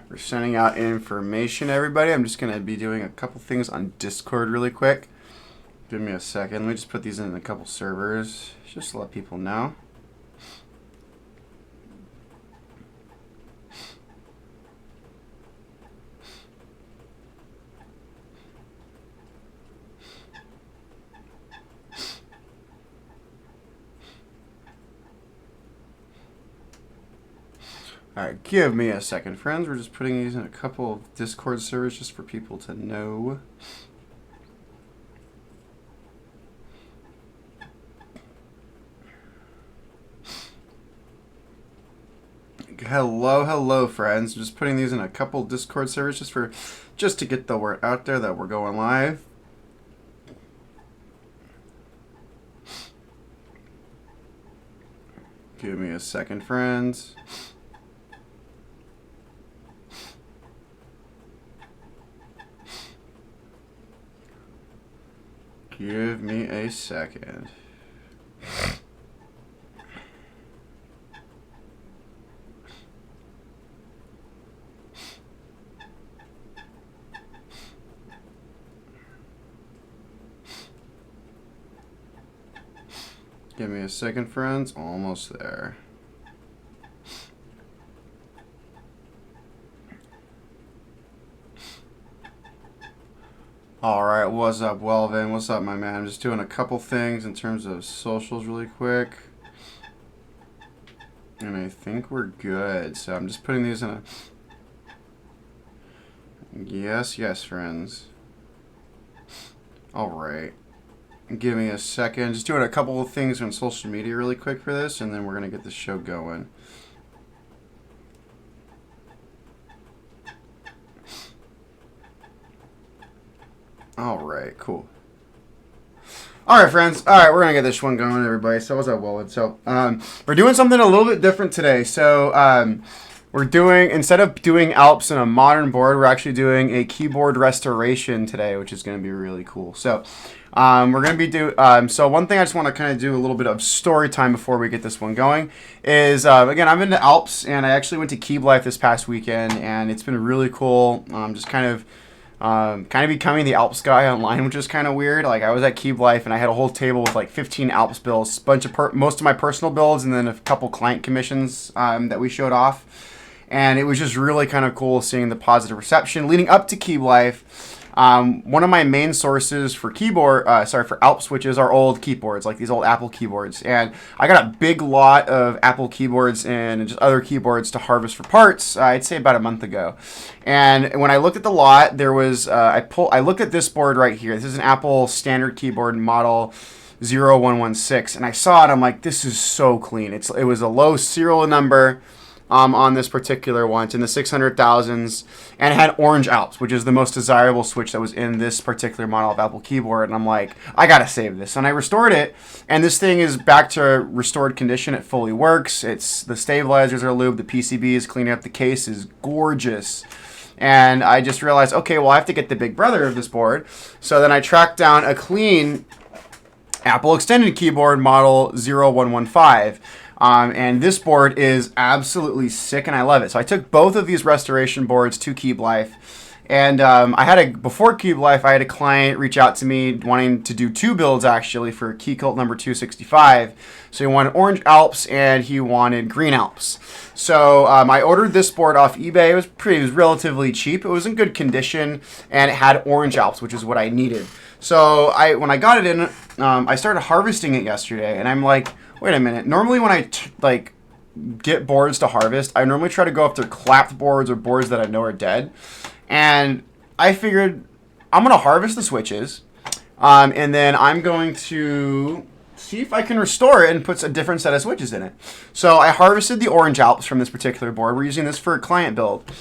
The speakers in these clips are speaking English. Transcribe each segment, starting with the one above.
We're sending out information, everybody. I'm just going to be doing a couple things on Discord really quick. Give me a second. Let me just put these in a couple servers just to let people know. Alright, give me a second, friends. We're just putting these in a couple of Discord servers just for people to know. Hello, friends. Just putting these in a couple Discord servers just to get the word out there that we're going live. Give me a second, friends. Give me a second. Give me a second, friends. Almost there. Alright, what's up, Welvin? What's up, my man? I'm just doing a couple things in terms of socials really quick. And I think we're good. So I'm just putting these in a... Yes, friends. Alright. Give me a second. Just doing a couple of things on social media really quick for this, and then we're going to get the show going. Alright, cool. Alright, friends. Alright, we're going to get this one going, everybody. So what's up, Wallet? So, we're doing something a little bit different today. So, we're doing, instead of doing Alps in a modern board, we're actually doing a keyboard restoration today, which is going to be really cool. So, we're going to be so one thing I just want to kind of do a little bit of story time before we get this one going is, again, I've been to Alps, and I actually went to Key Life this past weekend, and it's been really cool. Just kind of becoming the Alps guy online, which is kind of weird. Like, I was at Key Life, and I had a whole table with like 15 Alps builds, most of my personal builds, and then a couple client commissions that we showed off. And it was just really kind of cool seeing the positive reception leading up to Key Life. One of my main sources for for Alps switches are old keyboards, like these old Apple keyboards. And I got a big lot of Apple keyboards and just other keyboards to harvest for parts, I'd say about a month ago. And when I looked at the lot, there was, I looked at this board right here. This is an Apple standard keyboard model 0115. And I saw it, I'm like, this is so clean. It was a low serial number. On this particular one. It's in the 600,000s, and it had orange Alps, which is the most desirable switch that was in this particular model of Apple keyboard. And I'm like, I gotta save this. And I restored it, and this thing is back to restored condition. It fully works. It's the stabilizers are lubed, the PCB is cleaning up, the case is gorgeous. And I just realized, okay, well, I have to get the big brother of this board. So then I tracked down a clean Apple extended keyboard model 0115. And this board is absolutely sick, and I love it. So I took both of these restoration boards to Cube Life, and before Cube Life, I had a client reach out to me wanting to do two builds actually for Key Cult number 265. So he wanted orange Alps and he wanted green Alps. So I ordered this board off eBay. It was relatively cheap. It was in good condition, and it had orange Alps, which is what I needed. So when I got it in, I started harvesting it yesterday, and I'm like, wait a minute. Normally when I get boards to harvest, I normally try to go after clapped boards or boards that I know are dead. And I figured I'm going to harvest the switches, and then I'm going to see if I can restore it and put a different set of switches in it. So I harvested the orange Alps from this particular board. We're using this for a client build.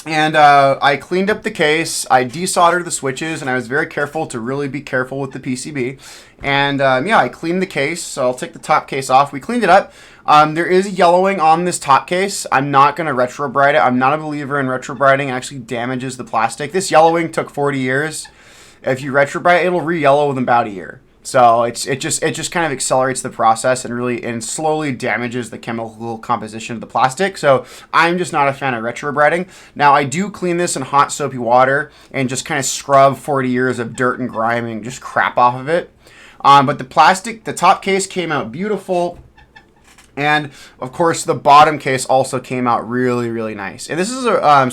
And I cleaned up the case, I desoldered the switches, and I was very careful to really be careful with the PCB. And yeah, I cleaned the case, so I'll take the top case off. We cleaned it up. There is yellowing on this top case. I'm not going to retro-bright it. I'm not a believer in retro-brighting. It actually damages the plastic. This yellowing took 40 years. If you retro-bright it, it'll re-yellow within about a year. So it just kind of accelerates the process and slowly damages the chemical composition of the plastic. So I'm just not a fan of retrobreading. Now I do clean this in hot soapy water and just kind of scrub 40 years of dirt and grime and just crap off of it. But the top case came out beautiful. And of course, the bottom case also came out really, really nice. And this is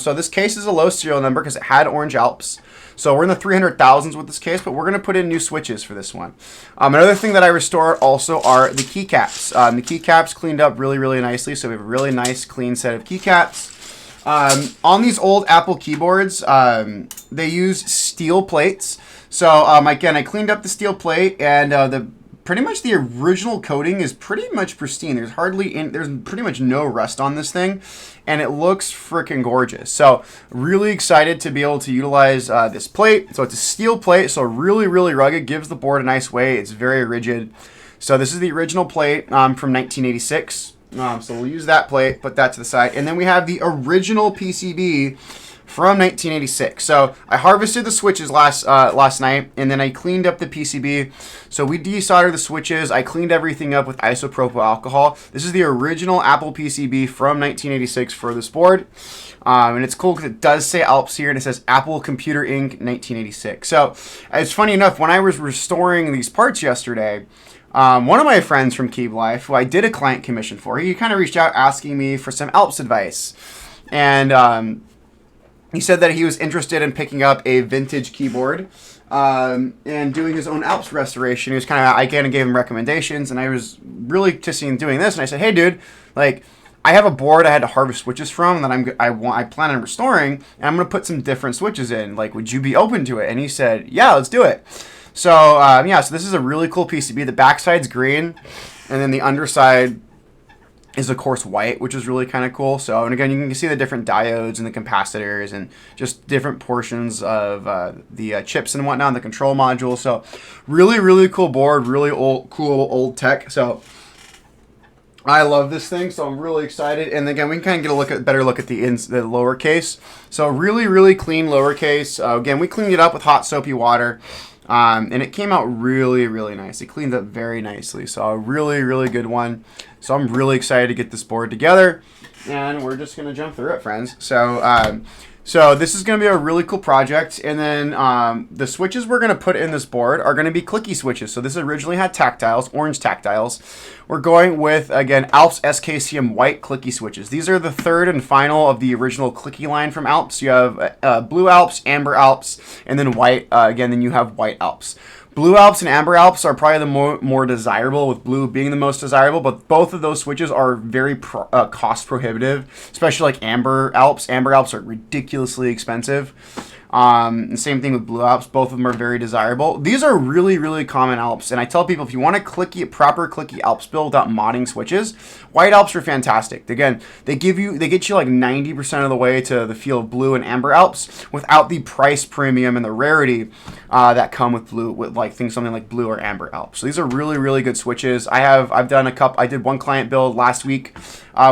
so this case is a low serial number because it had Orange Alps. So we're in the 300,000s with this case, but we're going to put in new switches for this one. Another thing that I restored also are the keycaps. The keycaps cleaned up really, really nicely. So we have a really nice, clean set of keycaps. On these old Apple keyboards, they use steel plates. So again, I cleaned up the steel plate, and pretty much the original coating is pretty much pristine. There's pretty much no rust on this thing, and it looks freaking gorgeous. So really excited to be able to utilize this plate. So it's a steel plate, so really, really rugged, gives the board a nice weight. It's very rigid. So this is the original plate from 1986. So we'll use that plate, put that to the side. And then we have the original PCB from 1986. So I harvested the switches last night, and then I cleaned up the PCB. So we desoldered the switches. I cleaned everything up with isopropyl alcohol. This is the original Apple PCB from 1986 for this board. And it's cool because it does say Alps here, and it says Apple Computer Inc. 1986. So it's funny enough, when I was restoring these parts yesterday, one of my friends from Keep Life, who I did a client commission for, he kind of reached out asking me for some Alps advice. And he said that he was interested in picking up a vintage keyboard and doing his own Alps restoration. He was I kind of gave him recommendations, and I was really interested in doing this. And I said, hey, dude, like, I have a board I had to harvest switches from that I plan on restoring, and I'm going to put some different switches in. Like, would you be open to it? And he said, yeah, let's do it. So, so this is a really cool PCB. The backside's green, and then the underside is of course white, which is really kind of cool. So, and again, you can see the different diodes and the capacitors and just different portions of the chips and whatnot, and the control module. So really, really cool board, really cool old tech. So I love this thing, so I'm really excited. And again, we can kind of get a better look at the lower case. So really, really clean lower case. Again, we cleaned it up with hot soapy water. And it came out really, really nice. It cleaned up very nicely. So a really, really good one. So I'm really excited to get this board together. And we're just going to jump through it, friends. So this is going to be a really cool project. And then the switches we're going to put in this board are going to be clicky switches. So this originally had tactiles, orange tactiles. We're going with, again, Alps SKCM White Clicky switches. These are the third and final of the original clicky line from Alps. You have blue Alps, amber Alps, and then white. Then you have white Alps. Blue Alps and amber Alps are probably the more desirable, with blue being the most desirable, but both of those switches are very cost prohibitive, especially like amber Alps. Amber Alps are ridiculously expensive. And same thing with blue Alps. Both of them are very desirable. These are really, really common Alps, and I tell people if you want a proper clicky Alps build without modding switches, white Alps are fantastic. Again, they get you like 90% of the way to the feel of blue and amber Alps without the price premium and the rarity that come with blue, with like something like blue or amber Alps. So these are really, really good switches. I did one client build last week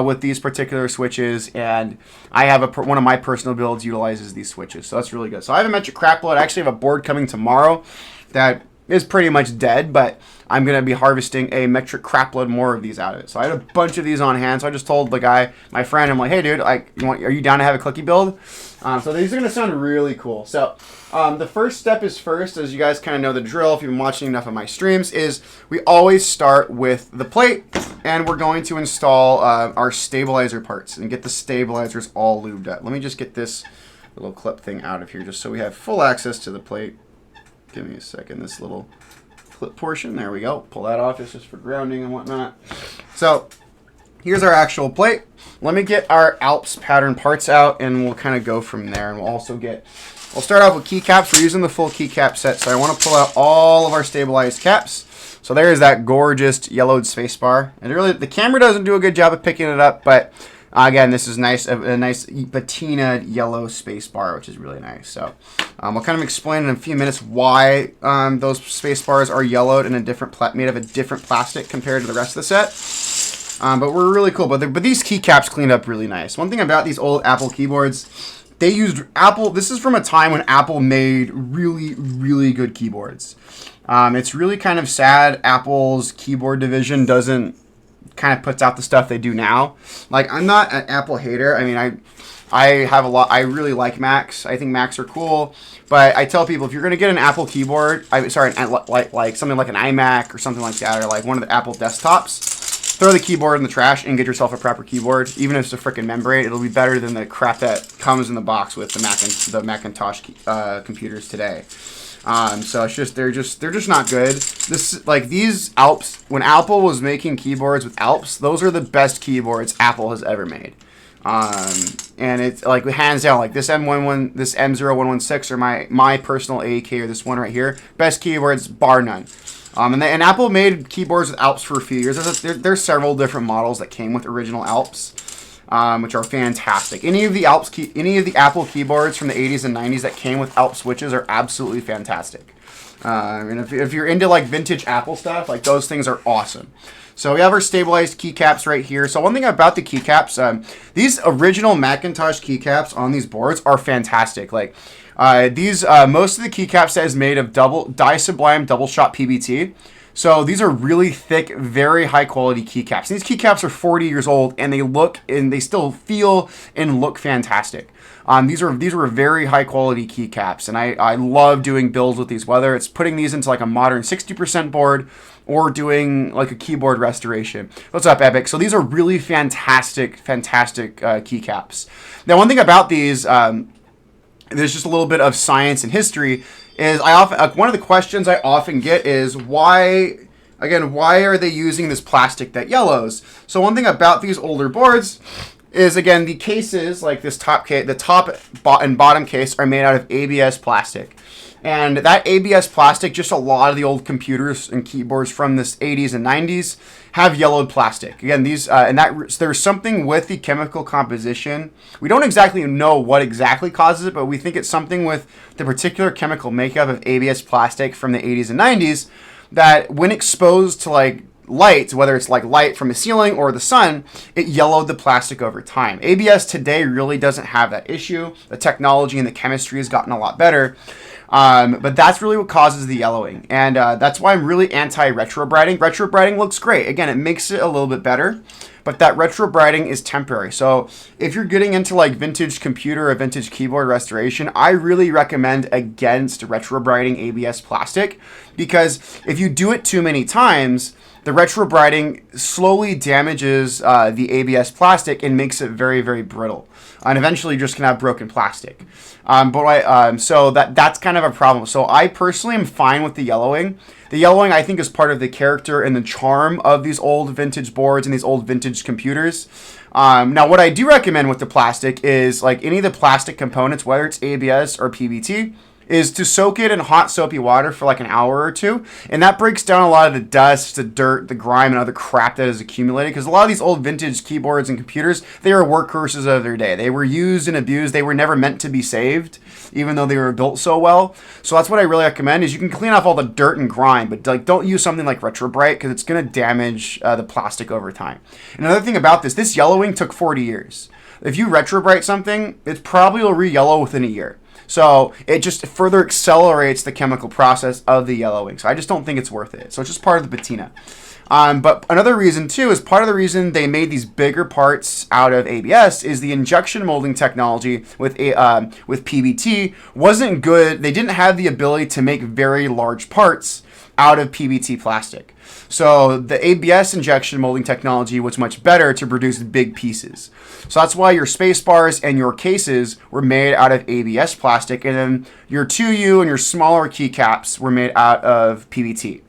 with these particular switches, and I have one of my personal builds utilizes these switches, so that's really good. So I have a metric crap load. I actually have a board coming tomorrow that is pretty much dead, but I'm going to be harvesting a metric crap load more of these out of it. So I had a bunch of these on hand, so I just told the guy, my friend, I'm like, hey dude, are you down to have a clicky build? So these are going to sound really cool. So the first step is first, as you guys kind of know the drill if you've been watching enough of my streams, is we always start with the plate, and we're going to install our stabilizer parts and get the stabilizers all lubed up. Let me just get this little clip thing out of here just so we have full access to the plate. Give me a second, this little clip portion, there we go. Pull that off, it's just for grounding and whatnot. So here's our actual plate. Let me get our Alps pattern parts out, and we'll kind of go from there. And we'll start off with keycaps. We're using the full keycap set, so I want to pull out all of our stabilized caps. So there's that gorgeous yellowed spacebar. And really, the camera doesn't do a good job of picking it up, but again, this is nice, a nice patina yellow spacebar, which is really nice. So I'll kind of explain in a few minutes why those space bars are yellowed and made of a different plastic compared to the rest of the set. But we're really cool. But these keycaps cleaned up really nice. One thing about these old Apple keyboards, they used Apple. This is from a time when Apple made really, really good keyboards. It's really kind of sad Apple's keyboard division doesn't kind of puts out the stuff they do now. Like, I'm not an Apple hater. I mean, I have a lot. I really like Macs. I think Macs are cool. But I tell people, if you're gonna get an Apple keyboard, like something like an iMac or something like that, or like one of the Apple desktops, throw the keyboard in the trash and get yourself a proper keyboard. Even if it's a freaking membrane, it'll be better than the crap that comes in the box with the Macintosh computers today. So it's just they're just not good. These Alps, when Apple was making keyboards with Alps, those are the best keyboards Apple has ever made. And it's like hands down, like this M0116 or my personal AEK or this one right here, best keyboards bar none. And Apple made keyboards with Alps for a few years. There's several different models that came with original Alps, which are fantastic. Any of the Apple keyboards from the 80s and 90s that came with Alps switches are absolutely fantastic. And if you're into like vintage Apple stuff, like those things are awesome. So we have our stabilized keycaps right here. So one thing about the keycaps, these original Macintosh keycaps on these boards are fantastic. Like most of the keycap set is made of dye sublime double shot PBT. So these are really thick, very high quality keycaps. These keycaps are 40 years old, and they still feel and look fantastic. These were very high quality keycaps, and I love doing builds with these, whether it's putting these into like a modern 60% board or doing like a keyboard restoration. What's up, Epic? So these are really fantastic keycaps. Now, one thing about these, there's just a little bit of science and history. One of the questions I often get is why are they using this plastic that yellows? So one thing about these older boards is, again, the cases, like this the top and bottom case are made out of ABS plastic. And that ABS plastic, just a lot of the old computers and keyboards from the 80s and 90s have yellowed plastic. Again, there's something with the chemical composition. We don't exactly know what exactly causes it, but we think it's something with the particular chemical makeup of ABS plastic from the 80s and 90s that when exposed to like light, whether it's like light from the ceiling or the sun, it yellowed the plastic over time. ABS today really doesn't have that issue. The technology and the chemistry has gotten a lot better. But that's really what causes the yellowing. And that's why I'm really anti-retrobrighting. Retrobrighting looks great. Again, it makes it a little bit better. But that retrobrighting is temporary. So if you're getting into like vintage computer or vintage keyboard restoration, I really recommend against retrobrighting ABS plastic. Because if you do it too many times, the retrobrighting slowly damages the ABS plastic and makes it very, very brittle. And eventually you're just going to have broken plastic. So that's kind of a problem. So I personally am fine with the yellowing. The yellowing, I think, is part of the character and the charm of these old vintage boards and these old vintage computers. Now, what I do recommend with the plastic is, like any of the plastic components, whether it's ABS or PBT, is to soak it in hot soapy water for like an hour or two. And that breaks down a lot of the dust, the dirt, the grime, and other crap that is accumulated. Because a lot of these old vintage keyboards and computers, they are workhorses of their day. They were used and abused. They were never meant to be saved, even though they were built so well. So that's what I really recommend is you can clean off all the dirt and grime, but like don't use something like Retrobrite because it's going to damage the plastic over time. Another thing about this yellowing took 40 years. If you Retrobrite something, it probably will re-yellow within a year. So it just further accelerates the chemical process of the yellowing. So I just don't think it's worth it. So it's just part of the patina. But another reason too is part of the reason they made these bigger parts out of ABS is the injection molding technology with PBT wasn't good. They didn't have the ability to make very large parts out of PBT plastic. So the ABS injection molding technology was much better to produce big pieces. So that's why your space bars and your cases were made out of ABS plastic, and then your 2U and your smaller keycaps were made out of PBT.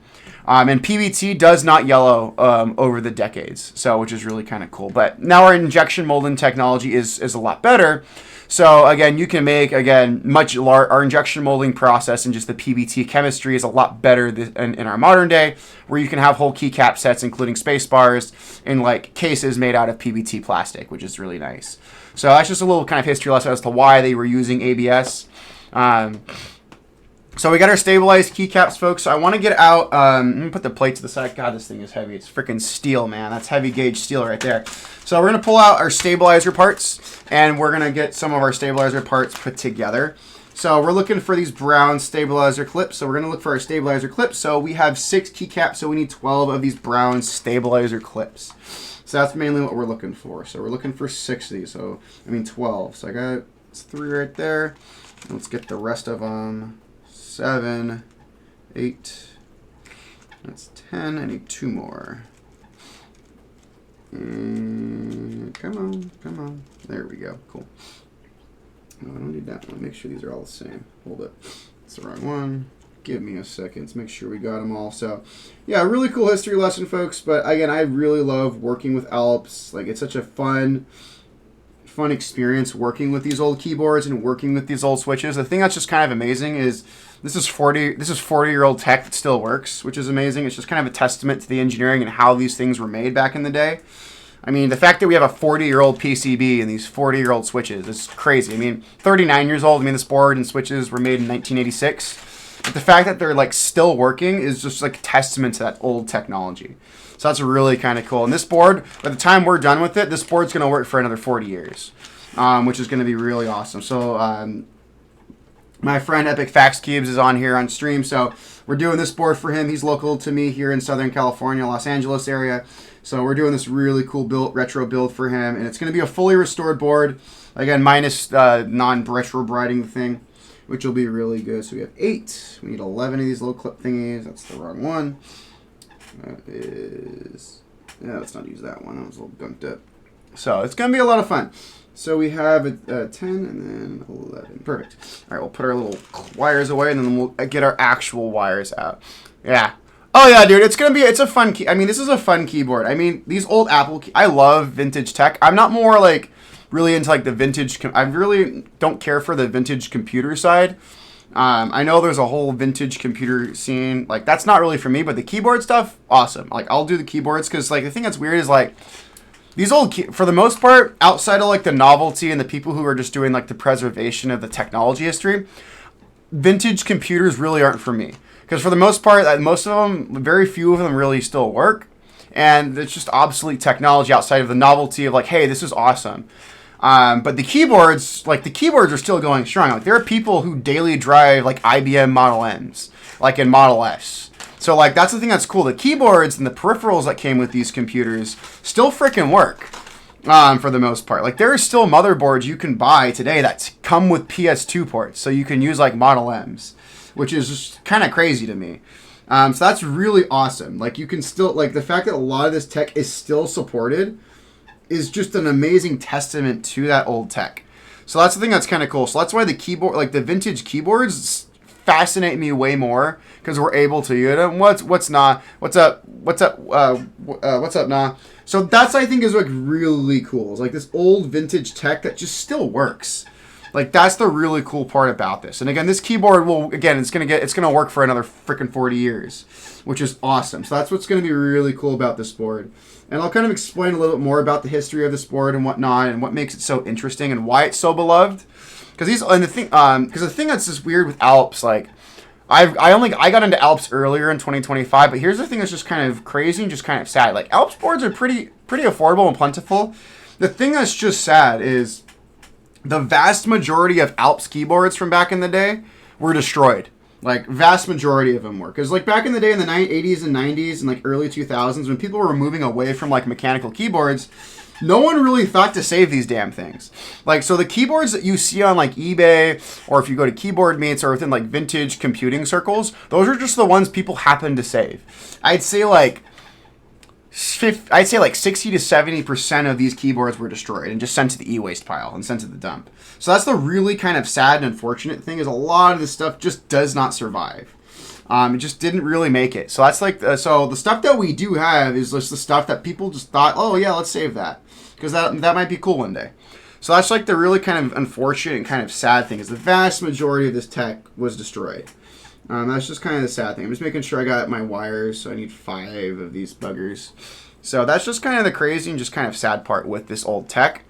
And PBT does not yellow over the decades, so which is really kind of cool. But now our injection molding technology is a lot better. So again, you can make our injection molding process and just the PBT chemistry is a lot better in our modern day, where you can have whole keycap sets, including space bars and like cases made out of PBT plastic, which is really nice. So that's just a little kind of history lesson as to why they were using ABS. So we got our stabilized keycaps, folks. So I want to get out. Let me put the plate to the side. God, this thing is heavy. It's freaking steel, man. That's heavy gauge steel right there. So we're gonna pull out our stabilizer parts, and we're gonna get some of our stabilizer parts put together. So we're looking for these brown stabilizer clips. So we're gonna look for our stabilizer clips. So we have 6 keycaps, so we need 12 of these brown stabilizer clips. So that's mainly what we're looking for. So we're looking for 6 of these. So I mean 12. So I got 3 right there. Let's get the rest of them. 7, 8, that's 10. I need 2 more. Come on, come on. There we go. Cool. No, I don't need that one. Make sure these are all the same. Hold it. It's the wrong one. Give me a second to make sure we got them all. So, yeah, really cool history lesson, folks. But again, I really love working with Alps. Like, it's such a fun experience working with these old keyboards and working with these old switches. The thing that's just kind of amazing is this is 40-year-old tech that still works, which is amazing. It's just kind of a testament to the engineering and how these things were made back in the day. I mean, the fact that we have a 40-year-old PCB and these 40-year-old switches is crazy. I mean, 39 years old. I mean, this board and switches were made in 1986. But the fact that they're like still working is just like a testament to that old technology. So that's really kind of cool. And this board, by the time we're done with it, this board's going to work for another 40 years, which is going to be really awesome. So my friend Epic Fax Cubes is on here on stream. So we're doing this board for him. He's local to me here in Southern California, Los Angeles area. So we're doing this really cool retro build for him. And it's going to be a fully restored board. Again, minus non-retro brighting thing, which will be really good. So we have 8. We need 11 of these little clip thingies. That's the wrong one. That is, yeah, let's not use that one. That was a little gunked up. So it's going to be a lot of fun. So we have 10 and then 11. Perfect. All right, we'll put our little wires away, and then we'll get our actual wires out. Yeah. Oh, yeah, dude. It's a fun key. I mean, this is a fun keyboard. I mean, these old Apple I love vintage tech. I'm not more, like, really into, like, the vintage. I really don't care for the vintage computer side. I know there's a whole vintage computer scene. Like, that's not really for me, but the keyboard stuff, awesome. Like, I'll do the keyboards because, like, the thing that's weird is, like, these old, for the most part, outside of, like, the novelty and the people who are just doing, like, the preservation of the technology history, vintage computers really aren't for me. Because for the most part, most of them, very few of them really still work. And it's just obsolete technology outside of the novelty of, like, hey, this is awesome. But the keyboards, are still going strong. Like, there are people who daily drive, like, IBM Model Ms, like, in Model S. So, like, that's the thing that's cool. The keyboards and the peripherals that came with these computers still freaking work, for the most part. Like, there are still motherboards you can buy today that come with PS2 ports, so you can use, like, Model Ms, which is just kind of crazy to me. So that's really awesome. Like, you can still, like, the fact that a lot of this tech is still supported is just an amazing testament to that old tech. So that's the thing that's kind of cool. So that's why the keyboard, like the vintage keyboards, fascinate me way more because we're able to use them. What's up, nah? So that's, I think, is like really cool. It's like this old vintage tech that just still works. Like, that's the really cool part about this. And again, this keyboard it's gonna work for another freaking 40 years, which is awesome. So that's what's gonna be really cool about this board. And I'll kind of explain a little bit more about the history of this board and whatnot, and what makes it so interesting and why it's so beloved. Because the thing that's just weird with Alps, like, I got into Alps earlier in 2025, but here's the thing that's just kind of crazy and just kind of sad. Like, Alps boards are pretty affordable and plentiful. The thing that's just sad is the vast majority of Alps keyboards from back in the day were destroyed. Like, vast majority of them were. Because, like, back in the day in the 80s and 90s and, like, early 2000s, when people were moving away from, like, mechanical keyboards, no one really thought to save these damn things. Like, so the keyboards that you see on, like, eBay, or if you go to keyboard meets or within, like, vintage computing circles, those are just the ones people happen to save. I'd say, like, 60 to 70% of these keyboards were destroyed and just sent to the e-waste pile and sent to the dump. So that's the really kind of sad and unfortunate thing, is a lot of this stuff just does not survive. It just didn't really make it. So that's like, so the stuff that we do have is just the stuff that people just thought, oh yeah, let's save that, because that might be cool one day. So that's like the really kind of unfortunate and kind of sad thing, is the vast majority of this tech was destroyed. That's just kind of the sad thing. I'm just making sure I got my wires, so I need 5 of these buggers. So that's just kind of the crazy and just kind of sad part with this old tech.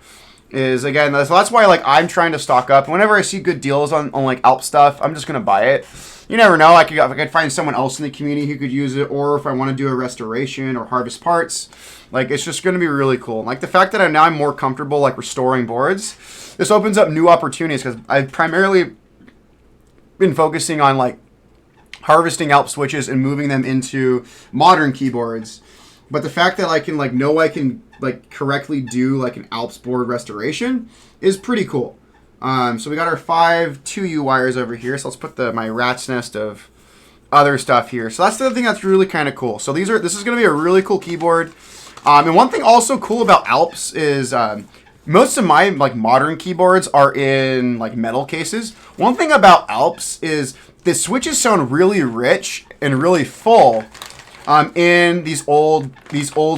is, again, that's why like I'm trying to stock up. Whenever I see good deals on like Alps stuff, I'm just gonna buy it. You never know. I could find someone else in the community who could use it, or if I want to do a restoration or harvest parts, like it's just going to be really cool. Like the fact that I'm more comfortable like restoring boards, this opens up new opportunities because I've primarily been focusing on like harvesting Alps switches and moving them into modern keyboards. But the fact that I can correctly do like an Alps board restoration is pretty cool. So we got our 5 2U wires over here. So let's put my rat's nest of other stuff here. So that's the other thing that's really kind of cool. So this is going to be a really cool keyboard. And one thing also cool about Alps is most of my like modern keyboards are in like metal cases. One thing about Alps is the switches sound really rich and really full in these old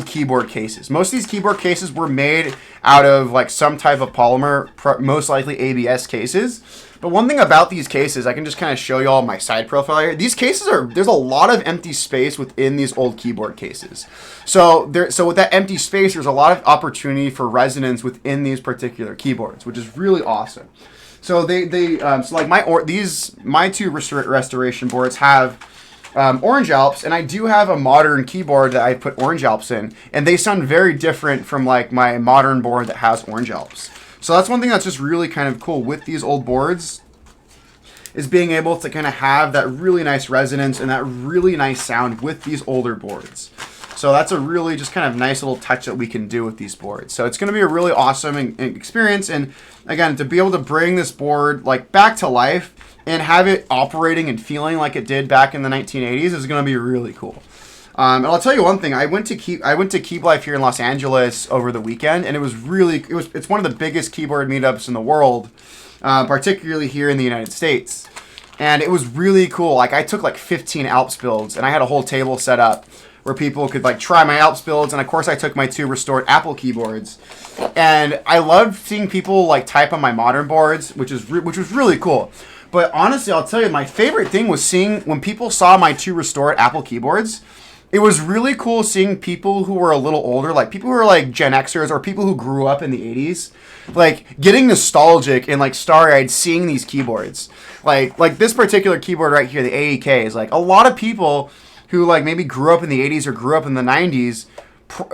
keyboard cases. Most of these keyboard cases were made out of like some type of polymer, most likely ABS cases. But one thing about these cases, I can just kind of show you all my side profile here. These cases there's a lot of empty space within these old keyboard cases. So with that empty space, there's a lot of opportunity for resonance within these particular keyboards, which is really awesome. So so like my 2 restoration boards have Orange Alps, and I do have a modern keyboard that I put Orange Alps in, and they sound very different from like my modern board that has Orange Alps. So that's one thing that's just really kind of cool with these old boards, is being able to kind of have that really nice resonance and that really nice sound with these older boards. So that's a really just kind of nice little touch that we can do with these boards. So it's going to be a really awesome experience, and again, to be able to bring this board like back to life and have it operating and feeling like it did back in the 1980s is going to be really cool. And I'll tell you one thing. I went to Keep Life here in Los Angeles over the weekend, and it's one of the biggest keyboard meetups in the world, particularly here in the United States. And it was really cool. Like I took like 15 Alps builds, and I had a whole table set up where people could like try my Alps builds, and of course I took my 2 restored Apple keyboards. And I loved seeing people like type on my modern boards, which was really cool. But honestly, I'll tell you, my favorite thing was seeing when people saw my 2 restored Apple keyboards. It was really cool seeing people who were a little older, like people who were like Gen Xers or people who grew up in the 80s, like getting nostalgic and like starry-eyed seeing these keyboards. Like this particular keyboard right here, the AEK, is like a lot of people who like maybe grew up in the 80s or grew up in the 90s,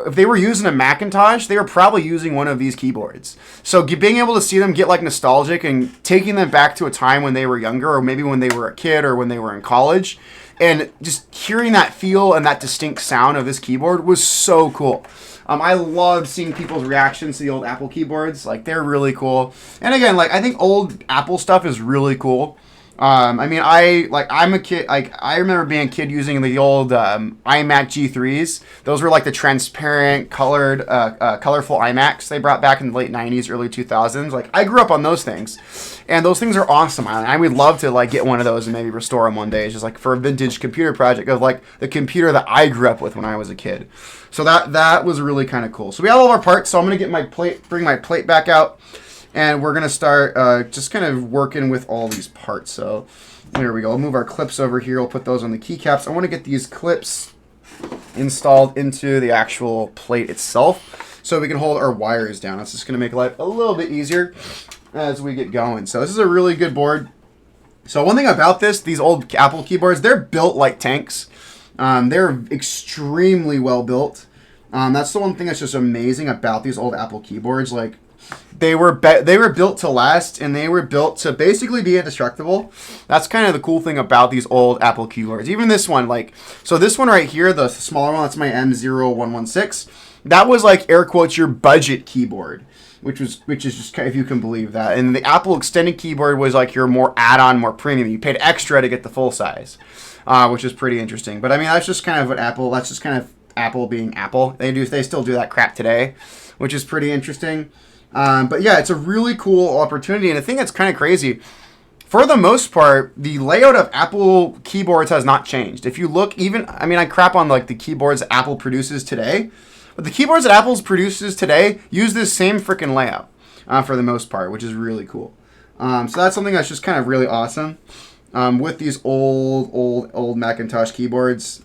if they were using a Macintosh, they were probably using one of these keyboards. So being able to see them get like nostalgic and taking them back to a time when they were younger, or maybe when they were a kid or when they were in college, and just hearing that feel and that distinct sound of this keyboard was so cool. I love seeing people's reactions to the old Apple keyboards. Like they're really cool. And again, like I think old Apple stuff is really cool. I mean, I'm a kid. Like I remember being a kid using the old iMac G3s. Those were like the transparent, colorful iMacs they brought back in the late '90s, early 2000s. Like I grew up on those things, and those things are awesome. I would love to like get one of those and maybe restore them one day. It's just like for a vintage computer project of like the computer that I grew up with when I was a kid. So that was really kind of cool. So we have all of our parts. So I'm gonna bring my plate back out. And we're going to start just kind of working with all these parts. So there we go. We'll move our clips over here. We'll put those on the keycaps. I want to get these clips installed into the actual plate itself so we can hold our wires down. It's just going to make life a little bit easier as we get going. So this is a really good board. So one thing about these old Apple keyboards, they're built like tanks. They're extremely well built. That's the one thing that's just amazing about these old Apple keyboards. Like, they were built to last, and they were built to basically be indestructible. That's kind of the cool thing about these old Apple keyboards. Even this one, like, so this one right here, the smaller one, that's my m0115. That was like air quotes your budget keyboard, which is just kind of, if you can believe that. And the Apple extended keyboard was like your more add-on, more premium. You paid extra to get the full size, which is pretty interesting. But I mean, that's just kind of what Apple. That's just kind of Apple being Apple. They still do that crap today, which is pretty interesting. But yeah, it's a really cool opportunity, and I think that's kind of crazy. For the most part, the layout of Apple keyboards has not changed. If you look, I crap on like the keyboards that Apple produces today, but the keyboards that Apple produces today use this same freaking layout for the most part, which is really cool. So that's something that's just kind of really awesome with these old Macintosh keyboards.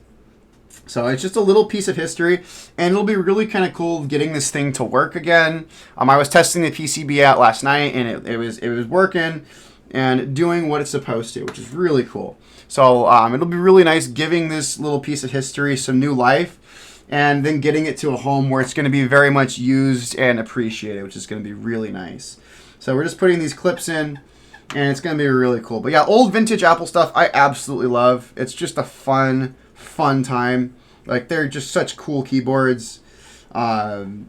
So it's just a little piece of history, and it'll be really kind of cool getting this thing to work again. I was testing the PCB out last night, and it was working and doing what it's supposed to, which is really cool. So it'll be really nice giving this little piece of history some new life, and then getting it to a home where it's going to be very much used and appreciated, which is going to be really nice. So we're just putting these clips in, and it's going to be really cool. But yeah, old vintage Apple stuff I absolutely love. It's just a fun time. Like, they're just such cool keyboards, and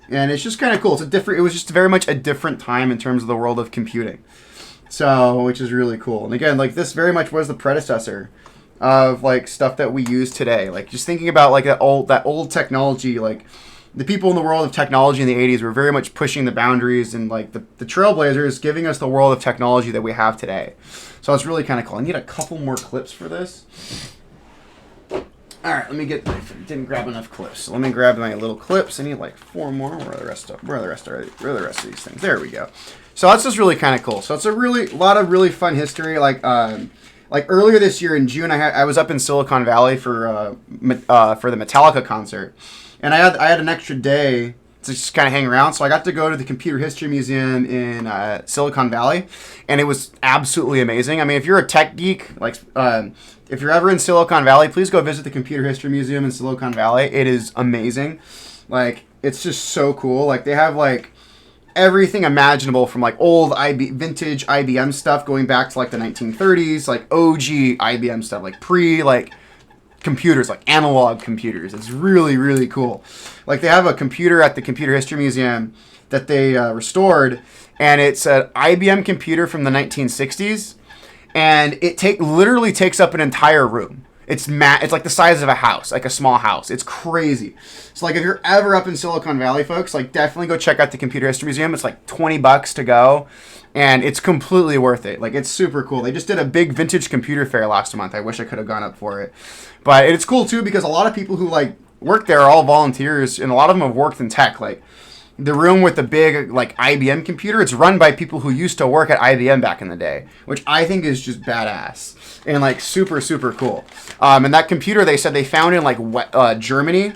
it's just kind of cool. It was just very much a different time in terms of the world of computing, so which is really cool. And again, like, this very much was the predecessor of like stuff that we use today. Like, just thinking about like that old technology, like the people in the world of technology in the 80s were very much pushing the boundaries, and like the trailblazers giving us the world of technology that we have today. So it's really kind of cool. I need a couple more clips for this. All right, let me get. I didn't grab enough clips. So let me grab my little clips. I need like 4 more. Where are the rest of these things? There we go. So that's just really kind of cool. So it's a lot of really fun history. Like earlier this year in June, I was up in Silicon Valley for the Metallica concert, and I had an extra day to just kind of hang around. So I got to go to the Computer History Museum in Silicon Valley, and it was absolutely amazing. I mean, if you're a tech geek, like if you're ever in Silicon Valley, please go visit the Computer History Museum in Silicon Valley. It is amazing. Like, it's just so cool. Like, they have like everything imaginable, from like old vintage IBM stuff going back to like the 1930s, like OG IBM stuff, like computers, like analog computers. It's really, really cool. Like, they have a computer at the Computer History Museum that they restored, and it's an IBM computer from the 1960s, and it literally takes up an entire room. It's like the size of a house, like a small house. It's crazy. So like, if you're ever up in Silicon Valley, folks, like, definitely go check out the Computer History Museum. It's like $20 to go, and it's completely worth it. Like, it's super cool. They just did a big vintage computer fair last month. I wish I could have gone up for it. But it's cool too, because a lot of people who like work there are all volunteers, and a lot of them have worked in tech. Like, the room with the big like IBM computer, it's run by people who used to work at IBM back in the day, which I think is just badass and like super, super cool. And that computer, they said they found in like Germany,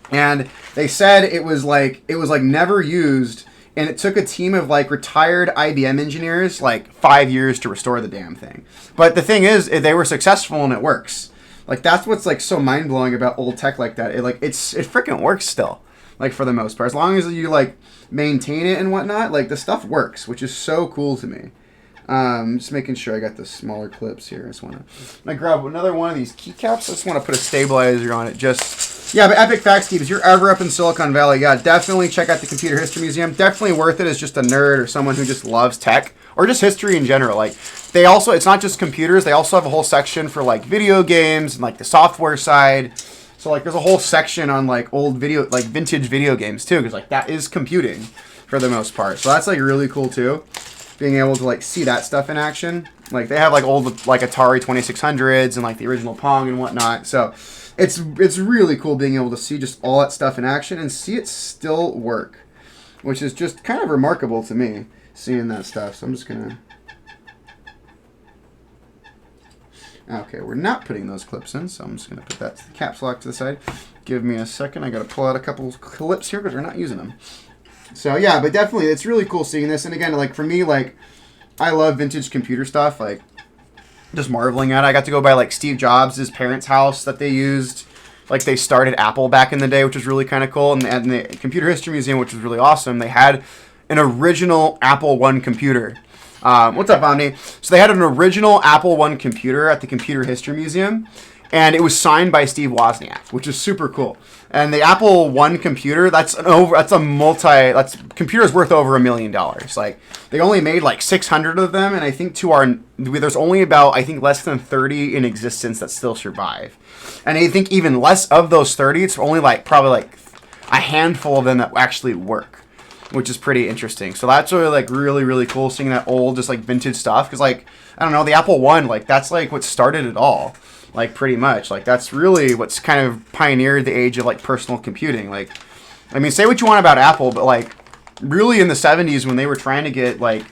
and they said it was like never used, and it took a team of like retired IBM engineers like 5 years to restore the damn thing. But the thing is, they were successful, and it works. Like, that's what's like so mind blowing about old tech like that. It freaking works still. Like, for the most part, as long as you like maintain it and whatnot, like, the stuff works, which is so cool to me. Just making sure I got the smaller clips here. I just want to grab another one of these keycaps. I just want to put a stabilizer on it. Yeah, but Epic Facts Keep, if you're ever up in Silicon Valley, yeah, definitely check out the Computer History Museum. Definitely worth it as just a nerd or someone who just loves tech or just history in general. Like, it's not just computers. They also have a whole section for like video games and like the software side. So like, there's a whole section on like vintage video games too, because like that is computing for the most part. So that's like really cool too, being able to like see that stuff in action. Like, they have like old like Atari 2600s and like the original Pong and whatnot. So it's really cool being able to see just all that stuff in action and see it still work, which is just kind of remarkable to me, seeing that stuff. So I'm just gonna. Okay, we're not putting those clips in, so I'm just going to put that caps lock to the side. Give me a second. I got to pull out a couple clips here because we're not using them. So, yeah, but definitely, it's really cool seeing this. And again, like, for me, like, I love vintage computer stuff. Like, just marveling at it. I got to go by, like, Steve Jobs' parents' house that they used. Like, they started Apple back in the day, which was really kind of cool. And the Computer History Museum, which was really awesome, they had an original Apple I computer. What's up, Omni? So they had an original Apple I computer at the Computer History Museum, and it was signed by Steve Wozniak, which is super cool. And the Apple I computer, computer's worth over $1 million. Like, they only made like 600 of them, and I think there's only about, I think, less than 30 in existence that still survive. And I think even less of those 30, it's only like probably like a handful of them that actually work, which is pretty interesting. So that's really, really cool, seeing that old, just like vintage stuff. Because like, I don't know, the Apple I, like, that's like what started it all, like, pretty much. Like, that's really what's kind of pioneered the age of like personal computing. Like, I mean, say what you want about Apple, but like, really in the 70s when they were trying to get like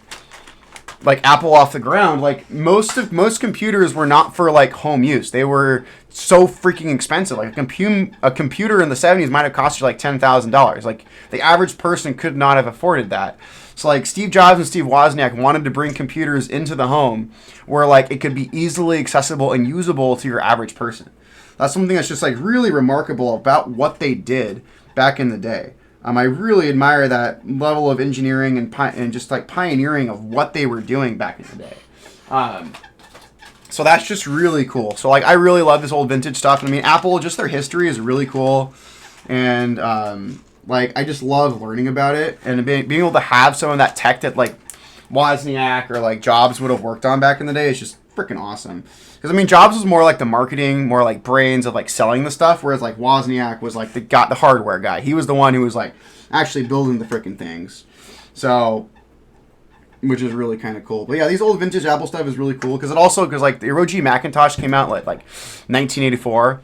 like Apple off the ground, like most computers were not for like home use. They were so freaking expensive. Like a computer in the 70s might have cost you like $10,000. Like the average person could not have afforded that. So like Steve Jobs and Steve Wozniak wanted to bring computers into the home where like it could be easily accessible and usable to your average person. That's something that's just like really remarkable about what they did back in the day. I really admire that level of engineering and just like pioneering of what they were doing back in the day. So that's just really cool. So like I really love this old vintage stuff. I mean, Apple, just their history is really cool, and like I just love learning about it and being able to have some of that tech that like Wozniak or like Jobs would have worked on back in the day is just freaking awesome. Because I mean, Jobs was more like the marketing, more like brains of like selling the stuff, whereas like Wozniak was like the hardware guy. He was the one who was like actually building the freaking things. So, which is really kind of cool. But yeah, these old vintage Apple stuff is really cool because like the ROG Macintosh came out like 1984.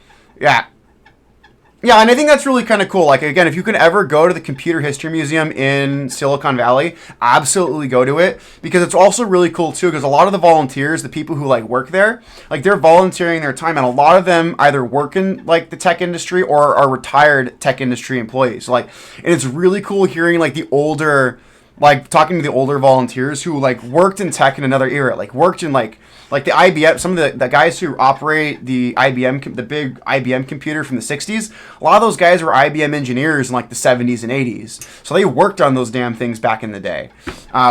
Yeah, and I think that's really kind of cool. Like, again, if you can ever go to the Computer History Museum in Silicon Valley, absolutely go to it. Because it's also really cool, too, because a lot of the volunteers, the people who, like, work there, like, they're volunteering their time. And a lot of them either work in, like, the tech industry or are retired tech industry employees. So, like, and it's really cool hearing, like, the older, like, talking to the older volunteers who, like, worked in tech in another era. Like, worked in, like the IBM, some of the guys who operate the IBM, the big IBM computer from the 60s, a lot of those guys were IBM engineers in like the 70s and 80s. So they worked on those damn things back in the day,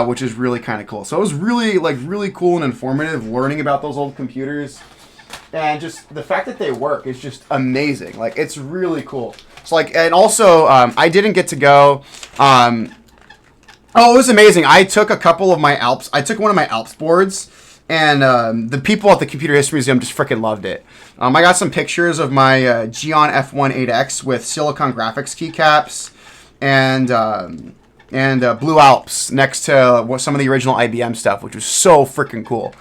which is really kind of cool. So it was really cool and informative learning about those old computers. And just the fact that they work is just amazing. Like, it's really cool. So like, and also, I didn't get to go, oh, it was amazing. I took one of my Alps boards. And the people at the Computer History Museum just freaking loved it. I got some pictures of my Xeon F1.8X with silicon graphics keycaps and Blue Alps next to some of the original IBM stuff, which was so freaking cool.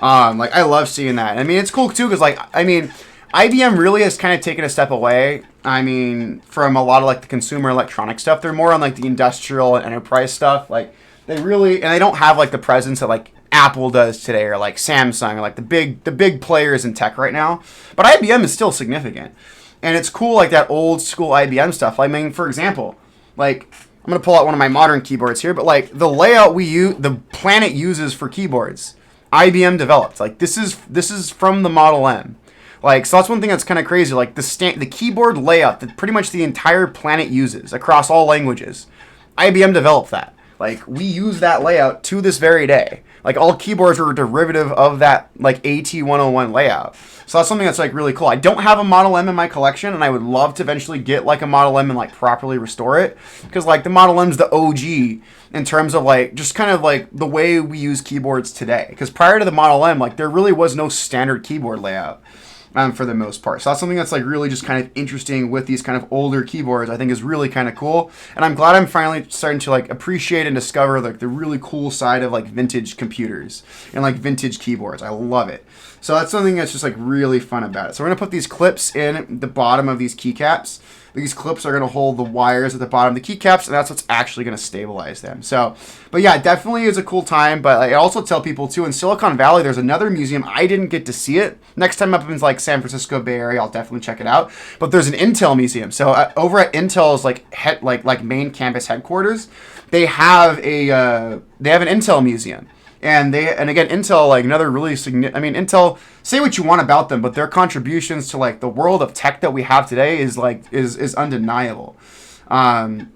Like, I love seeing that. I mean, it's cool, too, because, like, I mean, IBM really has kind of taken a step away, I mean, from a lot of, like, the consumer electronic stuff. They're more on, like, the industrial and enterprise stuff. Like, they don't have, like, the presence that, like, Apple does today, or like Samsung, or like the big players in tech right now. But IBM is still significant, and it's cool, like that old school IBM stuff. I mean, for example, like I'm gonna pull out one of my modern keyboards here, but like the layout the Planet uses for keyboards, IBM developed. Like this is from the Model M. Like, so that's one thing that's kind of crazy. Like the keyboard layout that pretty much the entire Planet uses across all languages, IBM developed that. Like, we use that layout to this very day. Like, all keyboards are a derivative of that, like, AT101 layout. So that's something that's, like, really cool. I don't have a Model M in my collection, and I would love to eventually get, like, a Model M and, like, properly restore it. Because, like, the Model M's the OG in terms of, like, just kind of, like, the way we use keyboards today. Because prior to the Model M, like, there really was no standard keyboard layout. For the most part. So that's something that's like really just kind of interesting with these kind of older keyboards. I think is really kind of cool. And I'm glad I'm finally starting to like appreciate and discover like the really cool side of like vintage computers and like vintage keyboards. I love it. So that's something that's just like really fun about it. So we're going to put these clips in the bottom of these keycaps. These clips are going to hold the wires at the bottom of the keycaps, and that's what's actually going to stabilize them. So, but yeah, it definitely is a cool time. But I also tell people, too, in Silicon Valley, there's another museum. I didn't get to see it. Next time up in, like, San Francisco Bay Area, I'll definitely check it out. But there's an Intel museum. So over at Intel's, like main campus headquarters, they have an Intel museum. And again, Intel, like another really significant, I mean, Intel, say what you want about them, but their contributions to like the world of tech that we have today is undeniable. And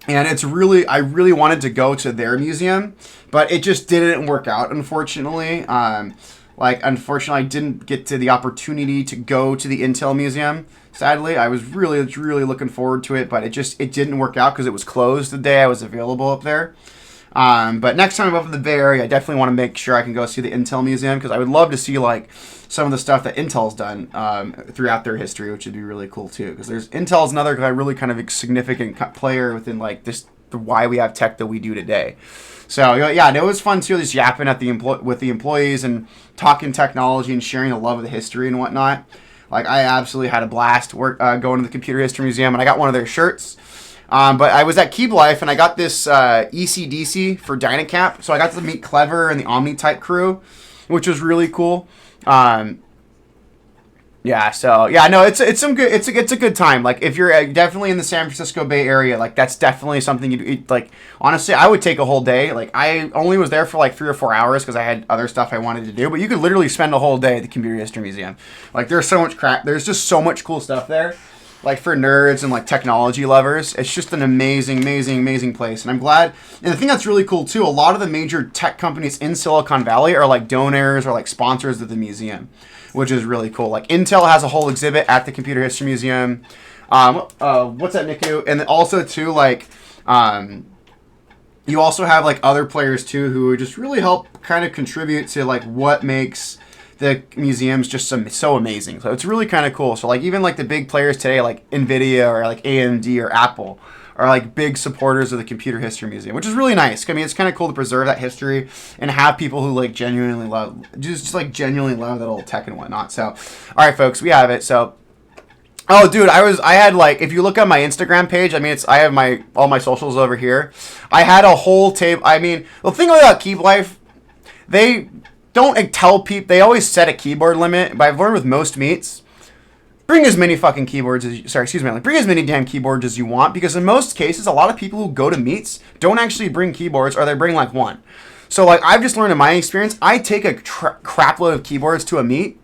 it's really, I really wanted to go to their museum, but it just didn't work out, unfortunately. Unfortunately, I didn't get to the opportunity to go to the Intel museum. Sadly, I was really, really looking forward to it, but it didn't work out because it was closed the day I was available up there. But next time I'm up in the Bay Area, I definitely want to make sure I can go see the Intel Museum because I would love to see like some of the stuff that Intel's done throughout their history, which would be really cool too. Because Intel's another really kind of significant player within like why we have tech that we do today. So yeah, it was fun too, just yapping at with the employees and talking technology and sharing the love of the history and whatnot. Like I absolutely had a blast going to the Computer History Museum, and I got one of their shirts. But I was at Keep Life, and I got this ECDC for Dynacap, so I got to meet Clever and the Omni type crew, which was really cool. Yeah, so yeah, no, it's a good time. Like, if you're definitely in the San Francisco Bay Area, like, that's definitely something you'd like. Honestly, I would take a whole day. Like, I only was there for like 3 or 4 hours because I had other stuff I wanted to do. But you could literally spend a whole day at the Computer History Museum. Like, there's so much crap. There's just so much cool stuff there. Like, for nerds and like technology lovers, it's just an amazing place. And I'm glad. And the thing that's really cool too, a lot of the major tech companies in Silicon Valley are like donors or like sponsors of the museum, which is really cool. Like, Intel has a whole exhibit at the Computer History Museum. What's that, Niku? And also too, like, you also have like other players too who just really help kind of contribute to like what makes the museums just so amazing. So it's really kind of cool. So like even like the big players today, like Nvidia or like AMD or Apple, are like big supporters of the Computer History Museum, which is really nice. I mean, it's kind of cool to preserve that history and have people who like genuinely love that old tech and whatnot. So, all right, folks, we have it. So, oh, dude, I had like, if you look at my Instagram page, I mean, I have all my socials over here. I had a whole table. I mean, the thing about Keep Life, they don't tell people. They always set a keyboard limit, but I've learned with most meets, bring as many fucking keyboards bring as many damn keyboards as you want, because in most cases, a lot of people who go to meets don't actually bring keyboards, or they bring like one. So like, I've just learned in my experience, I take a crap load of keyboards to a meet,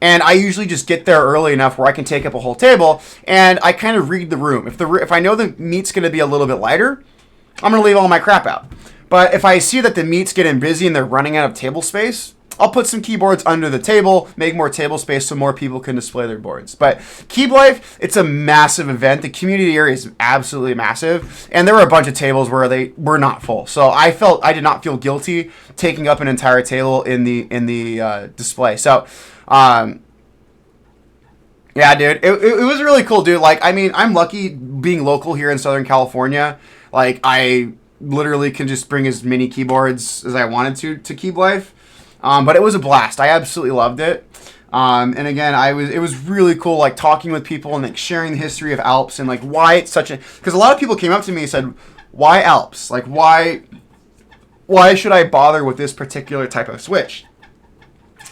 and I usually just get there early enough where I can take up a whole table, and I kind of read the room. If I know the meet's going to be a little bit lighter, I'm going to leave all my crap out. But if I see that the meet's getting busy and they're running out of table space, I'll put some keyboards under the table, make more table space so more people can display their boards. But Keep Life, it's a massive event. The community area is absolutely massive. And there were a bunch of tables where they were not full. So I did not feel guilty taking up an entire table in the display. So, yeah, dude, it was really cool, dude. Like, I mean, I'm lucky being local here in Southern California. Like, I literally can just bring as many keyboards as I wanted to Keep Life. But it was a blast. I absolutely loved it. And again, it was really cool, like, talking with people and like sharing the history of Alps and like why it's such a, because a lot of people came up to me and said, why Alps? Like, why should I bother with this particular type of switch?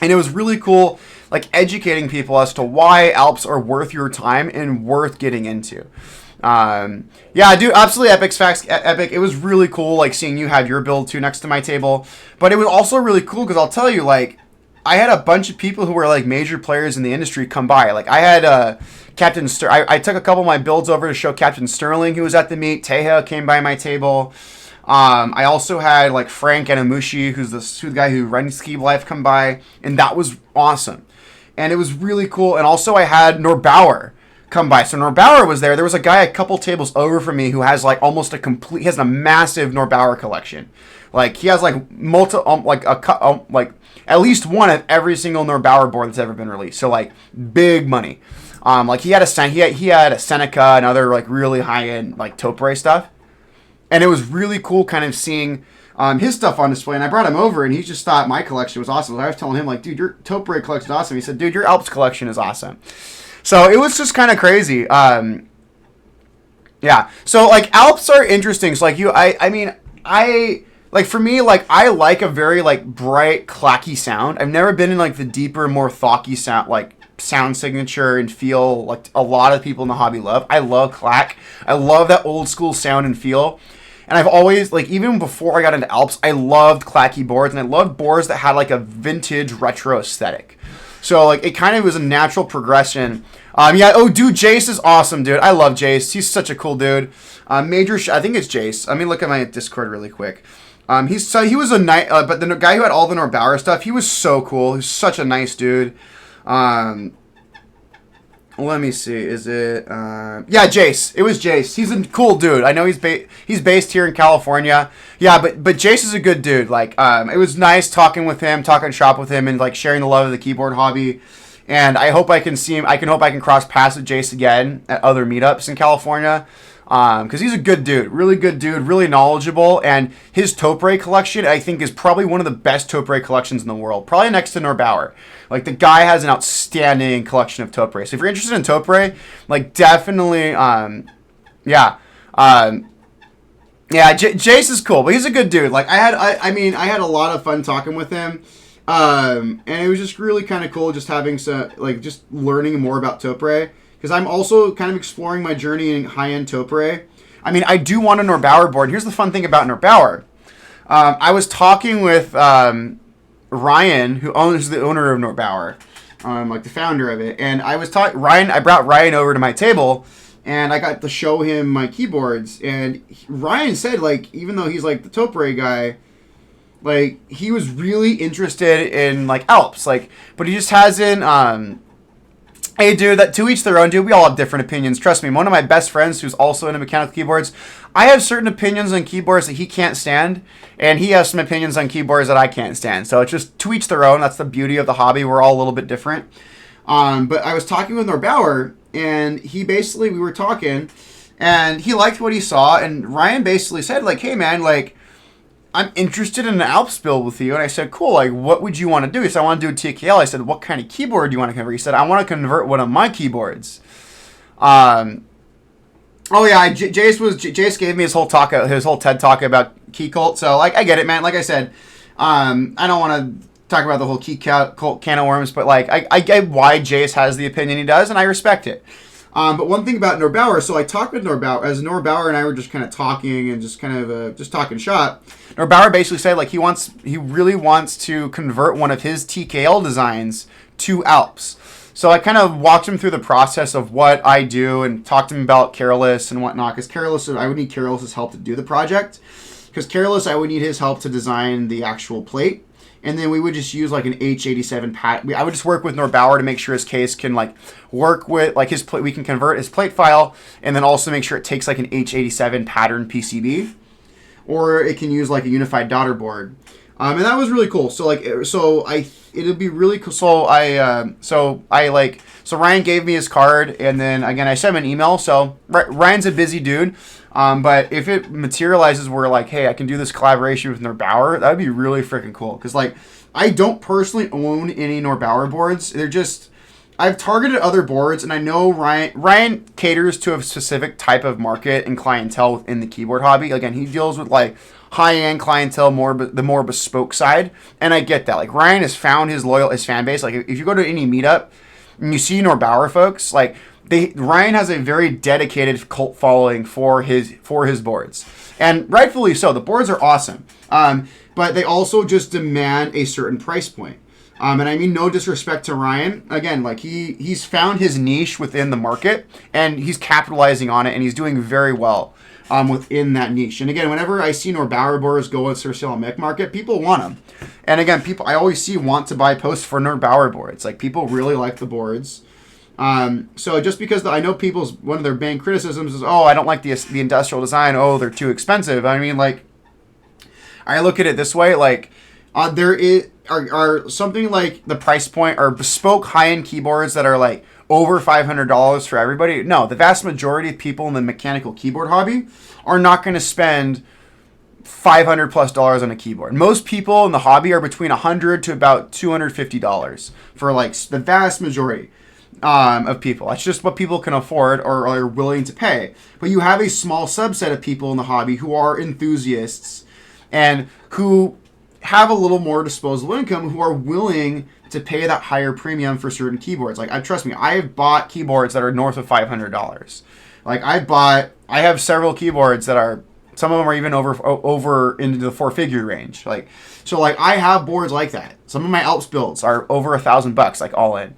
And it was really cool, like, educating people as to why Alps are worth your time and worth getting into. Yeah, dude, absolutely epic. It was really cool, like, seeing you have your build too next to my table. But it was also really cool because I'll tell you, like, I had a bunch of people who were like major players in the industry come by. Like, I had Captain I took a couple of my builds over to show Captain Sterling, who was at the meet. Teja came by my table. I also had like Frank Anamushi, who's the guy who runs Keep Life, come by, and that was awesome. And it was really cool. And also I had Norbauer come by. So Norbauer was there. There was a guy a couple tables over from me who has like almost he has a massive Norbauer collection. Like, he has like like at least one of every single Norbauer board that's ever been released. So like, big money. Like, he had a Seneca and other like really high end like Topre stuff. And it was really cool kind of seeing his stuff on display. And I brought him over, and he just thought my collection was awesome. So I was telling him, like, dude, your Topre collection is awesome. He said, dude, your Alps collection is awesome. So it was just kind of crazy. Yeah. So like, Alps are interesting. So like, like, for me, like, I like a very like bright, clacky sound. I've never been in like the deeper, more thocky sound, like sound signature and feel like a lot of people in the hobby love. I love clack. I love that old school sound and feel. And I've always, like, even before I got into Alps, I loved clacky boards, and I loved boards that had like a vintage retro aesthetic. So like, it kind of was a natural progression. Yeah. Oh, dude, Jace is awesome, dude. I love Jace. He's such a cool dude. I think it's Jace. Let me look at my Discord really quick. He was a nice, but the guy who had all the Norbauer stuff, he was so cool. He's such a nice dude. Let me see. Is it? Yeah, Jace. It was Jace. He's a cool dude. I know he's based here in California. Yeah, but Jace is a good dude. Like, it was nice talking with him, talking shop with him, and like sharing the love of the keyboard hobby. And I hope I can see him. I hope I can cross paths with Jace again at other meetups in California. Because he's a good dude, really knowledgeable, and his Topre collection, I think, is probably one of the best Topre collections in the world, probably next to Norbauer. Like, the guy has an outstanding collection of Topre. So if you're interested in Topre, like, definitely, yeah. Yeah, Jace is cool, but he's a good dude. Like I had a lot of fun talking with him, and it was just really kind of cool just having some just learning more about Topre, because I'm also kind of exploring my journey in high-end Topre. I mean, I do want a Norbauer board. Here's the fun thing about Norbauer. I was talking with Ryan, who's the owner of Norbauer, like the founder of it, and I brought Ryan over to my table. And I got to show him my keyboards, and Ryan said, like, even though he's like the Topre guy, like he was really interested in like Alps, like, but he just hasn't. Hey, dude, that to each their own, dude. We all have different opinions. Trust me. One of my best friends, who's also into mechanical keyboards, I have certain opinions on keyboards that he can't stand, and he has some opinions on keyboards that I can't stand. So it's just to each their own. That's the beauty of the hobby. We're all a little bit different. But I was talking with Norbauer, and we were talking, and he liked what he saw, and Ryan basically said, like, hey, man, like, I'm interested in an Alps build with you. And I said, cool, like, what would you want to do? He said, I want to do a TKL. I said, what kind of keyboard do you want to convert? He said, I want to convert one of my keyboards. Oh, yeah, Jace gave me his whole TED talk about key cult, so, like, I get it, man. Like I said, I don't want to talk about the whole key cult can of worms, but like I get why Jace has the opinion he does, and I respect it. But one thing about Norbauer, so I talked with Norbauer, as Norbauer and I were just kind of talking and just kind of just talking shop. Norbauer basically said like he really wants to convert one of his TKL designs to Alps. So I kind of walked him through the process of what I do and talked to him about Careless and whatnot, because I would need Careless's help to do the project. Because Careless, I would need his help to design the actual plate. And then we would just use like an H87 I would just work with Norbauer to make sure his case can like work with like his plate. We can convert his plate file, and then also make sure it takes like an H87 pattern PCB, or it can use like a unified daughter board. And that was really cool. So it'd be really cool. So Ryan gave me his card, and then again I sent him an email. So Ryan's a busy dude. But if it materializes where like, hey, I can do this collaboration with Norbauer, that would be really freaking cool. Because like, I don't personally own any Norbauer boards. I've targeted other boards, and I know Ryan caters to a specific type of market and clientele within the keyboard hobby. Again, he deals with like high-end clientele, the more bespoke side, and I get that. Like Ryan has found his fan base. Like if you go to any meetup and you see Norbauer folks, like Ryan has a very dedicated cult following for his boards, and rightfully so. The boards are awesome, but they also just demand a certain price point. And I mean no disrespect to Ryan. Again, like he's found his niche within the market, and he's capitalizing on it, and he's doing very well within that niche. And again, whenever I see Norbauer boards go with for sale on mech market, people want them. And again, I always see want to buy posts for Norbauer boards. Like people really like the boards. So just because I know one of their main criticisms is, oh, I don't like the industrial design. Oh, they're too expensive. I mean, like, I look at it this way, like, there are something like the price point or bespoke high-end keyboards that are like over $500 for everybody. No, the vast majority of people in the mechanical keyboard hobby are not going to spend $500+ on a keyboard. Most people in the hobby are between $100 to about $250 for like the vast majority of people. That's just what people can afford or are willing to pay. But you have a small subset of people in the hobby who are enthusiasts and who have a little more disposable income, who are willing to pay that higher premium for certain keyboards. Like, trust me, I have bought keyboards that are north of $500. Like, I have several keyboards that are, some of them are even over into the four-figure range. Like, so like I have boards like that. Some of my Alps builds are over $1,000, like all in.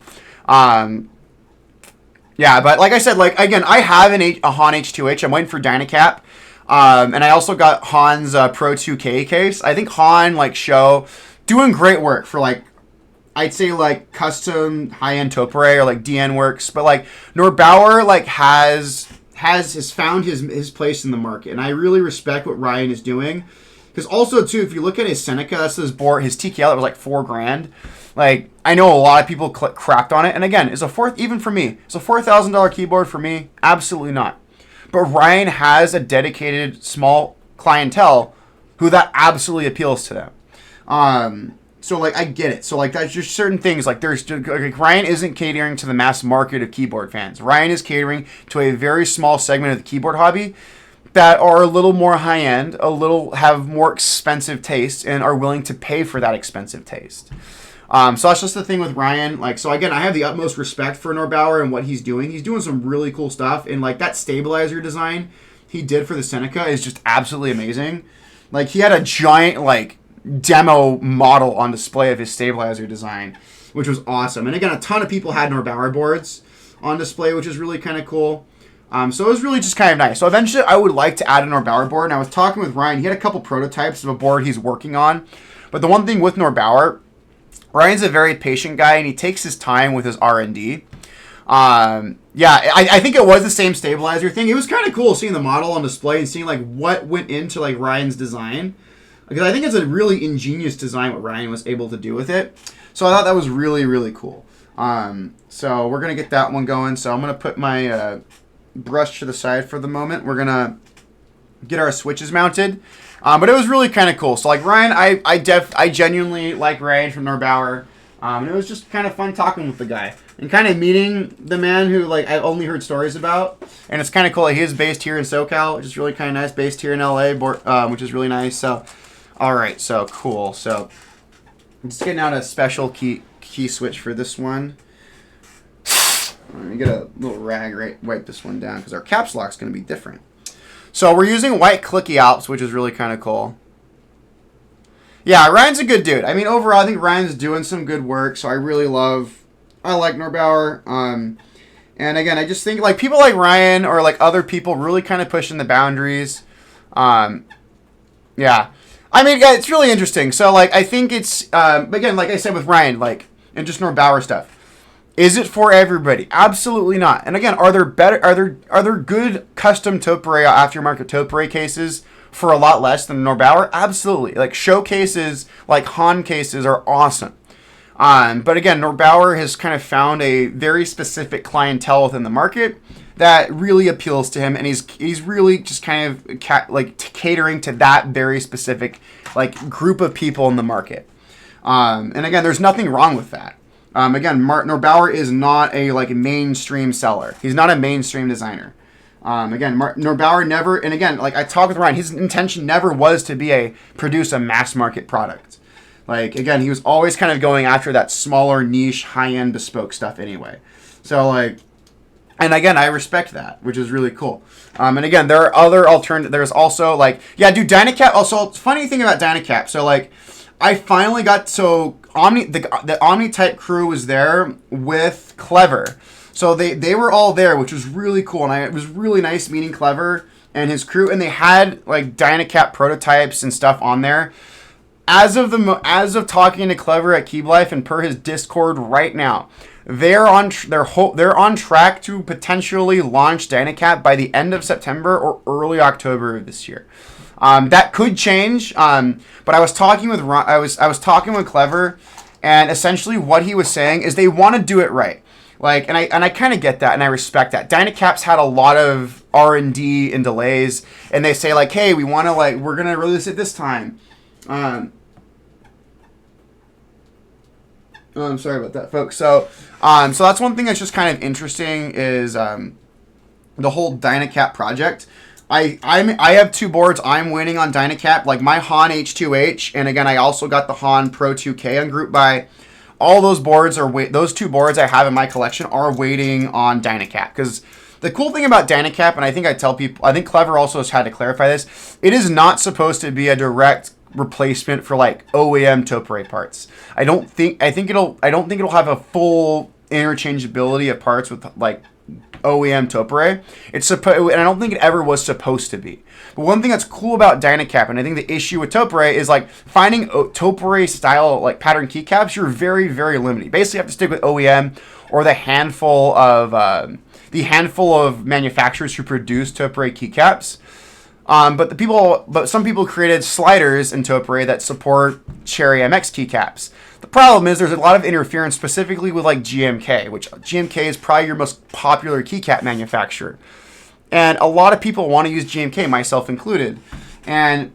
Yeah, but like I said, like again, I have a Han H2H. I'm waiting for Dynacap. And I also got Han's Pro 2K case. I think Han, like, doing great work for, like, I'd say, like, custom high-end Topre or, like, DN works. But, like, Norbauer, like, has found his place in the market. And I really respect what Ryan is doing. Because also, too, if you look at his Seneca, that's his board, his TKL, it was, like, $4,000. Like, I know a lot of people crapped on it. And, again, even for me, it's a $4,000 keyboard for me. Absolutely not. But Ryan has a dedicated small clientele who that absolutely appeals to them. So like I get it. So like that's just certain things. Like Ryan isn't catering to the mass market of keyboard fans. Ryan is catering to a very small segment of the keyboard hobby. that are a little more high end, have more expensive taste, and are willing to pay for that expensive taste. So that's just the thing with Ryan. Like, so again, I have the utmost respect for Norbauer and what he's doing. He's doing some really cool stuff, and like that stabilizer design he did for the Seneca is just absolutely amazing. Like, he had a giant like demo model on display of his stabilizer design, which was awesome. And again, a ton of people had Norbauer boards on display, which is really kind of cool. So it was really just kind of nice. So eventually I would like to add a Norbauer board. And I was talking with Ryan. He had a couple prototypes of a board he's working on. But the one thing with Norbauer, Ryan's a very patient guy, and he takes his time with his R&D. Yeah, I think it was the same stabilizer thing. It was kind of cool seeing the model on display and seeing like what went into like Ryan's design. Because I think it's a really ingenious design what Ryan was able to do with it. So I thought that was really, really cool. So we're going to get that one going. So I'm going to put my brush to the side for the moment. We're going to get our switches mounted. But it was really kind of cool. So like Ryan, I genuinely like Ryan from Norbauer. And it was just kind of fun talking with the guy. And kind of meeting the man who like I only heard stories about. And it's kind of cool. Like, he is based here in SoCal, which is really kind of nice. Based here in LA, which is really nice. So, all right. So, cool. So, I'm just getting out a special key switch for this one. Let me get a little rag, wipe this one down, because our caps lock's going to be different. So, we're using White Clicky Alps, which is really kind of cool. Yeah, Ryan's a good dude. I mean, overall, I think Ryan's doing some good work. So, I like Norbauer. And again, I just think like people like Ryan or like other people really kind of pushing the boundaries. Yeah. I mean, yeah, it's really interesting. So like, I think it's, again, like I said with Ryan, like, and just Norbauer stuff. Is it for everybody? Absolutely not. And again, are there good custom Topiary aftermarket Topiary cases for a lot less than Norbauer? Absolutely. Like show cases, like Han cases are awesome. But again, Norbauer has kind of found a very specific clientele within the market that really appeals to him, and he's really just kind of catering to that very specific like group of people in the market. And again, there's nothing wrong with that. Again, Norbauer is not a like mainstream seller. He's not a mainstream designer. Again, Norbauer never, and again, like I talked with Ryan, his intention never was to produce a mass market product. Like, again, he was always kind of going after that smaller, niche, high-end, bespoke stuff anyway. So, like, and again, I respect that, which is really cool. And again, there are other alternatives. There's also, like, yeah, dude, Dynacap. Also, funny thing about Dynacap. So, like, I finally got, so, the Omni-type crew was there with Clever. So, they were all there, which was really cool. And it was really nice meeting Clever and his crew. And they had, like, Dynacap prototypes and stuff on there. As of talking to Clever at Keep Life and per his Discord right now, they're on track to potentially launch Dynacap by the end of September or early October of this year. That could change. But I was talking with Clever, and essentially what he was saying is they want to do it right. Like, and I kind of get that, and I respect that. Dynacap's had a lot of R&D and delays, and they say like, hey, we're gonna release it this time. I'm sorry about that, folks. So that's one thing that's just kind of interesting is the whole Dynacap project. I have two boards I'm waiting on Dynacap, like my Han H2H, and again I also got the Han Pro 2K on Group Buy. All those boards those two boards I have in my collection are waiting on Dynacap, because the cool thing about Dynacap, and I think I tell people, I think Clever also has had to clarify this, it is not supposed to be a direct replacement for like OEM Topiary parts. I don't think it'll have a full interchangeability of parts with like OEM Topiary. And I don't think it ever was supposed to be. But one thing that's cool about Dynacap, and I think the issue with Topiary is like finding Topiary style like pattern keycaps, you're very, very limited. You basically have to stick with OEM or the handful of manufacturers who produce Topiary keycaps. But some people created sliders in Topiary that support Cherry MX keycaps. The problem is there's a lot of interference, specifically with like GMK, which GMK is probably your most popular keycap manufacturer. And a lot of people want to use GMK, myself included. And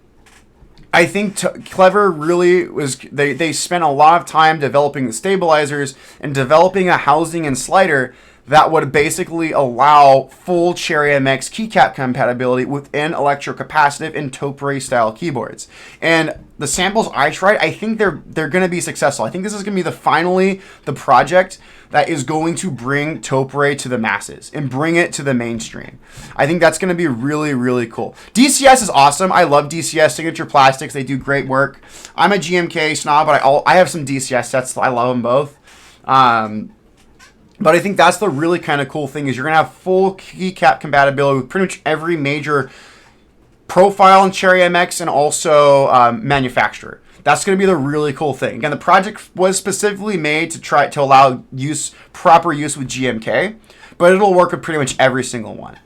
I think Clever really they spent a lot of time developing the stabilizers and developing a housing and slider that would basically allow full Cherry MX keycap compatibility within electrocapacitive and Topre style keyboards. And the samples I tried, I think they're going to be successful. I think this is going to be finally the project that is going to bring Topre to the masses and bring it to the mainstream. I think that's going to be really, really cool. DCS is awesome. I love DCS, Signature Plastics. They do great work. I'm a GMK snob, but I have some DCS sets. I love them both. But I think that's the really kind of cool thing is you're going to have full keycap compatibility with pretty much every major profile in Cherry MX and also manufacturer. That's going to be the really cool thing. Again, the project was specifically made to try to allow proper use with GMK, but it'll work with pretty much every single one.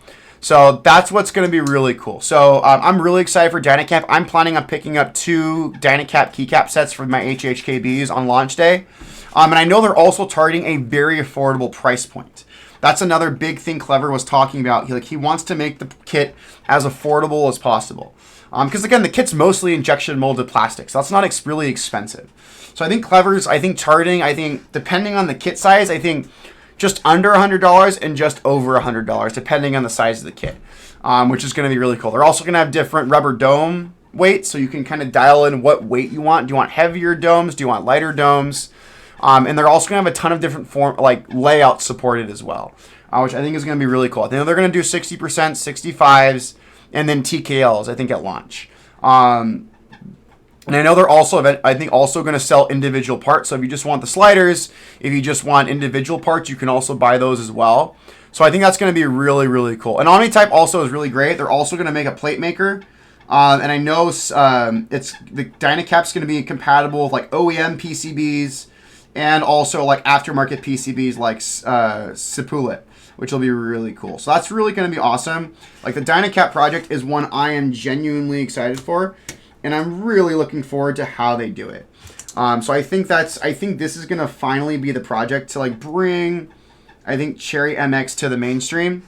So that's what's going to be really cool. So I'm really excited for Dynacap. I'm planning on picking up 2 Dynacap keycap sets for my HHKBs on launch day. And I know they're also targeting a very affordable price point. That's another big thing Clever was talking about. He wants to make the kit as affordable as possible. Because again, the kit's mostly injection molded plastic, so that's not really expensive. So I think Clever's, targeting, depending on the kit size, I think just under $100 and just over $100, depending on the size of the kit, which is going to be really cool. They're also going to have different rubber dome weights, so you can kind of dial in what weight you want. Do you want heavier domes? Do you want lighter domes? And they're also going to have a ton of different layouts supported as well, which I think is going to be really cool. I think they're going to do 60%, 65s, and then TKLs, I think, at launch. And I know they're also going to sell individual parts. So if you just want the sliders, if you just want individual parts, you can also buy those as well. So I think that's going to be really, really cool. And Omnitype also is really great. They're also going to make a plate maker. And I know the Dynacap's going to be compatible with OEM PCBs and also aftermarket PCBs like Sipulit, which will be really cool. So that's really going to be awesome. The Dynacap project is one I am genuinely excited for, and I'm really looking forward to how they do it. So I think this is going to finally be the project to bring, Cherry MX to the mainstream,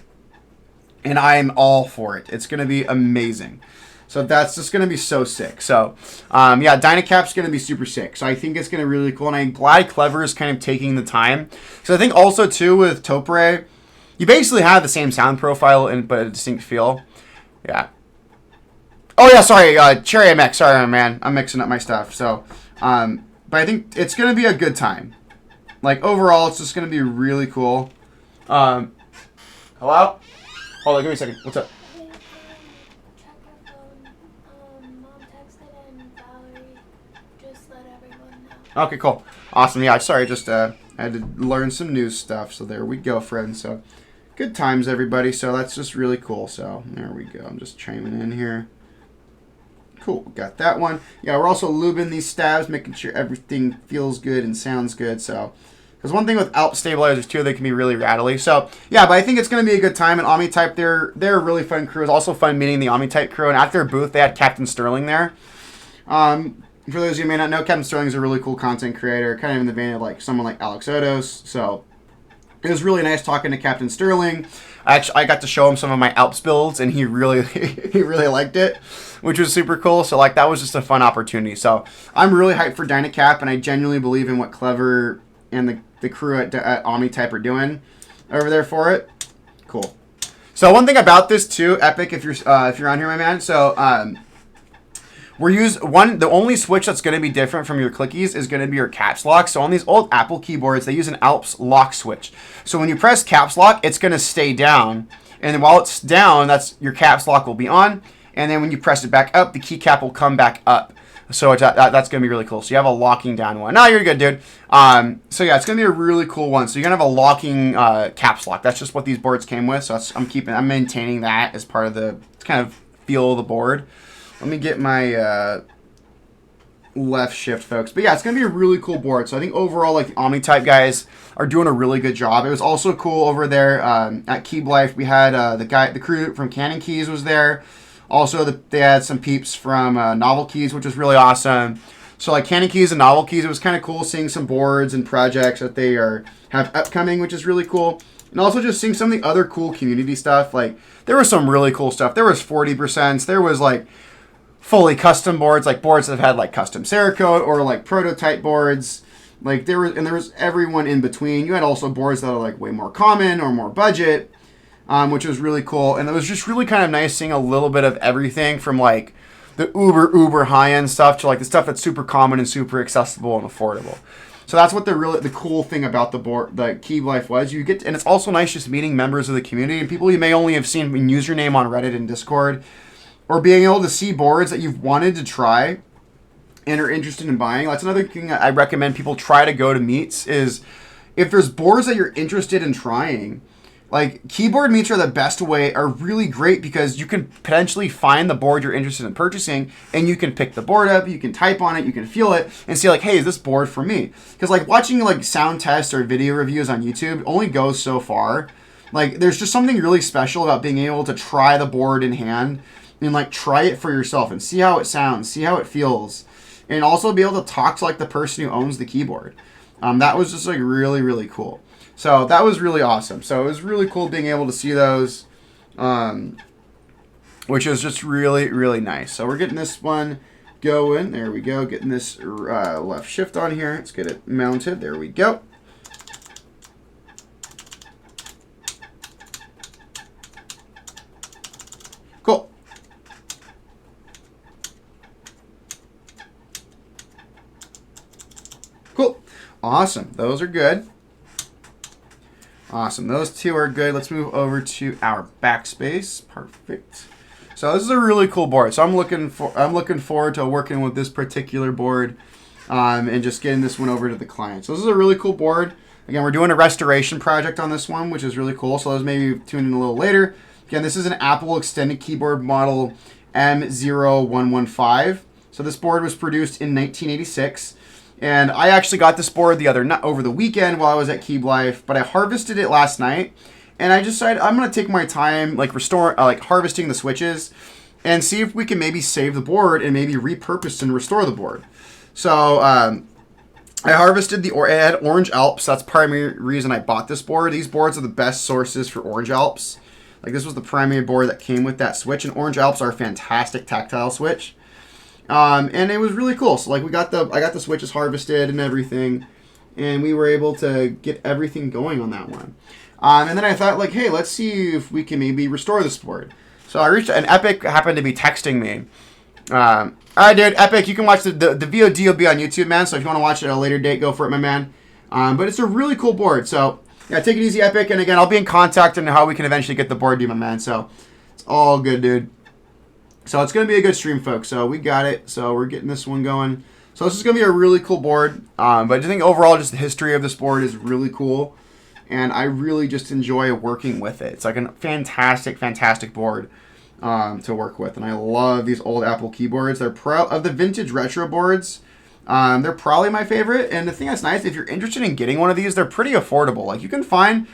and I am all for it. It's going to be amazing. So that's just going to be so sick. So, yeah, Dynacap's going to be super sick. So I think it's going to be really cool. And I'm glad Clever is kind of taking the time. So I think also, too, with Topre, you basically have the same sound profile, but a distinct feel. Yeah. Oh, yeah, sorry. Cherry MX. Sorry, man. I'm mixing up my stuff. So, but I think it's going to be a good time. Overall, it's just going to be really cool. Hello? Hold on. Give me a second. What's up? Okay, cool. Awesome. Yeah, sorry, just I had to learn some new stuff. So there we go, friends. So good times, everybody. So that's just really cool. So there we go. I'm just chiming in here. Cool. Got that one. Yeah, we're also lubing these stabs, making sure everything feels good and sounds good. So, because one thing with Alps stabilizers too, they can be really rattly. So yeah, but I think it's going to be a good time. And Omnitype, they're a really fun crew. It's also fun meeting the Omnitype crew. And at their booth, they had Captain Sterling there. For those of you who may not know, Captain Sterling is a really cool content creator, kind of in the vein of someone like Alex Odos. So it was really nice talking to Captain Sterling. I got to show him some of my Alps builds, and he really liked it, which was super cool. So that was just a fun opportunity. So I'm really hyped for Dynacap, and I genuinely believe in what Clever and the crew at Omnitype are doing over there for it. Cool. So one thing about this too, Epic, if you're on here, my man. So the only switch that's going to be different from your clickies is going to be your caps lock. So on these old Apple keyboards, they use an Alps lock switch. So when you press caps lock, it's going to stay down. And while it's down, your caps lock will be on. And then when you press it back up, the keycap will come back up. So that's going to be really cool. So you have a locking down one. No, you're good, dude. So yeah, it's going to be a really cool one. So you're going to have a locking caps lock. That's just what these boards came with. So I'm maintaining that as part of the kind of feel of the board. Let me get my left shift, folks. But yeah, it's going to be a really cool board. So I think overall, the Omnitype guys are doing a really good job. It was also cool over there at Keyb Life. We had the crew from Canon Keys was there. Also, they had some peeps from Novel Keys, which was really awesome. So Canon Keys and Novel Keys, it was kind of cool seeing some boards and projects that they have upcoming, which is really cool. And also just seeing some of the other cool community stuff. There was some really cool stuff. There was 40%. There was fully custom boards, boards that have had custom Cerakote or prototype boards. Like there was everyone in between. You had also boards that are like way more common or more budget, which was really cool. And it was just really kind of nice seeing a little bit of everything from like the uber high end stuff to like the stuff that's super common and super accessible and affordable. So that's what the cool thing about the Key Life was. You get and it's also nice just meeting members of the community and people you may only have seen in username on Reddit and Discord, or being able to see boards that you've wanted to try and are interested in buying. That's another thing I recommend people try to go to meets is if there's boards that you're interested in trying. Like keyboard meets are the best way, are really great because you can potentially find the board you're interested in purchasing and you can pick the board up, you can type on it, you can feel it and see like, hey, is this board for me? Because like watching like sound tests or video reviews on YouTube only goes so far. Like there's just something really special about being able to try the board in hand and like try it for yourself and see how it sounds, see how it feels, and also be able to talk to like the person who owns the keyboard. That was just like really, really cool. So that was really awesome. So it was really cool being able to see those, which was just really, really nice. So we're getting this one going. There we go. Getting this left shift on here. Let's get it mounted. There we go. Cool. Cool. Awesome. Those are good. Awesome. Those two are good. Let's move over to our backspace. Perfect. So this is a really cool board. So I'm looking forward to working with this particular board and just getting this one over to the client. So this is a really cool board. Again, we're doing a restoration project on this one, which is really cool. So those maybe tune in a little later. Again, this is an Apple extended keyboard model M0115. So this board was produced in 1986. And I actually got this board over the weekend while I was at Key Life, but I harvested it last night, and I decided I'm gonna take my time, like harvesting the switches, and see if we can maybe save the board and maybe repurpose and restore the board. So I harvested it had Orange Alps. That's the primary reason I bought this board. These boards are the best sources for Orange Alps. Like this was the primary board that came with that switch, and Orange Alps are a fantastic tactile switch. And it was really cool. So like I got the switches harvested and everything, and we were able to get everything going on that one. And then I thought like, hey, let's see if we can maybe restore this board. So I reached, and Epic happened to be texting me. All right, dude, Epic, you can watch the VOD will be on YouTube, man. So if you want to watch it at a later date, go for it, my man. But it's a really cool board. So yeah, take it easy, Epic. And again, I'll be in contact on how we can eventually get the board to you, my man. So it's all good, dude. So it's going to be a good stream, folks. So we got it. So we're getting this one going. So this is going to be a really cool board. But I think overall, just the history of this board is really cool. And I really just enjoy working with it. It's like a fantastic, fantastic board to work with. And I love these old Apple keyboards. They're of the vintage retro boards. They're probably my favorite. And the thing that's nice, if you're interested in getting one of these, they're pretty affordable. Like you can find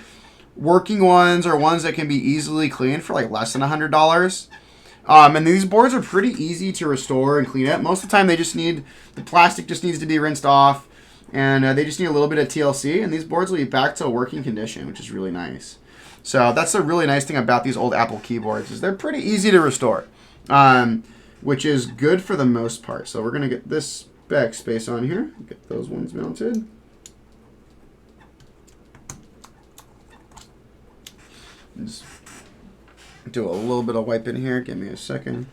working ones or ones that can be easily cleaned for like less than $100. And these boards are pretty easy to restore and clean up. Most of the time, the plastic just needs to be rinsed off, and they just need a little bit of TLC, and these boards will be back to a working condition, which is really nice. So that's the really nice thing about these old Apple keyboards is they're pretty easy to restore, which is good for the most part. So we're going to get this backspace on here, get those ones mounted. Just do a little bit of wiping here. Give me a second.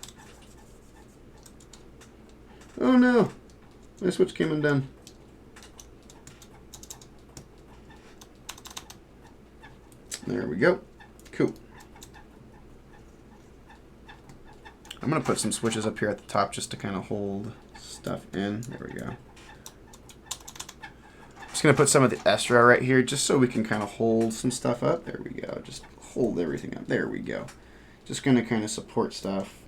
Oh no, my switch came undone. There we go. Cool. I'm going to put some switches up here at the top just to kind of hold stuff in. There we go. Just going to put some of the Estra right here just so we can kind of hold some stuff up. There we go. Just hold everything up. There we go. Just going to kind of support stuff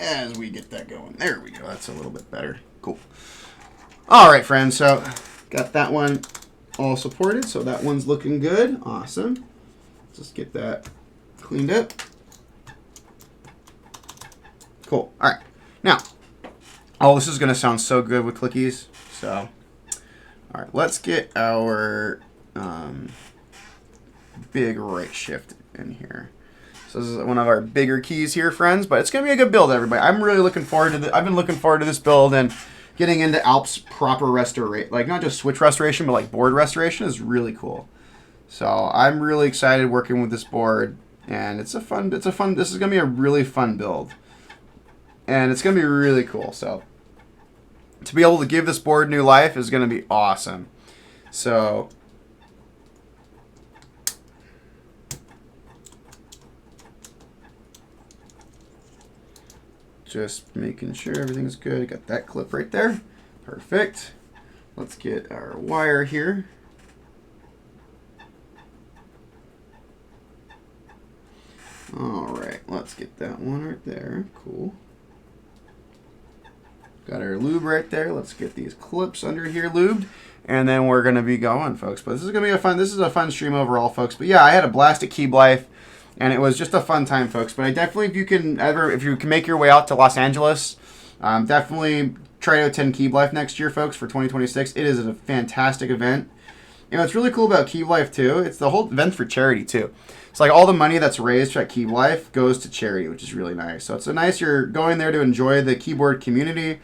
as we get that going. There we go. That's a little bit better. Cool. All right, friends. So got that one all supported. So that one's looking good. Awesome. Let's just get that cleaned up. Cool. All right. Now, this is going to sound so good with clickies. So, all right, let's get our big right shift in here. So this is one of our bigger keys here, friends, but it's going to be a good build, everybody. I'm really looking forward to I've been looking forward to this build, and getting into Alps proper restoration, like not just switch restoration, but like board restoration is really cool. So I'm really excited working with this board, and this is going to be a really fun build. And it's going to be really cool. So to be able to give this board new life is going to be awesome. So just making sure everything's good. Got that clip right there. Perfect. Let's get our wire here. All right, let's get that one right there. Cool. Got our lube right there. Let's get these clips under here lubed, and then we're gonna be going, folks. But this is gonna be a fun stream overall, folks. But yeah, I had a blast at Key Life, and it was just a fun time, folks. But I definitely, if you can make your way out to Los Angeles, definitely try to attend Key Life next year, folks, for 2026. It is a fantastic event. And what's really cool about Key Life too, it's the whole event for charity too. It's like all the money that's raised at Key Life goes to charity, which is really nice. So it's a nice, you're going there to enjoy the keyboard community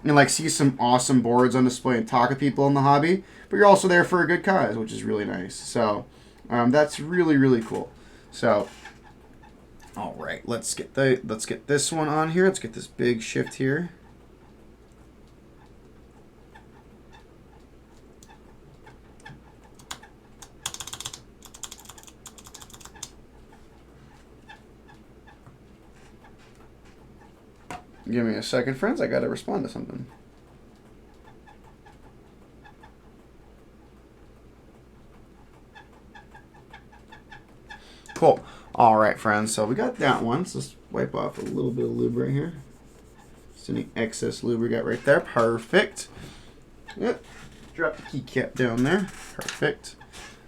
and like see some awesome boards on display and talk to people in the hobby. But you're also there for a good cause, which is really nice. So that's really, really cool. So all right, let's get this one on here. Let's get this big shift here. Give me a second, friends. I got to respond to something. Cool. All right, friends. So we got that one. So let's wipe off a little bit of lube right here. Just any excess lube we got right there. Perfect. Yep. Drop the keycap down there. Perfect.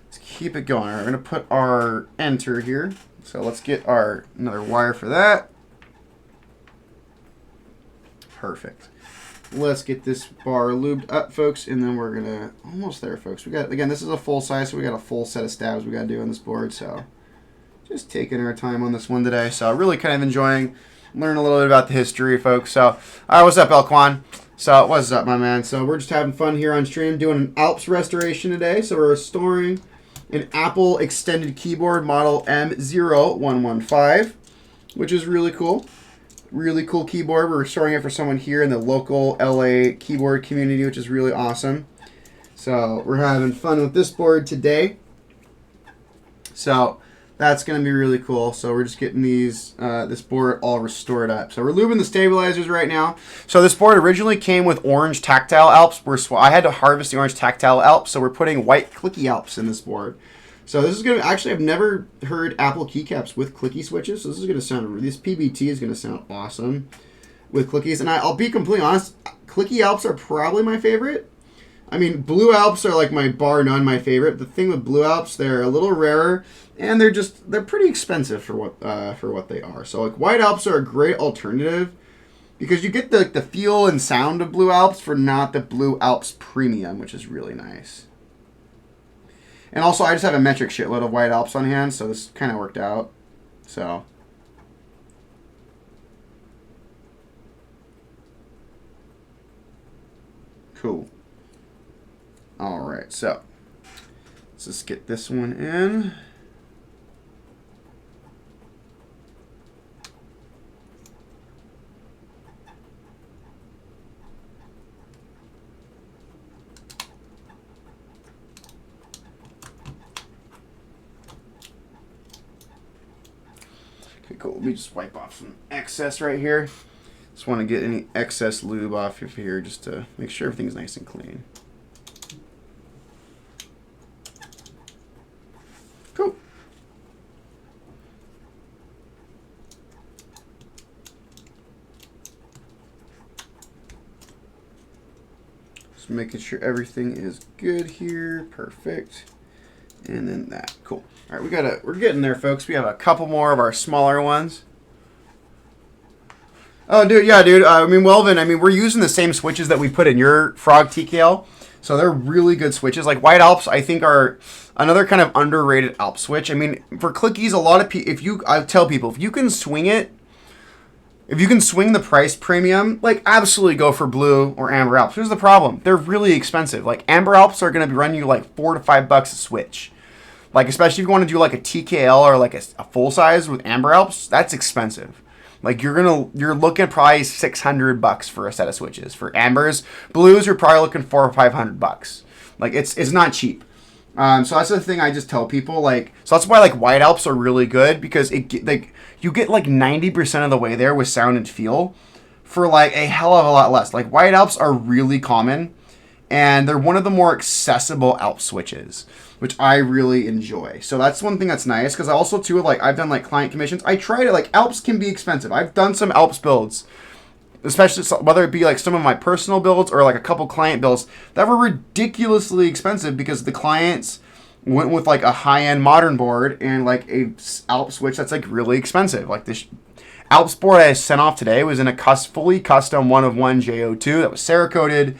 Let's keep it going. All right, we're going to put our enter here. So let's get another wire for that. Perfect. Let's get this bar lubed up, folks, and then we're gonna almost there, folks. We got, again, this is a full size, so we got a full set of stabs we gotta do on this board. So just taking our time on this one today. So really kind of enjoying learning a little bit about the history, folks. So all right, what's up, Elquan? So what's up, my man? So we're just having fun here on stream doing an Alps restoration today. So we're restoring an Apple extended keyboard model M0115, which is really cool. Really cool keyboard. We're restoring it for someone here in the local LA keyboard community, which is really awesome. So we're having fun with this board today. So that's going to be really cool. So we're just getting this board all restored up. So we're lubing the stabilizers right now. So this board originally came with orange tactile Alps. I had to harvest the orange tactile Alps, so we're putting white clicky Alps in this board. So this is going to, actually, I've never heard Apple keycaps with clicky switches, so this is going to sound, this PBT is going to sound awesome with clickies. And I'll be completely honest, clicky Alps are probably my favorite. I mean, blue Alps are like my bar none my favorite. The thing with blue Alps, they're a little rarer, and they're pretty expensive for what they are. So like white Alps are a great alternative because you get the feel and sound of blue Alps for not the blue Alps premium, which is really nice. And also, I just have a metric shitload of white Alps on hand, so this kind of worked out. So cool. All right, so let's just get this one in. Okay, cool. Let me just wipe off some excess right here. Just want to get any excess lube off of here just to make sure everything's nice and clean. Cool. Just making sure everything is good here. Perfect. And then that. Cool. All right, we're getting there, folks. We have a couple more of our smaller ones. Oh, dude, yeah, dude. I mean, Welvin, we're using the same switches that we put in your Frog TKL. So they're really good switches. Like White Alps, I think, are another kind of underrated Alp switch. I mean, for clickies, a lot of people, I tell people, if you can swing it if you can swing the price premium, like absolutely go for blue or amber Alps. Here's the problem. They're really expensive. Like amber Alps are going to be running you like $4 to $5 a switch. Like especially if you want to do like a TKL or like a full size with amber Alps, that's expensive. Like you're looking at probably $600 for a set of switches. For ambers, blues you're probably looking $400 or $500. Like it's not cheap. So that's the thing I just tell people. Like so that's why like white Alps are really good because you get like 90% of the way there with sound and feel for like a hell of a lot less. Like white Alps are really common and they're one of the more accessible Alps switches, which I really enjoy. So that's one thing that's nice because I also too like I've done like client commissions. I try to like Alps can be expensive. I've done some Alps builds, especially whether it be like some of my personal builds or like a couple client builds that were ridiculously expensive because the clients went with like a high-end modern board and like a Alps switch that's like really expensive. Like this Alps board I sent off today was in a fully custom 1-of-1 JO2 that was Cerakoted.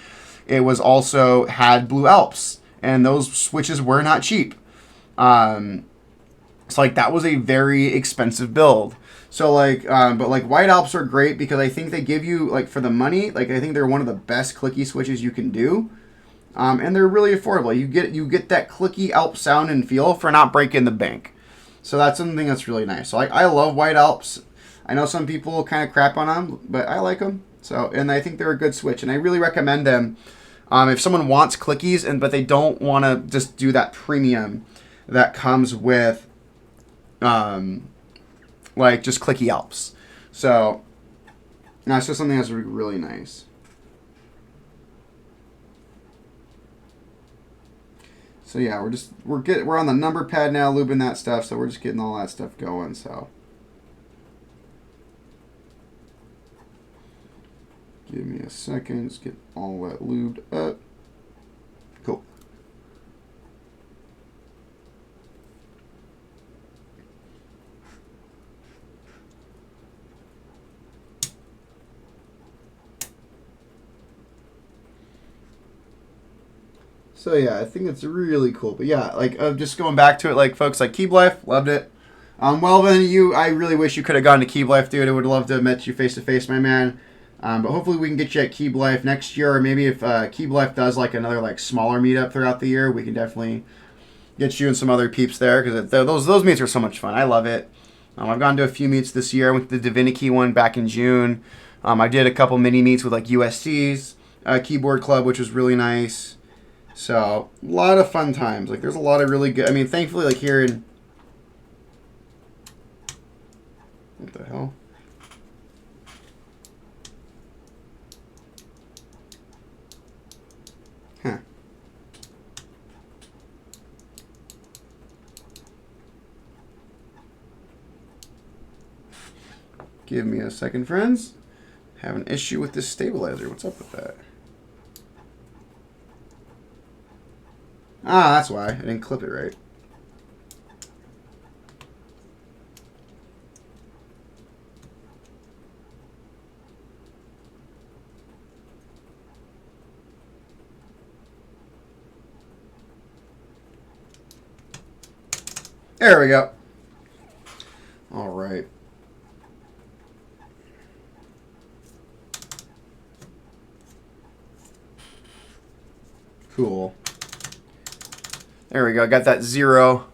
It was also had blue Alps, and those switches were not cheap. So like that was a very expensive build. So like, but like white Alps are great because I think they give you like for the money. Like I think they're one of the best clicky switches you can do, and they're really affordable. You get that clicky Alps sound and feel for not breaking the bank. So that's something that's really nice. So like I love white Alps. I know some people kind of crap on them, but I like them. So and I think they're a good switch, and I really recommend them. If someone wants clickies but they don't want to just do that premium that comes with like just clicky Alps. So that's just something that's really nice. So yeah, we're on the number pad now, lubing that stuff, so we're just getting all that stuff going. So give me a second, let's get all that lubed up. Cool. So yeah, I think it's really cool. But yeah, like just going back to it, like folks, like Keep Life, loved it. Well then I really wish you could have gone to Keep Life, dude. I would love to have met you face to face, my man. But hopefully we can get you at Keep Life next year, or maybe if Keep Life does like another like smaller meetup throughout the year, we can definitely get you and some other peeps there because those meets are so much fun. I love it. I've gone to a few meets this year. I went to the Divinity one back in June. I did a couple mini meets with like USC's keyboard club, which was really nice. So a lot of fun times. Like there's a lot of really good. I mean, thankfully, like here in what the hell. Huh. Give me a second, friends. Have an issue with this stabilizer. What's up with that? Ah, that's why. I didn't clip it right. There we go. All right. Cool. There we go. Got that 0.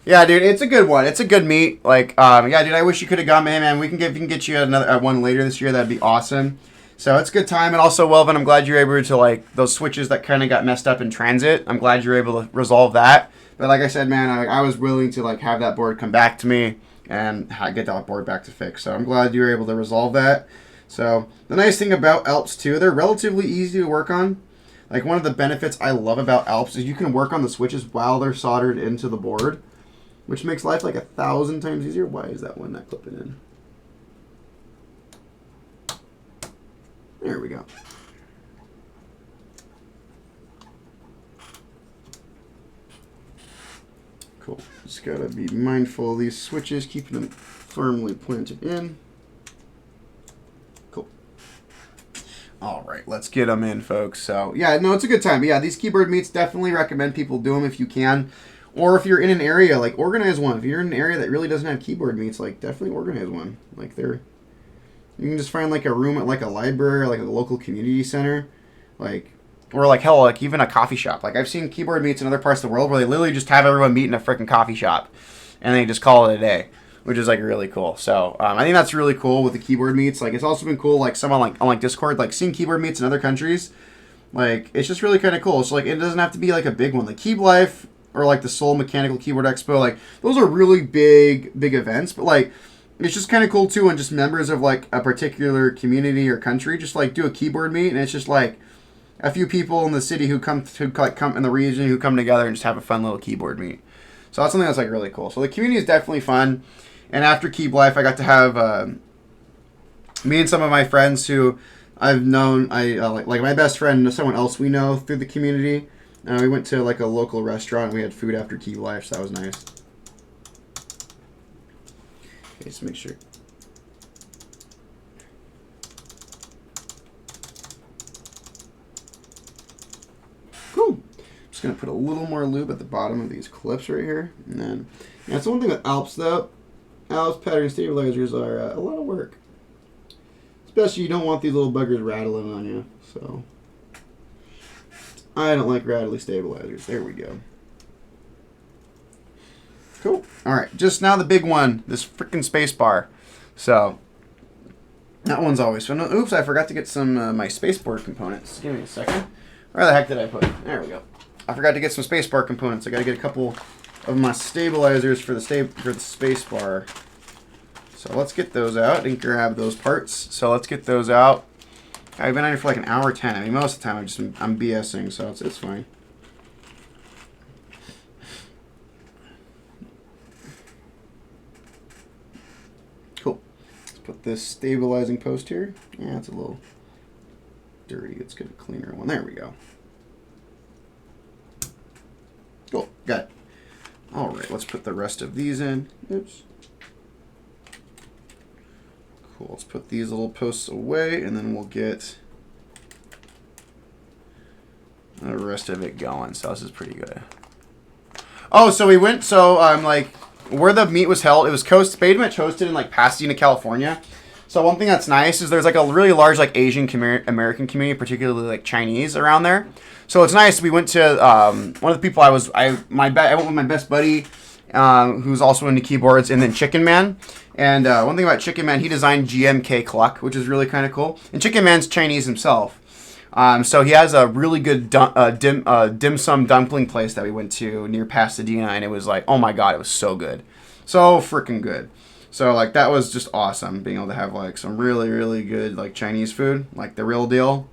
Yeah, dude, it's a good one. It's a good meet. Like, yeah, dude, I wish you could have gone, man. We can get you at one later this year. That'd be awesome. So it's a good time. And also, Welvin, I'm glad you're able to, like, those switches that kind of got messed up in transit. I'm glad you're able to resolve that. But like I said, man, I was willing to, like, have that board come back to me and get that board back to fix. So I'm glad you were able to resolve that. So the nice thing about Alps, too, they're relatively easy to work on. Like, one of the benefits I love about Alps is you can work on the switches while they're soldered into the board, which makes life like 1,000 times easier. Why is that one not clipping in? There we go. Cool. Just gotta be mindful of these switches, keeping them firmly planted in. Cool. All right, let's get them in, folks. So, yeah, no, it's a good time. But yeah, these keyboard meets, definitely recommend people do them if you can. Or if you're in an area, like, organize one. If you're in an area that really doesn't have keyboard meets, like, definitely organize one. Like, they're You can just find like a room at like a library or like a local community center, like, or like hell, like even a coffee shop. Like I've seen keyboard meets in other parts of the world where they literally just have everyone meet in a freaking coffee shop, and they just call it a day, which is like really cool. So I think that's really cool with the keyboard meets. Like it's also been cool, like some on like Discord, like seeing keyboard meets in other countries. Like it's just really kind of cool. So like it doesn't have to be like a big one. Like Keyb Life or like the Seoul Mechanical Keyboard Expo, like those are really big events. But like it's just kind of cool too when just members of like a particular community or country just like do a keyboard meet, and it's just like a few people in the city who come in the region who come together and just have a fun little keyboard meet. So that's something that's like really cool. So the community is definitely fun. And after Keyb Life, I got to have me and some of my friends who I've known. Like my best friend, someone else we know through the community. We went to like a local restaurant and we had food after Keyb Life, so that was nice. Okay, just make sure. Cool. Just gonna put a little more lube at the bottom of these clips right here, and then that's the one thing with Alps though. Alps pattern stabilizers are a lot of work, especially you don't want these little buggers rattling on you. So I don't like rattly stabilizers. There we go. Cool. All right, just now the big one, this freaking space bar. So that one's always fun. Oops, I forgot to get some my spacebar components. Give me a second. Where the heck did I put it? There we go. I forgot to get some spacebar components. I got to get a couple of my stabilizers for the spacebar. So let's get those out. I didn't grab those parts. So let's get those out. I've been on here for like an hour 10. I mean, most of the time I'm BSing, so it's fine. Cool. Let's put this stabilizing post here. Yeah, it's a little dirty. Let's get a cleaner one. There we go. Cool. Got it. All right. Let's put the rest of these in. Oops. Cool. Let's put these little posts away, and then we'll get the rest of it going. So this is pretty good. Oh, so we went. So like where the meet was held, it was Beta Mitch hosted in like Pasadena, California. So one thing that's nice is there's like a really large like Asian American community, particularly like Chinese around there. So it's nice. We went to one of the people I went with my best buddy, who's also into keyboards, and then Chicken Man. And one thing about Chicken Man, he designed GMK Cluck, which is really kind of cool. And Chicken Man's Chinese himself. So he has a really good dim sum dumpling place that we went to near Pasadena, and it was like, oh my god, it was so good. So freaking good. So like that was just awesome, being able to have like some really, really good like Chinese food, like the real deal.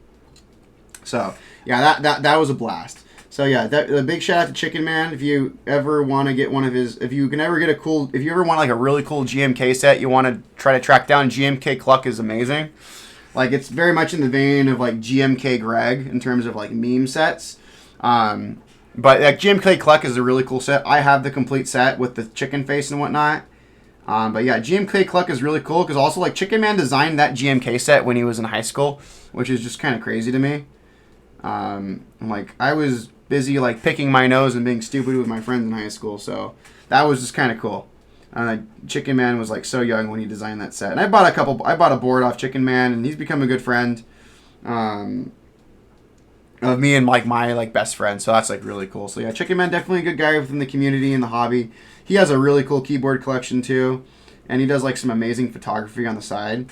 So yeah, that was a blast. So yeah, a big shout out to Chicken Man. If you ever want to get one of his, if you ever want like a really cool GMK set, you want to try to track down, GMK Cluck is amazing. Like it's very much in the vein of like GMK Greg in terms of like meme sets. But like GMK Cluck is a really cool set. I have the complete set with the chicken face and whatnot. But yeah, GMK Cluck is really cool because also like Chicken Man designed that GMK set when he was in high school, which is just kind of crazy to me. Like I was busy like picking my nose and being stupid with my friends in high school, so that was just kind of cool. Chicken Man was like so young when he designed that set, and I bought a board off Chicken Man, and he's become a good friend of me and like my like best friend, so that's like really cool. So yeah, Chicken Man definitely a good guy within the community and the hobby. He has a really cool keyboard collection too, and he does like some amazing photography on the side,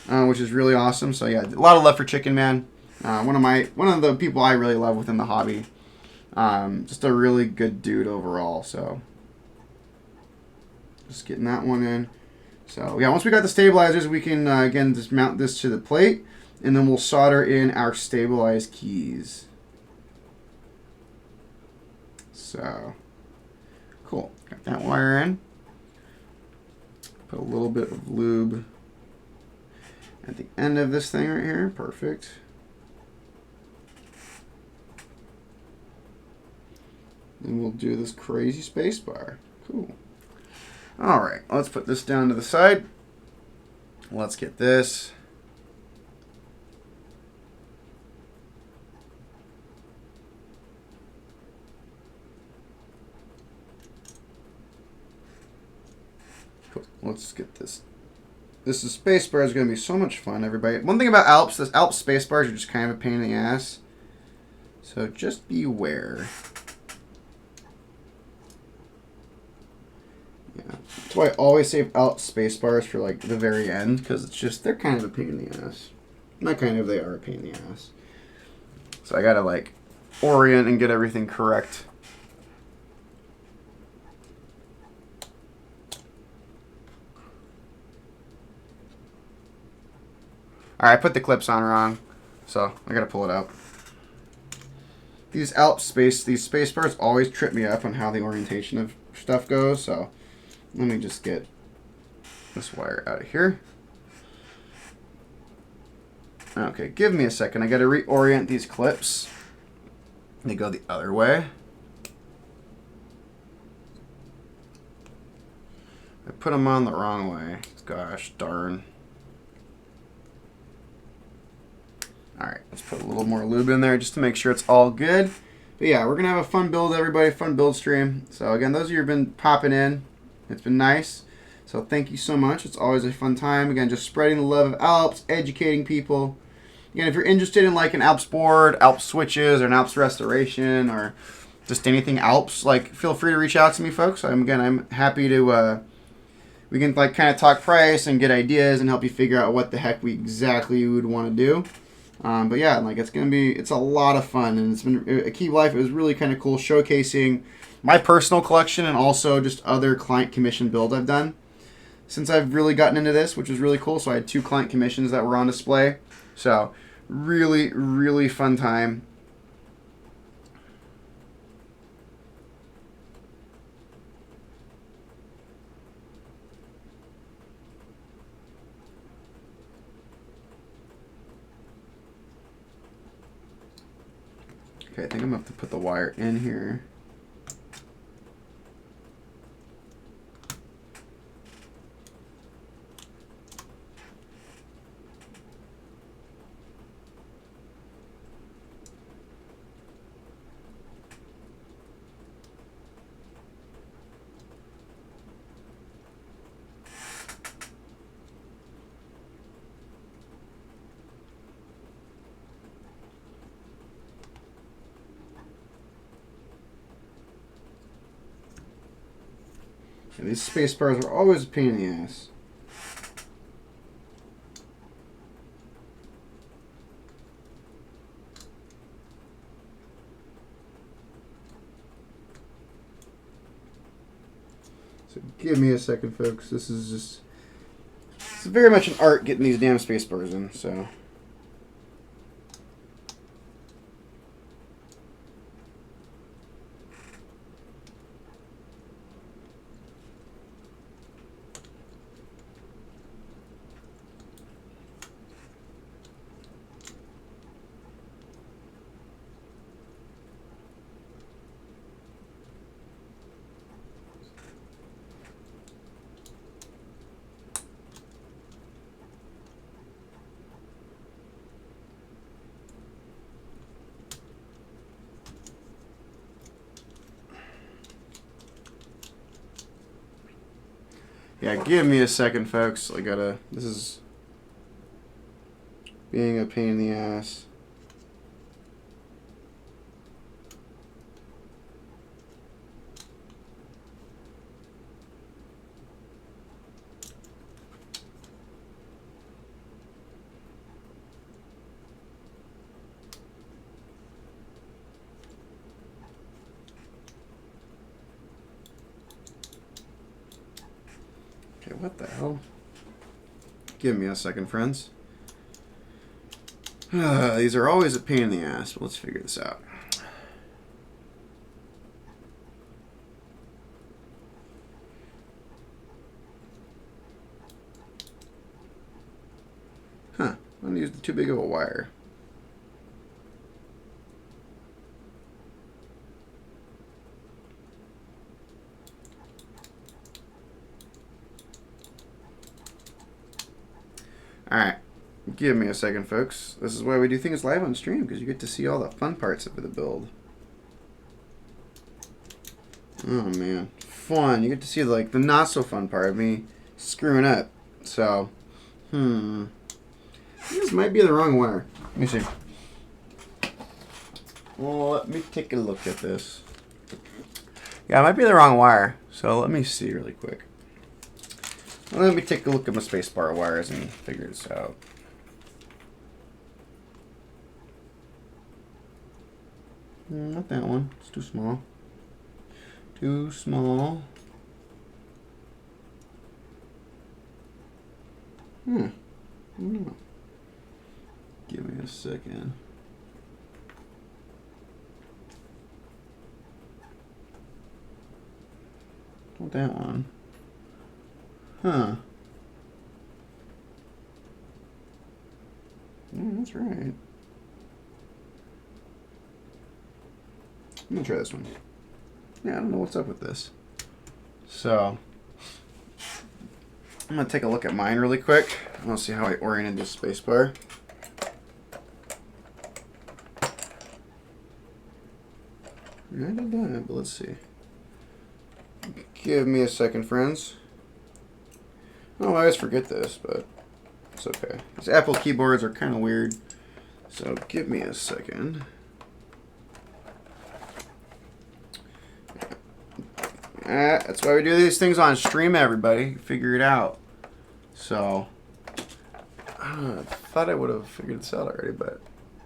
which is really awesome. So yeah, a lot of love for Chicken Man. One of the people I really love within the hobby. Just a really good dude overall. So just getting that one in. So yeah, once we got the stabilizers, we can again just mount this to the plate, and then we'll solder in our stabilized keys. So cool. Got that wire in. Put a little bit of lube at the end of this thing right here. Perfect. And we'll do this crazy space bar. Cool. All right, let's put this down to the side. Let's get this. Cool. Let's get this This is space bar is going to be so much fun, everybody. One thing about Alps, this Alps space bars are just kind of a pain in the ass. So just beware. Yeah, that's why I always save Alps space bars for like the very end, because it's just, they're kind of a pain in the ass. Not kind of, they are a pain in the ass. So I got to like orient and get everything correct. Alright, I put the clips on wrong, so I gotta pull it out. These space bars always trip me up on how the orientation of stuff goes, so let me just get this wire out of here. Okay, give me a second. I gotta reorient these clips. They go the other way. I put them on the wrong way. Gosh darn. Alright, let's put a little more lube in there just to make sure it's all good. But yeah, we're going to have a fun build, everybody. Fun build stream. So again, those of you who have been popping in, it's been nice. So thank you so much. It's always a fun time. Again, just spreading the love of Alps, educating people. Again, if you're interested in like an Alps board, Alps switches, or an Alps restoration, or just anything Alps, like feel free to reach out to me, folks. I'm happy to, we can like kind of talk price and get ideas and help you figure out what the heck we exactly would want to do. But yeah, like it's a lot of fun, and it's been a Key Life. It was really kind of cool showcasing my personal collection and also just other client commission builds I've done since I've really gotten into this, which was really cool. So I had 2 client commissions that were on display. So really, really fun time. Okay, I think I'm going to have to put the wire in here. And these space bars are always a pain in the ass. So give me a second, folks. This is just, it's very much an art getting these damn space bars in, so. Yeah, give me a second, folks. This is being a pain in the ass. Okay, what the hell? Give me a second, friends. These are always a pain in the ass, but let's figure this out. Huh, I'm gonna use too big of a wire. Alright, give me a second, folks. This is why we do things live on stream, because you get to see all the fun parts of the build. Oh man, fun. You get to see like the not so fun part of me screwing up. So, This might be the wrong wire. Let me see. Well, let me take a look at this. Yeah, it might be the wrong wire. So let me see really quick. Let me take a look at my spacebar wires and figure this out. Not that one. It's too small. Too small. I don't know. Give me a second. Not that one. Huh. That's right. I'm gonna try this one. Yeah, I don't know what's up with this. So, I'm gonna take a look at mine really quick. I want to see how I oriented this spacebar. I did that, but let's see. Give me a second, friends. Oh, I always forget this, but it's okay. These Apple keyboards are kind of weird, so give me a second. That's why we do these things on stream, everybody. Figure it out. So, I thought I would have figured this out already, but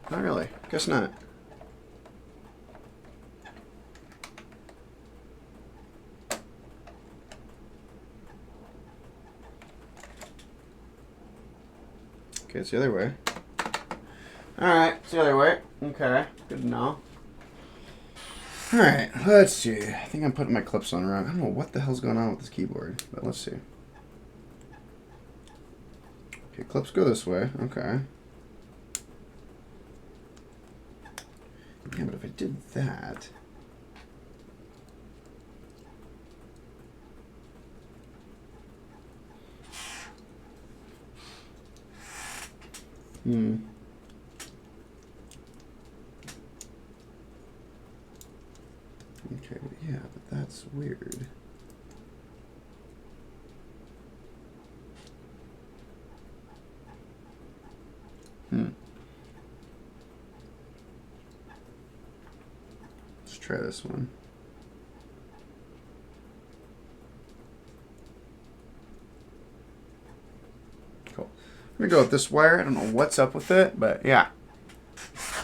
not really. Guess not. Okay, it's the other way. Alright, it's the other way. Okay, good to know. Alright, let's see. I think I'm putting my clips on wrong. I don't know what the hell's going on with this keyboard, but let's see. Okay, clips go this way. Okay. Yeah, but if I did that... Okay, yeah, but that's weird. Let's try this one. Cool. I'm gonna go with this wire. I don't know what's up with it, but yeah.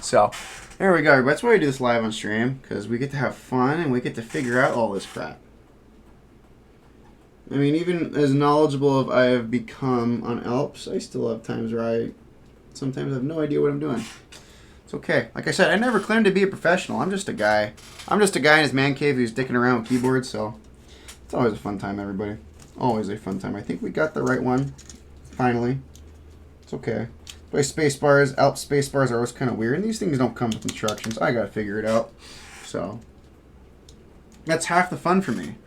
So, there we go. That's why we do this live on stream, because we get to have fun and we get to figure out all this crap. I mean, even as knowledgeable as I have become on Alps, I still have times where I sometimes have no idea what I'm doing. It's okay. Like I said, I never claimed to be a professional. I'm just a guy. I'm just a guy in his man cave who's dicking around with keyboards, so it's always a fun time, everybody. Always a fun time. I think we got the right one, finally. It's okay. But space-bars, Alps space-bars are always kind of weird, and these things don't come with instructions. I gotta figure it out. So, that's half the fun for me,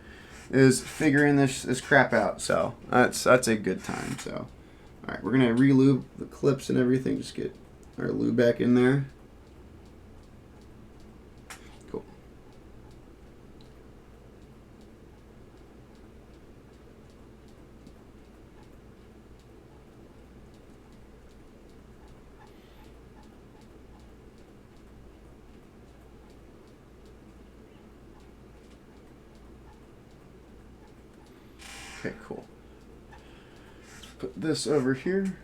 is figuring this crap out. So, that's a good time. So, alright, we're gonna re-lube the clips and everything. Just get our lube back in there. Cool. Okay, cool. Put this over here.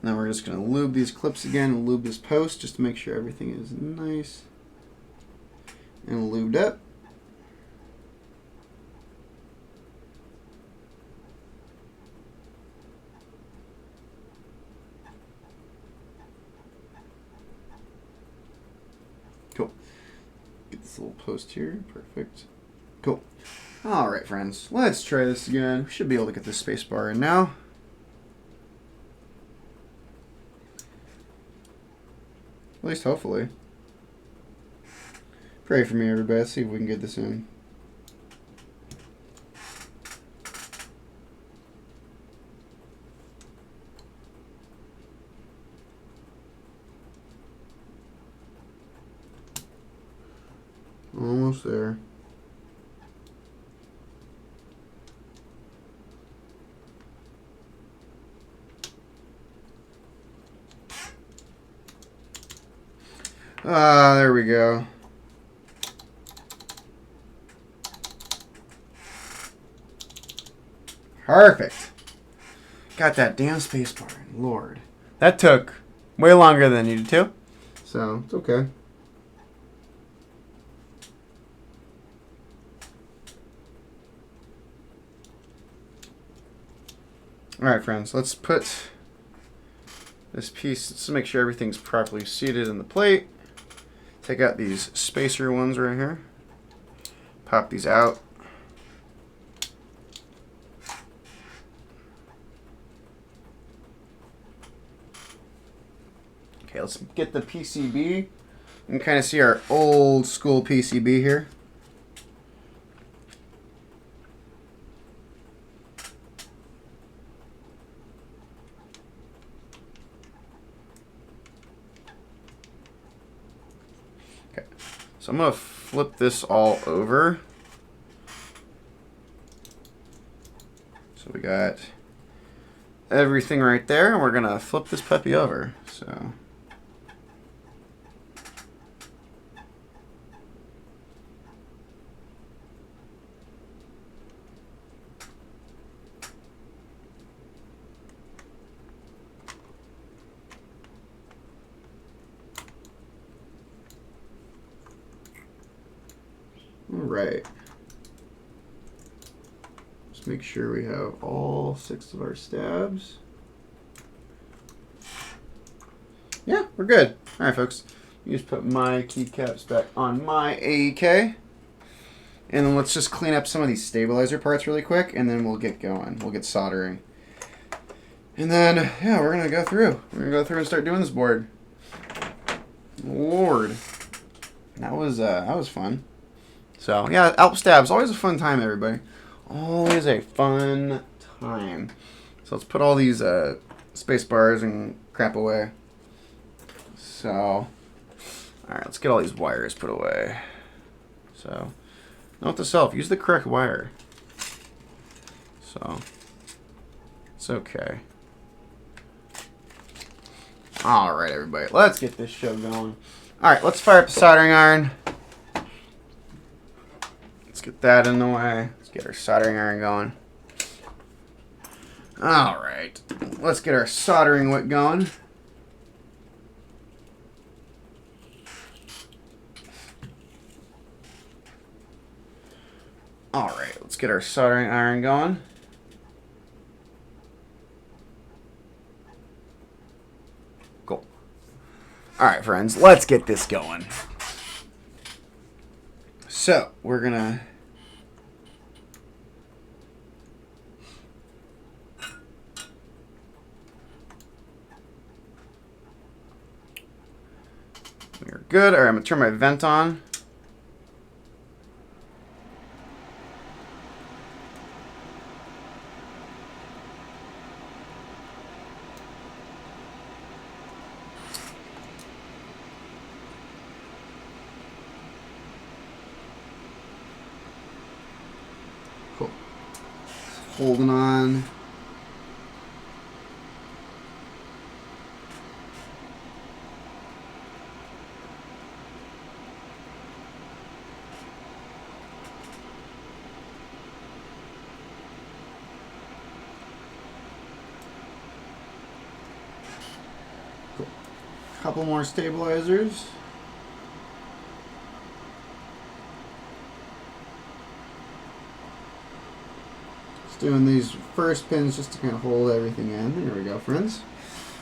Now we're just going to lube these clips again and lube this post just to make sure everything is nice and lubed up. Cool. Get this little post here. Perfect. Cool. Alright, friends. Let's try this again. We should be able to get this space bar in now. At least hopefully. Pray for me, everybody. Let's see if we can get this in. Almost there. There we go. Perfect. Got that damn space bar. Lord. That took way longer than it needed to. So, it's okay. Alright, friends. Let's put this piece, let's make sure everything's properly seated in the plate. Take out these spacer ones right here. Pop these out. Okay, let's get the PCB. You can kind of see our old school PCB here. Okay, so I'm going to flip this all over. So we got everything right there, and we're going to flip this puppy over. So. Alright. Let's make sure we have all 6 of our stabs. Yeah, we're good. Alright, folks. You just put my keycaps back on my AEK. And then let's just clean up some of these stabilizer parts really quick, and then we'll get going. We'll get soldering. And then, yeah, we're going to go through. We're going to go through and start doing this board. Lord. That was fun. So, yeah, Alps stabs, always a fun time, everybody. Always a fun time. So let's put all these space bars and crap away. So, all right, let's get all these wires put away. So, note to self, use the correct wire. So, it's okay. All right, everybody, let's get this show going. All right, let's fire up the soldering iron. Let's get that in the way. Let's get our soldering iron going. All right, let's get our soldering wick going. All right, let's get our soldering iron going. Cool. All right, friends, let's get this going. So, we're gonna we're good. All right, I'm gonna turn my vent on. Cool. Holding on. Cool. Couple more stabilizers. Doing these first pins just to kind of hold everything in. There we go, friends.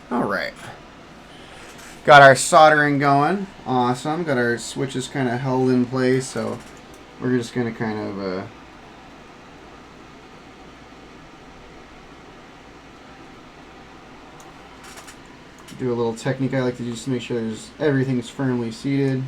All right. Got our soldering going. Awesome. Got our switches kind of held in place, so we're just going to kind of do a little technique I like to do just to make sure everything's firmly seated.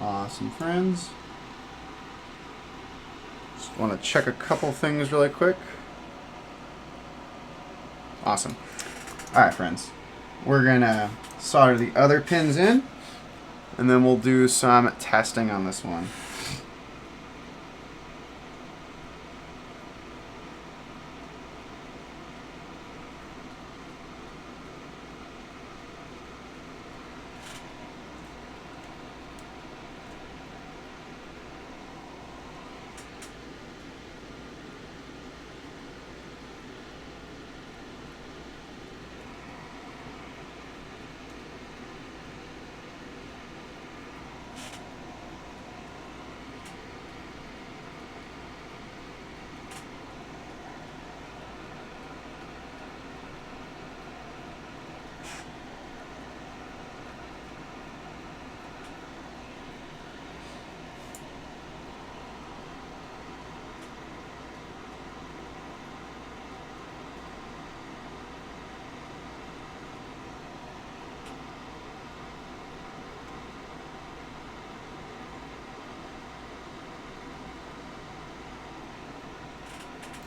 Awesome, friends. Just want to check a couple things really quick. Awesome. All right, friends. We're going to solder the other pins in, and then we'll do some testing on this one.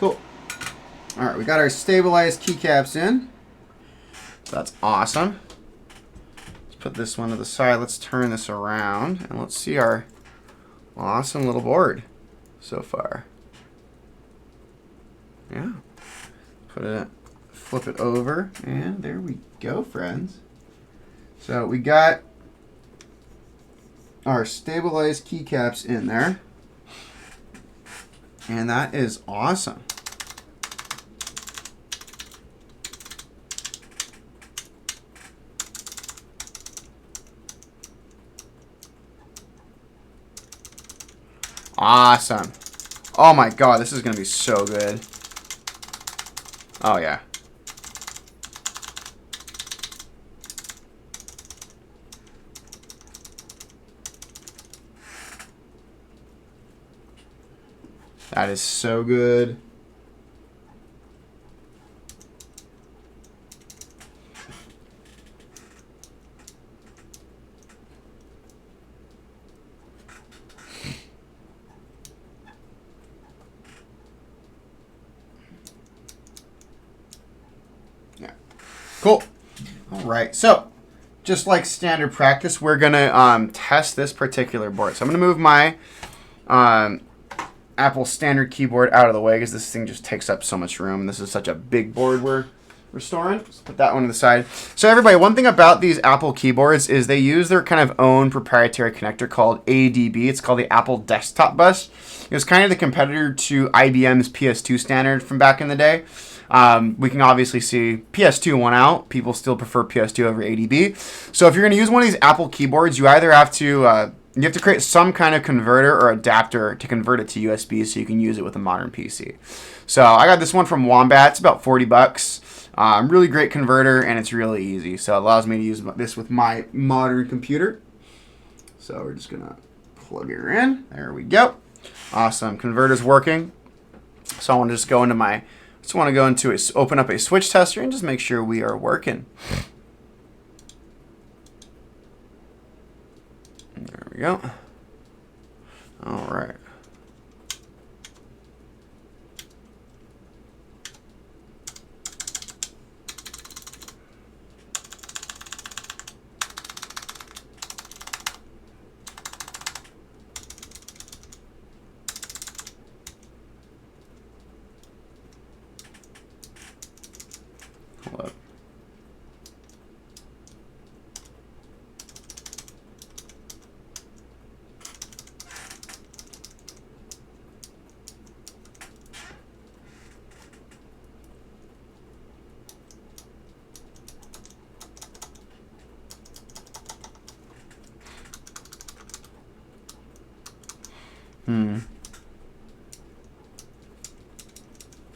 Cool. All right, we got our stabilized keycaps in. So that's awesome. Let's put this one to the side. Let's turn this around and let's see our awesome little board so far. Yeah. Flip it over, and there we go, friends. So we got our stabilized keycaps in there. And that is awesome. Awesome. Oh my god, this is going to be so good. Oh yeah. That is so good. Yeah. Cool. All right. So, just like standard practice, we're going to test this particular board. So I'm going to move my Apple standard keyboard out of the way because this thing just takes up so much room. This is such a big board we're restoring. Let's put that one to the side. So everybody, one thing about these Apple keyboards is they use their kind of own proprietary connector called ADB. It's called the Apple Desktop Bus. It was kind of the competitor to IBM's PS2 standard from back in the day. We can obviously see PS2 won out. People still prefer PS2 over ADB. So if you're going to use one of these Apple keyboards, you either have to create some kind of converter or adapter to convert it to USB so you can use it with a modern PC. So I got this one from Wombat. It's about 40 bucks. Really great converter, and it's really easy. So it allows me to use this with my modern computer. So we're just going to plug her in. There we go. Awesome. Converter's working. So I want to just go into open up a switch tester and just make sure we are working. There we go. All right. Hold up.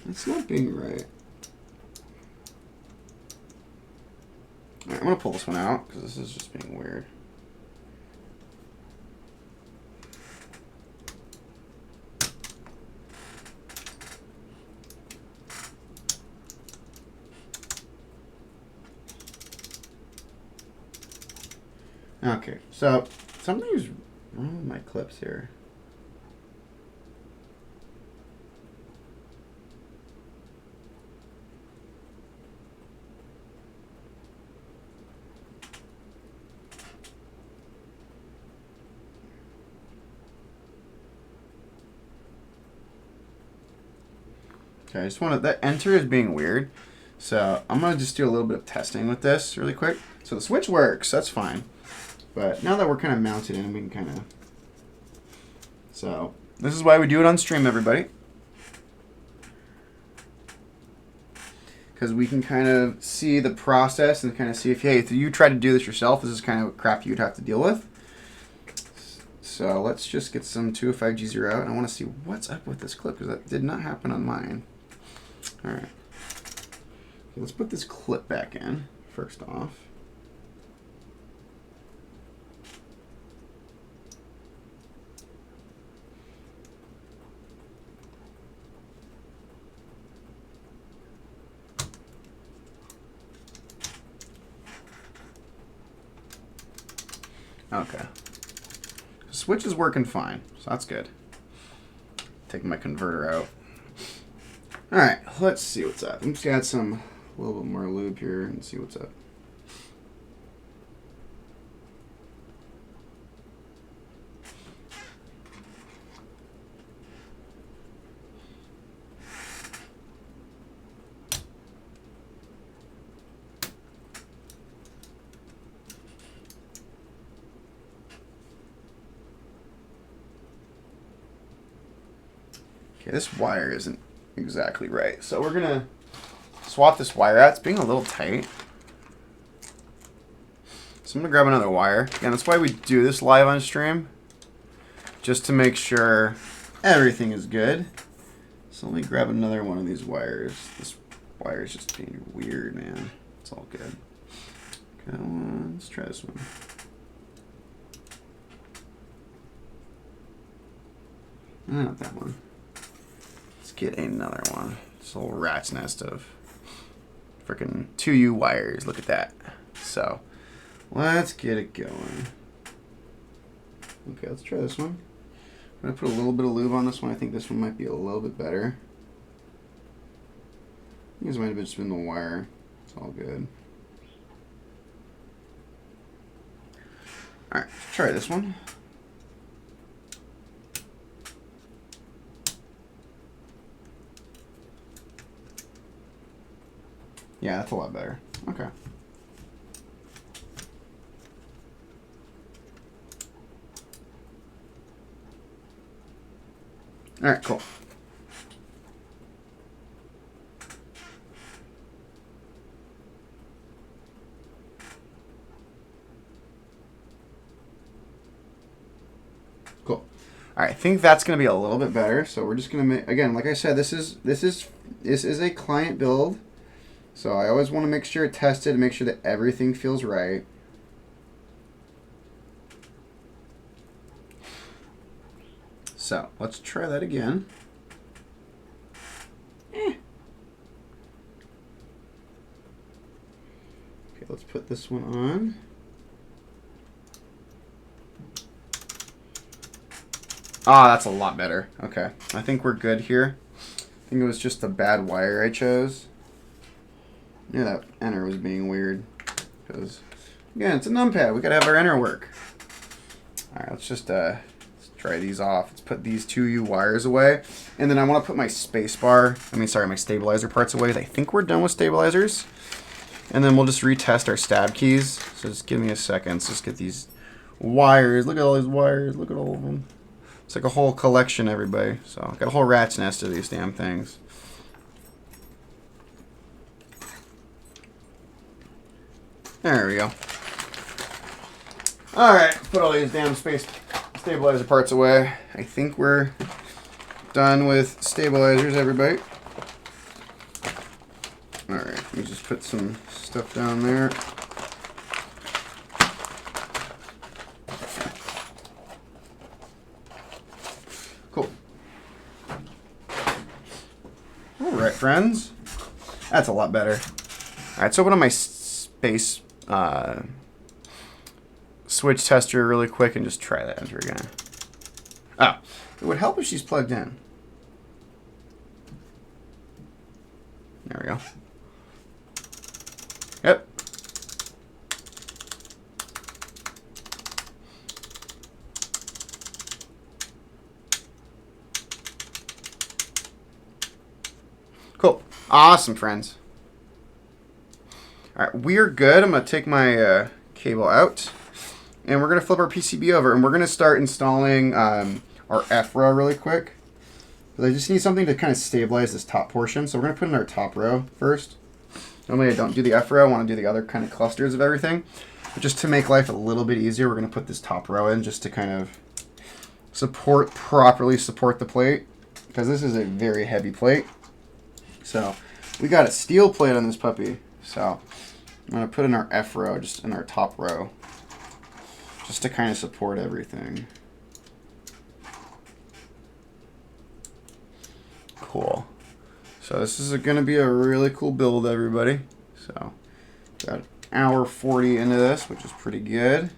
It's not being right. All right, I'm going to pull this one out because this is just being weird. Okay, so something's What's wrong with my clips here? Okay, I just want to, that enter is being weird. So I'm going to just do a little bit of testing with this really quick. So the switch works, that's fine. But now that we're kind of mounted in, we can kind of... So this is why we do it on stream, everybody. Because we can kind of see the process and kind of see if, hey, if you try to do this yourself, this is kind of crap you'd have to deal with. So let's just get some 205G0 out. And I want to see what's up with this clip because that did not happen on mine. All right. Okay, let's put this clip back in first off. Okay. Switch is working fine, so that's good. Take my converter out. All right, let's see what's up. I'm just add some a little bit more lube here and see what's up. Okay, this wire isn't exactly right. So we're gonna swap this wire out. It's being a little tight. So I'm gonna grab another wire. Again, that's why we do this live on stream. Just to make sure everything is good. So let me grab another one of these wires. This wire is just being weird, man. It's all good. Okay, let's try this one. Not that one. Get another one. This little rat's nest of freaking 2U wires. Look at that. So let's get it going. Okay, let's try this one. I'm gonna put a little bit of lube on this one. I think this one might be a little bit better. I think this might have just been the wire. It's all good. All right, let's try this one. Yeah, that's a lot better. Okay. All right, cool. Cool. All right, I think that's going to be a little bit better. So we're just going to make, again, like I said, this is a client build. So I always want to make sure it's tested, make sure that everything feels right. So let's try that again. Okay, let's put this one on. Ah, that's a lot better. Okay, I think we're good here. I think it was just a bad wire I chose. Yeah, that enter was being weird. Because, again, it's a numpad. We gotta have our enter work. Alright, let's just let's try these off. Let's put these 2U wires away. And then I want to put my my stabilizer parts away. I think we're done with stabilizers. And then we'll just retest our stab keys. So just give me a second. Let's just get these wires. Look at all these wires. Look at all of them. It's like a whole collection, everybody. So I got a whole rat's nest of these damn things. There we go. Alright, put all these damn stabilizer parts away. I think we're done with stabilizers, everybody. Alright, let me just put some stuff down there. Cool. Alright, friends. That's a lot better. Alright, so open up my switch tester really quick and just try that enter again. Oh, it would help if she's plugged in. There we go. Yep. Cool. Awesome, friends. All right, we're good. I'm going to take my cable out, and we're going to flip our PCB over, and we're going to start installing our F-row really quick. I just need something to kind of stabilize this top portion, so we're going to put in our top row first. Normally I don't do the F-row. I want to do the other kind of clusters of everything. But just to make life a little bit easier, we're going to put this top row in just to kind of properly support the plate, because this is a very heavy plate. So we got a steel plate on this puppy. So I'm going to put in our F-row just in our top row just to kind of support everything. Cool. So this is going to be a really cool build, everybody. So got an hour 40 into this, which is pretty good.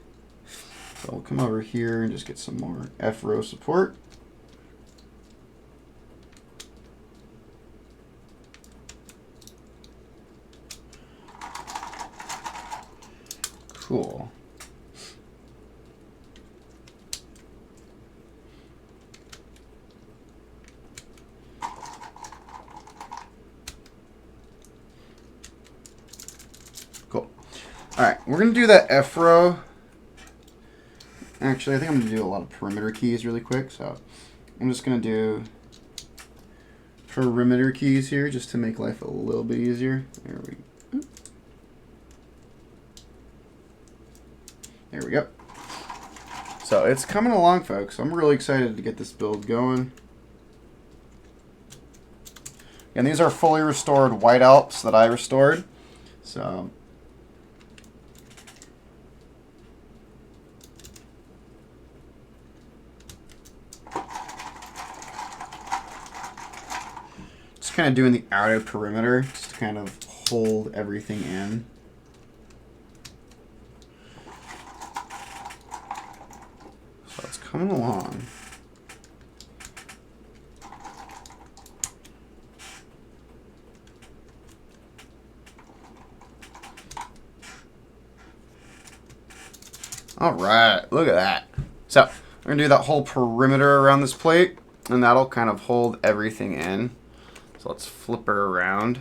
So we'll come over here and just get some more F-row support. Cool. Cool. All right, we're going to do that F-row. Actually, I think I'm going to do a lot of perimeter keys really quick. So I'm just going to do perimeter keys here just to make life a little bit easier. There we go. There we go. So it's coming along, folks. I'm really excited to get this build going. And these are fully restored white Alps that I restored. So just kind of doing the outer perimeter just to kind of hold everything in. So it's coming along. All right, look at that. So we're gonna do that whole perimeter around this plate, and that'll kind of hold everything in. So let's flip her around.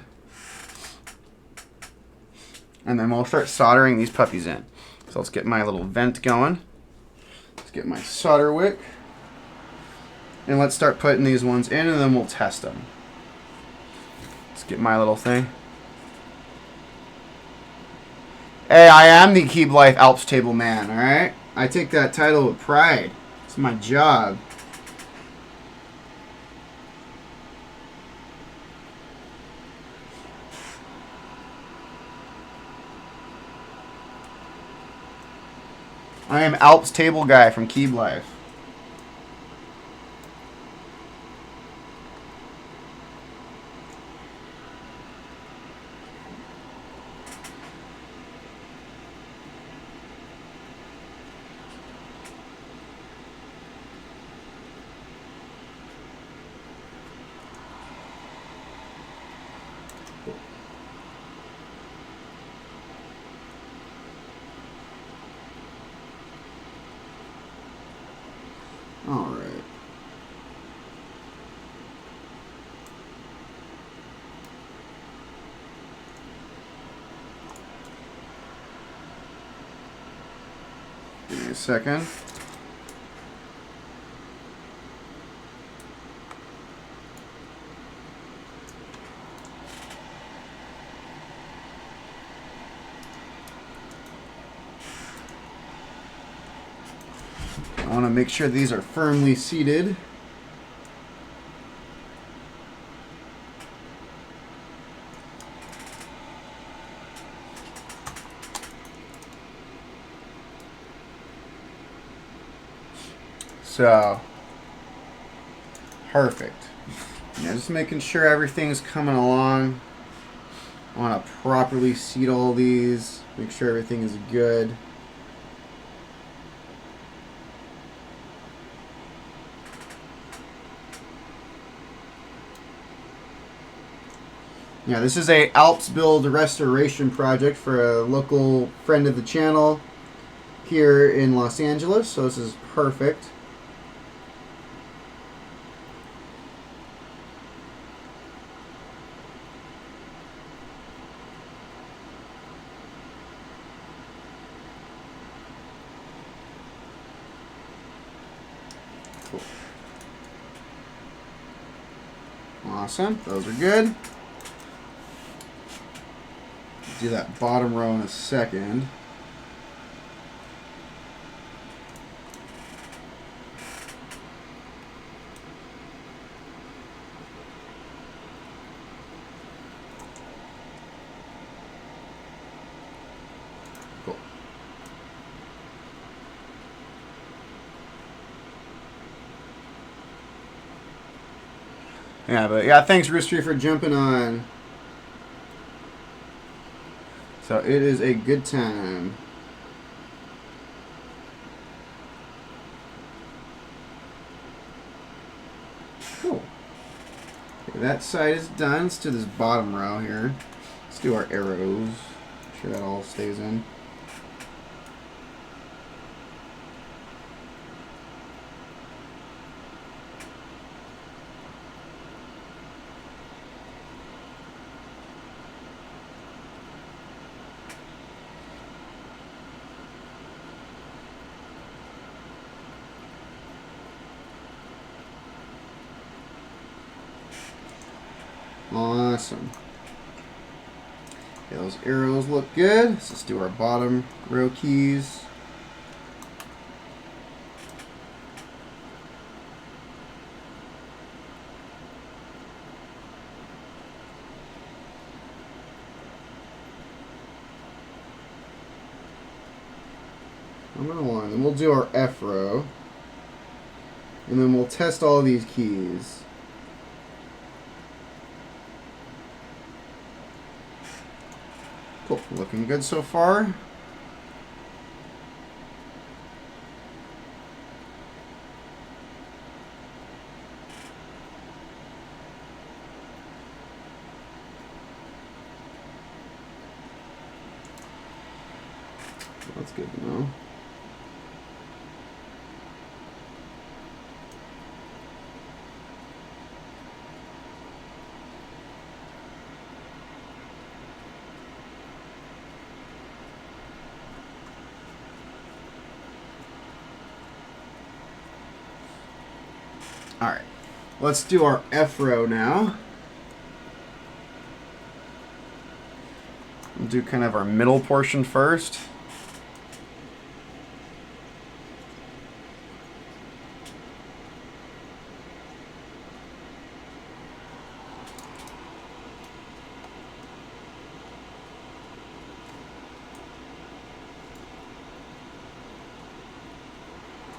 And then we'll start soldering these puppies in. So let's get my little vent going. Let's get my solder wick. And let's start putting these ones in, and then we'll test them. Let's get my little thing. Hey, I am the Keep Life Alps Table Man, alright? I take that title with pride. It's my job. I am Alps Table Guy from Keep Life. All right. Give me a second. I want to make sure these are firmly seated. So, perfect. Now just making sure everything's coming along. I want to properly seat all these, make sure everything is good. Yeah, this is a Alps build restoration project for a local friend of the channel here in Los Angeles, so this is perfect. Cool. Awesome, those are good. Do that bottom row in a second. Cool. Yeah, but yeah, thanks Rooster for jumping on. So it is a good time. Cool. Okay, that side is done. Let's do this bottom row here. Let's do our arrows. Make sure that all stays in. Awesome. Okay, those arrows look good. Let's do our bottom row keys. Coming along. Then we'll do our F row. And then we'll test all of these keys. Cool. Looking good so far. That's good to know. All right, let's do our F row now. We'll do kind of our middle portion first.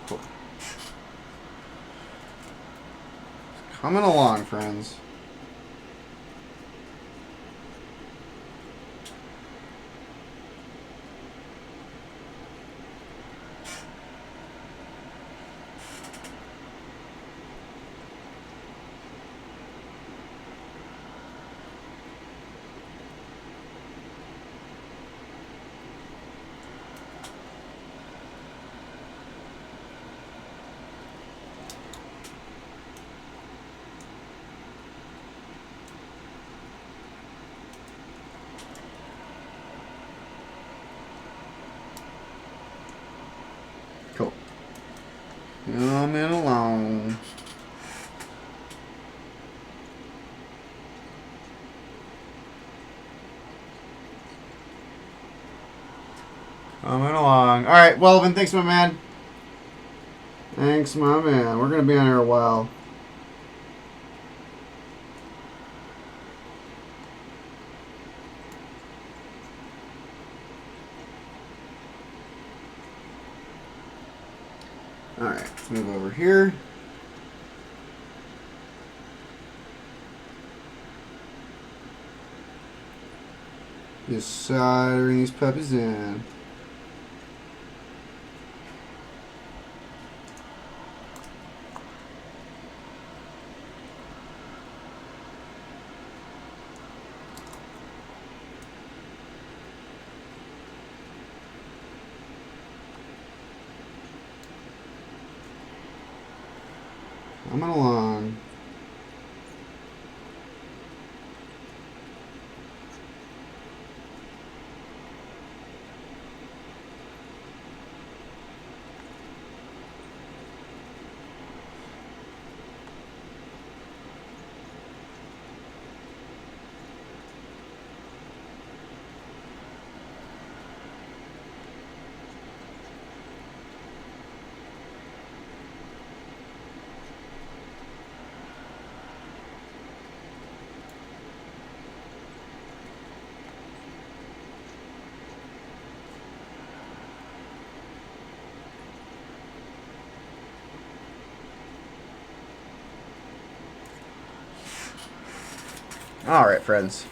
Cool. Coming along, friends. Cool. Coming along. Coming along. All right, Welvin, thanks, my man. Thanks, my man. We're going to be on here a while. All right, let's move over here. Just soldering these puppies in. Coming along. All right, friends.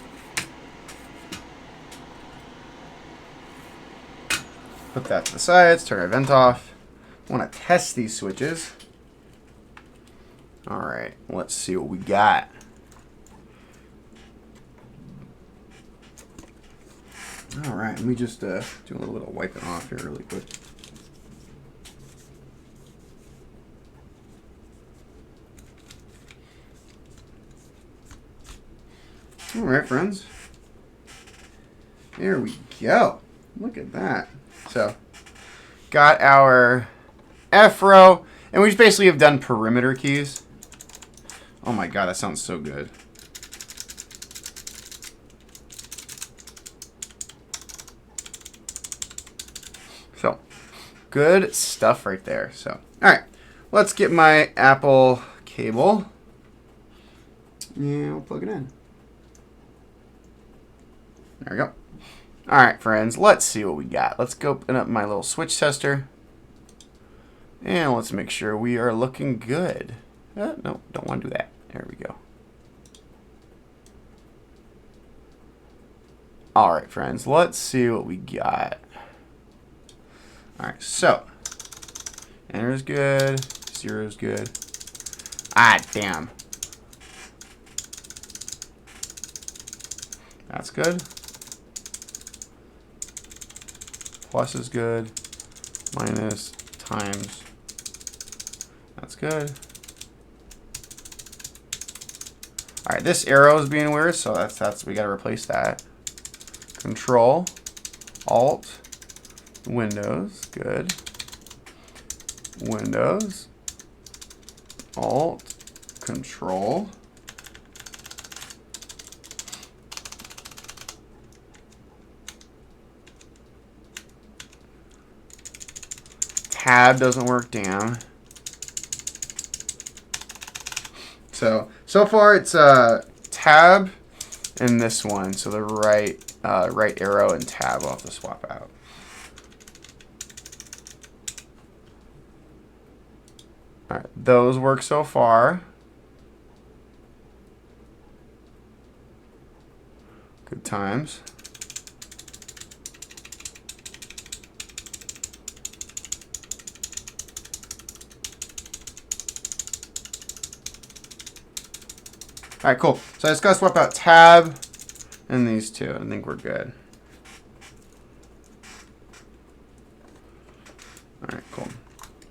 Put that to the sides, turn our vent off. Want to test these switches. All right, let's see what we got. All right, let me just do a little bit of wiping off here really quick. All right, friends. There we go. Look at that. So, got our F row, and we just basically have done perimeter keys. Oh my god, that sounds so good. So, good stuff right there. So, all right, let's get my Apple cable. And we'll plug it in. There we go. All right, friends, let's see what we got. Let's go open up my little switch tester. And let's make sure we are looking good. No, don't want to do that. There we go. All right, friends, let's see what we got. All right, so enter is good, 0 is good. Ah, damn. That's good. Plus is good. Minus, times. That's good. All right, this arrow is being weird, so that's we gotta replace that. Control, Alt, Windows, good. Windows, Alt, Control. Tab doesn't work, damn. So far it's tab and this one. So the right arrow and tab will have to swap out. All right, those work so far. Good times. All right, cool. So I just got to swap out tab and these two. I think we're good. All right, cool.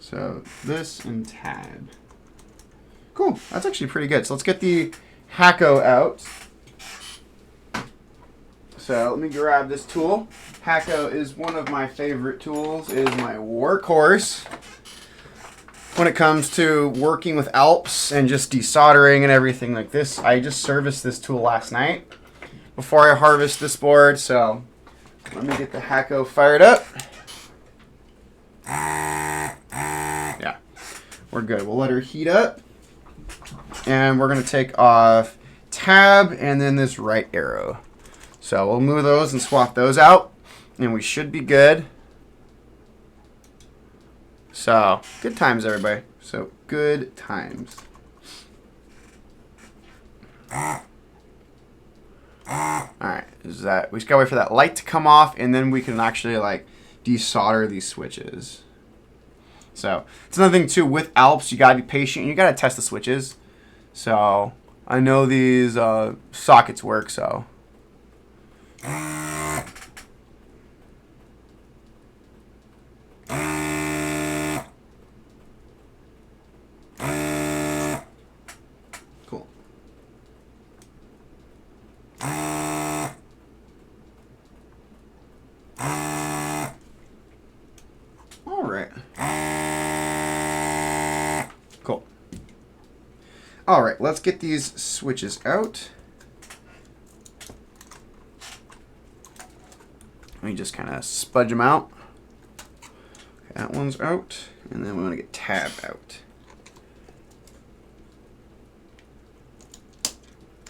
So this and tab. Cool. That's actually pretty good. So let's get the Hacko out. So let me grab this tool. Hacko is one of my favorite tools. It is my workhorse when it comes to working with Alps and just desoldering and everything like this. I just serviced this tool last night before I harvest this board. So let me get the Hacko fired up. Yeah, we're good. We'll let her heat up. And we're going to take off tab and then this right arrow. So we'll move those and swap those out. And we should be good. So, good times, everybody. So, good times. Alright, is that we just gotta wait for that light to come off, and then we can actually like desolder these switches. So, it's another thing too with Alps, you gotta be patient. You gotta test the switches. So, I know these sockets work, so. right. Cool. All right, let's get these switches out. Let me just kind of spudge them out. Okay, that one's out, and then we want to get tab out.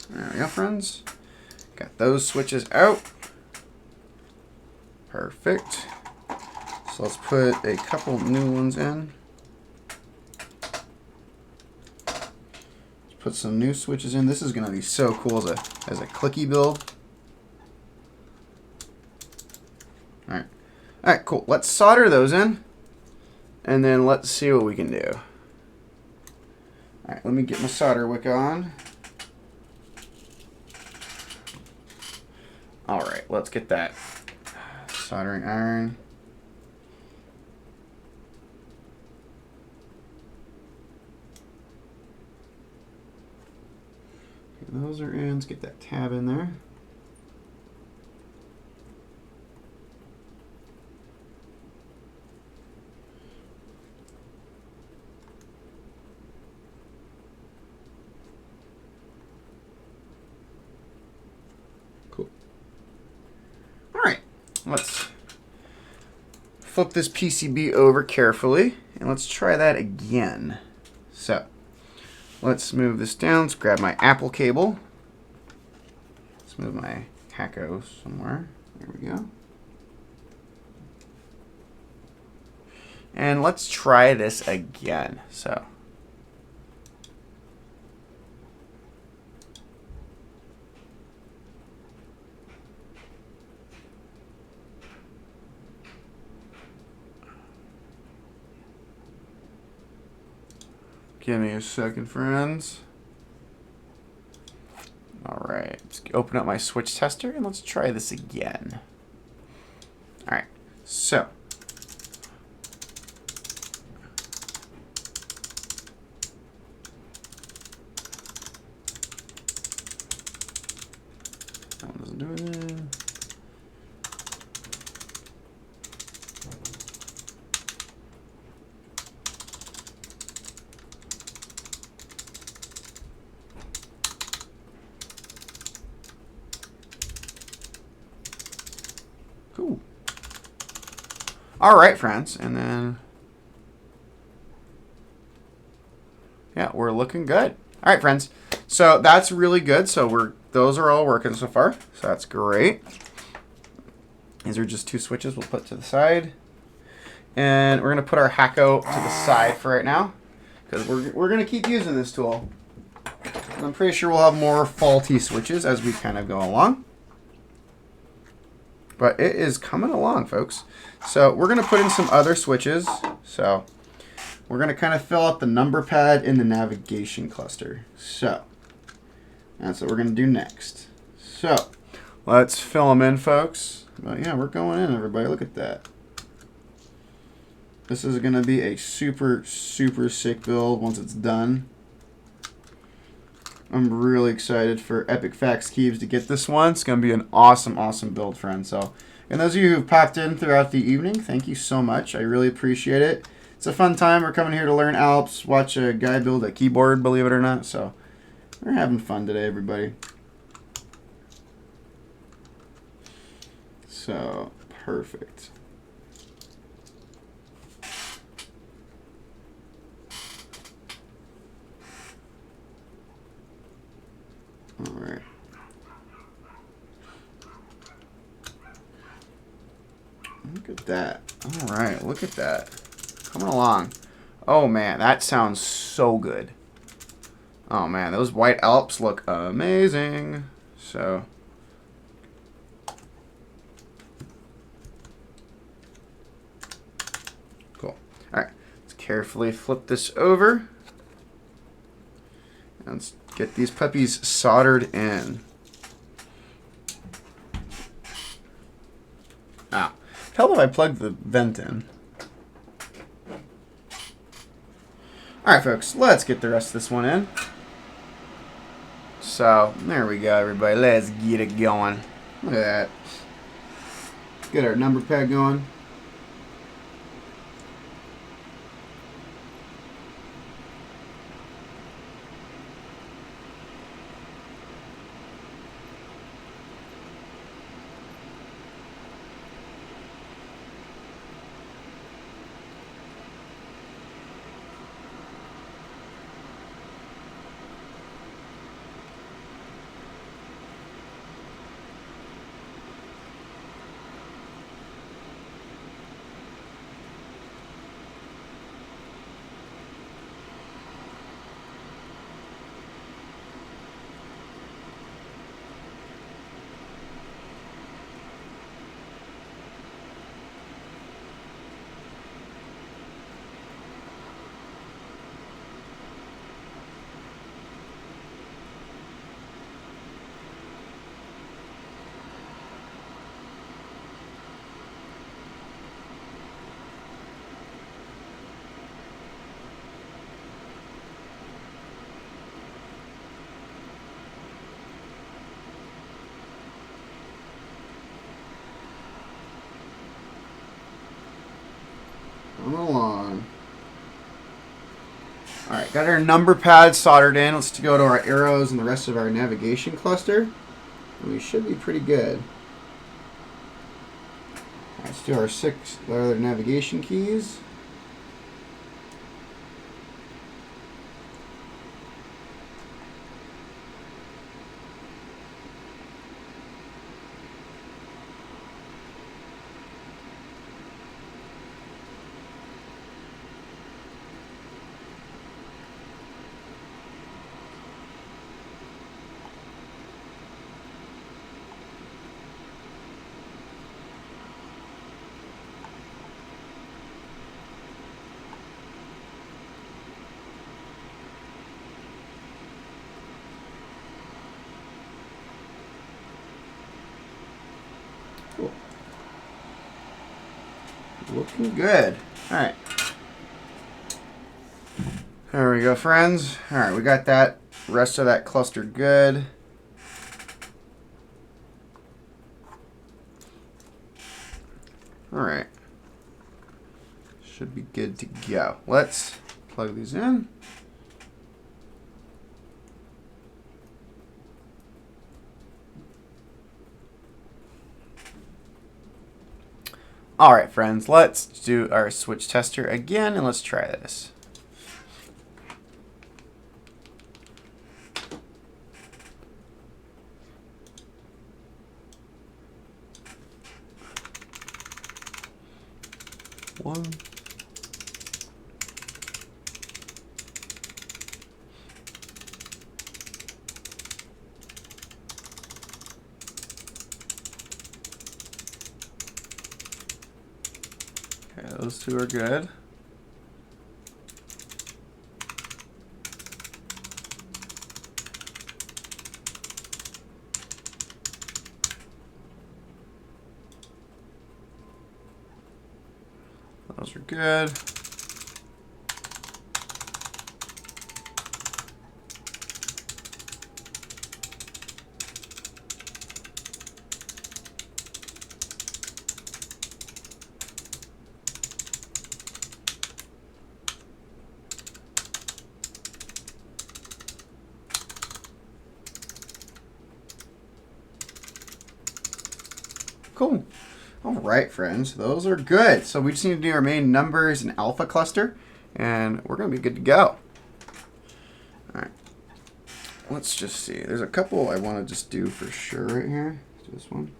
There we go, friends. Got those switches out. Perfect. So let's put a couple new ones in. Let's put some new switches in. This is going to be so cool as a clicky build. All right, cool. Let's solder those in, and then let's see what we can do. All right, let me get my solder wick on. All right, let's get that soldering iron. Okay, those are in. Let's get that tab in there. Cool. All right, let's flip this PCB over carefully, and let's try that again. So let's move this down. Let's grab my Apple cable. Let's move my Haco somewhere. There we go. And let's try this again. So give me a second, friends. All right, let's open up my switch tester and let's try this again. All right, so that one doesn't do anything. Cool. All right, friends, and then yeah, we're looking good. All right, friends. So that's really good. So those are all working so far. So that's great. These are just two switches we'll put to the side, and we're gonna put our Haco to the side for right now because we're gonna keep using this tool. I'm pretty sure we'll have more faulty switches as we kind of go along. But it is coming along, folks. So we're going to put in some other switches. So we're going to kind of fill out the number pad in the navigation cluster. So that's what we're going to do next. So let's fill them in, folks. But yeah, we're going in, everybody. Look at that. This is going to be a super, super sick build once it's done. I'm really excited for Epic Facts Keys to get this one. It's going to be an awesome, awesome build, friends. So, and those of you who've popped in throughout the evening, thank you so much. I really appreciate it. It's a fun time. We're coming here to learn Alps, watch a guy build a keyboard, believe it or not. So, we're having fun today, everybody. So, perfect. All right. Look at that. All right, look at that. Coming along. Oh, man, that sounds so good. Oh, man, those white Alps look amazing. So, cool. All right, let's carefully flip this over. And let's get these puppies soldered in. Ah, tell them I plugged the vent in. All right, folks, let's get the rest of this one in. So, there we go, everybody. Let's get it going. Look at that. Get our number pad going. Coming along. Alright, got our number pads soldered in. Let's go to our arrows and the rest of our navigation cluster. And we should be pretty good. Let's do our 6 other navigation keys. Cool. Looking good. Alright. There we go, friends. Alright, we got that rest of that cluster good. Alright. Should be good to go. Let's plug these in. Alright, friends, let's do our switch tester again and let's try this. One. Okay, those two are good. Those are good. Cool. All right, friends, those are good. So we just need to do our main numbers and alpha cluster, and we're going to be good to go. All right. Let's just see. There's a couple I want to just do for sure right here. Let's do this one.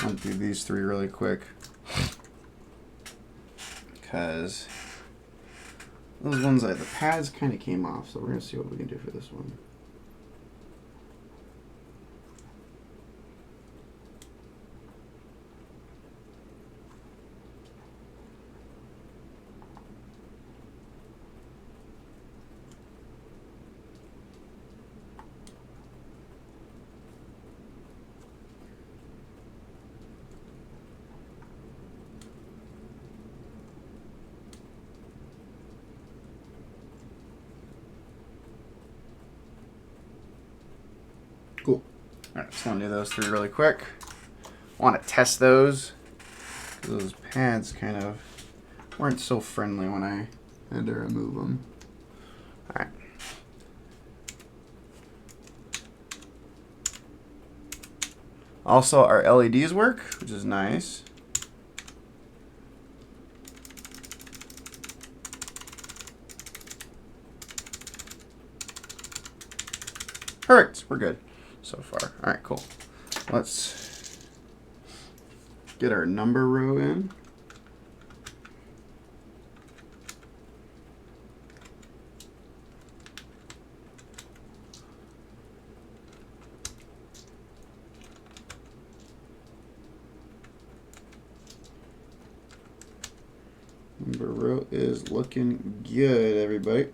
I'll do these three really quick because those ones, the pads kind of came off, so we're going to see what we can do for this one. Cool. All right, just want to do those three really quick. I want to test those. Those pads kind of weren't so friendly when I had to remove them. All right. Also, our LEDs work, which is nice. Perfect. We're good so far. All right, cool. Let's get our number row in. Number row is looking good, everybody.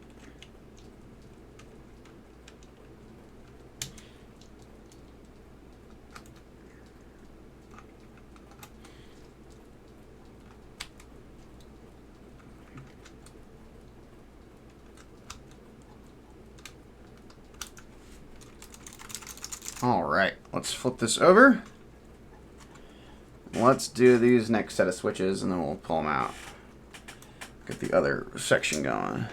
All right, let's flip this over. Let's do these next set of switches, and then we'll pull them out. Get the other section going.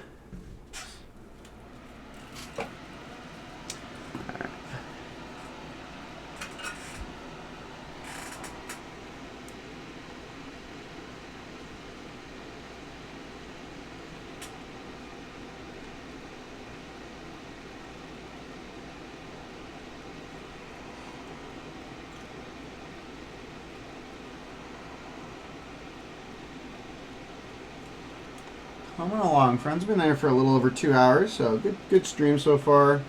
Coming along, friends. Been there for a little over 2 hours, so good stream so far.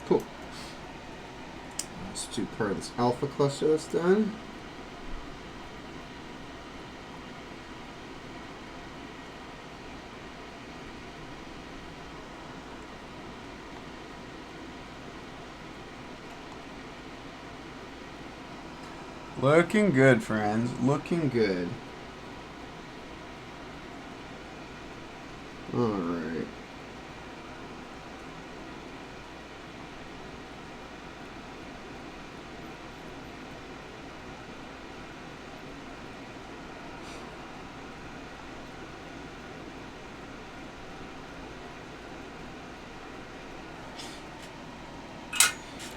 Cool. Let's do part of this alpha cluster that's done. Looking good, friends. Looking good. All right.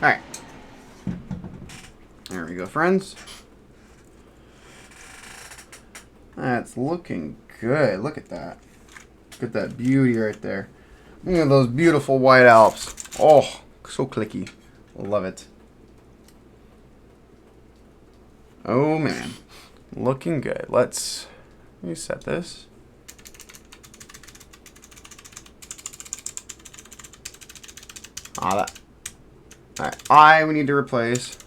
All right. There we go, friends. That's looking good. Look at that. Look at that beauty right there. Look at those beautiful white Alps. Oh, so clicky. Love it. Oh, man. Looking good. Let me set this. That. Alright, we need to replace.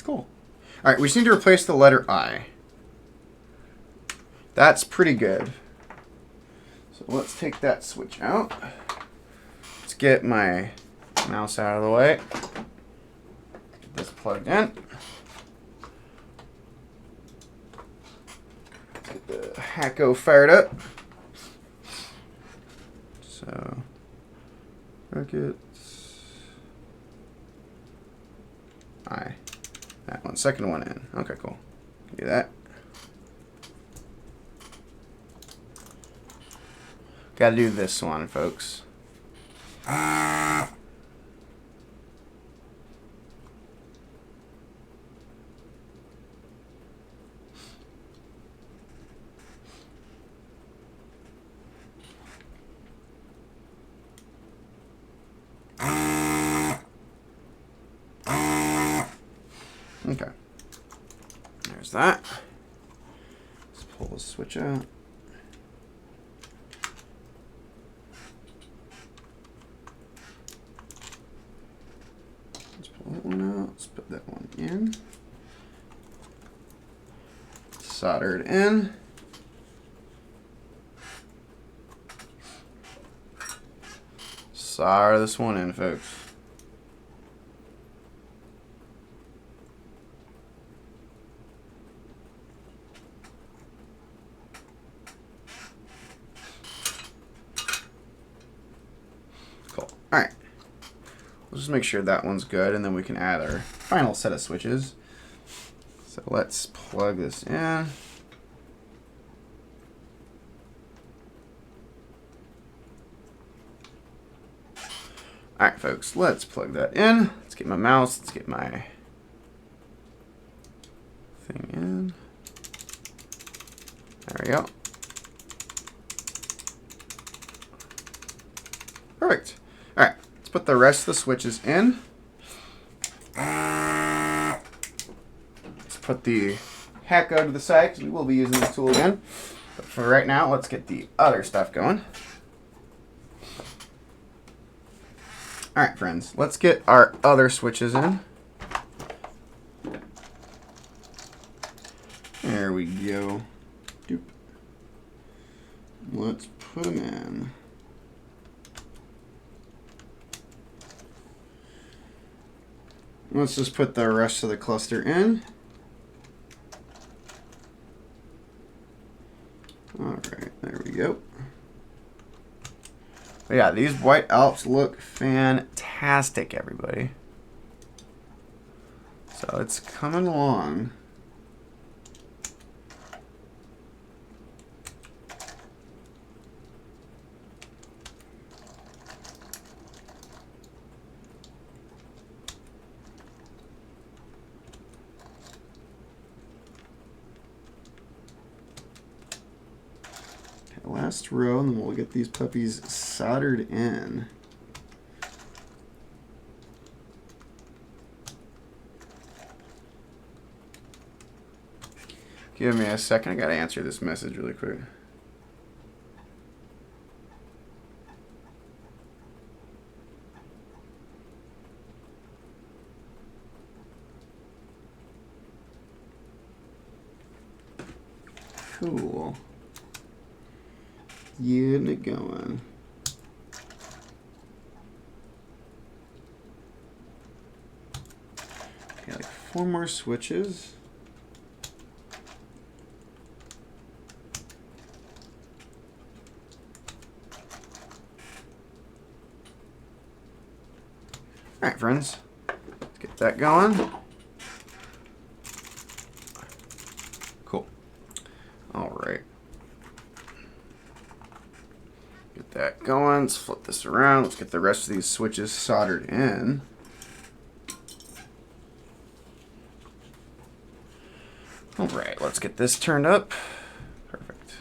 Cool. Alright, we just need to replace the letter I. That's pretty good. So let's take that switch out. Let's get my mouse out of the way. Get this plugged in. Get the Hacko fired up. So, brackets. I. That one, second one in. Okay, cool. Do that. Got to do this one, folks. Okay. There's that. Let's pull the switch out. Let's pull that one out. Let's put that one in. Solder it in. Solder this one in, folks. Alright, let's just make sure that one's good, and then we can add our final set of switches. So let's plug this in. All right, folks, let's plug that in. Let's get my mouse. Let's get my thing in. There we go. Perfect. All right, let's put the rest of the switches in. Let's put the hack out to the side because we will be using this tool again. But for right now, let's get the other stuff going. All right, friends, let's get our other switches in. There we go. Doop. Let's put them in. Let's just put the rest of the cluster in. All right, there we go. But yeah, these white Alps look fantastic, everybody. So it's coming along. Last row, and then we'll get these puppies soldered in. Give me a second. I gotta answer this message really quick. Cool. Getting it going. Okay, like 4 more switches. All right, friends, let's get that going. Cool. All right. Get that going. Let's flip this around. Let's get the rest of these switches soldered in. All right, let's get this turned up. Perfect.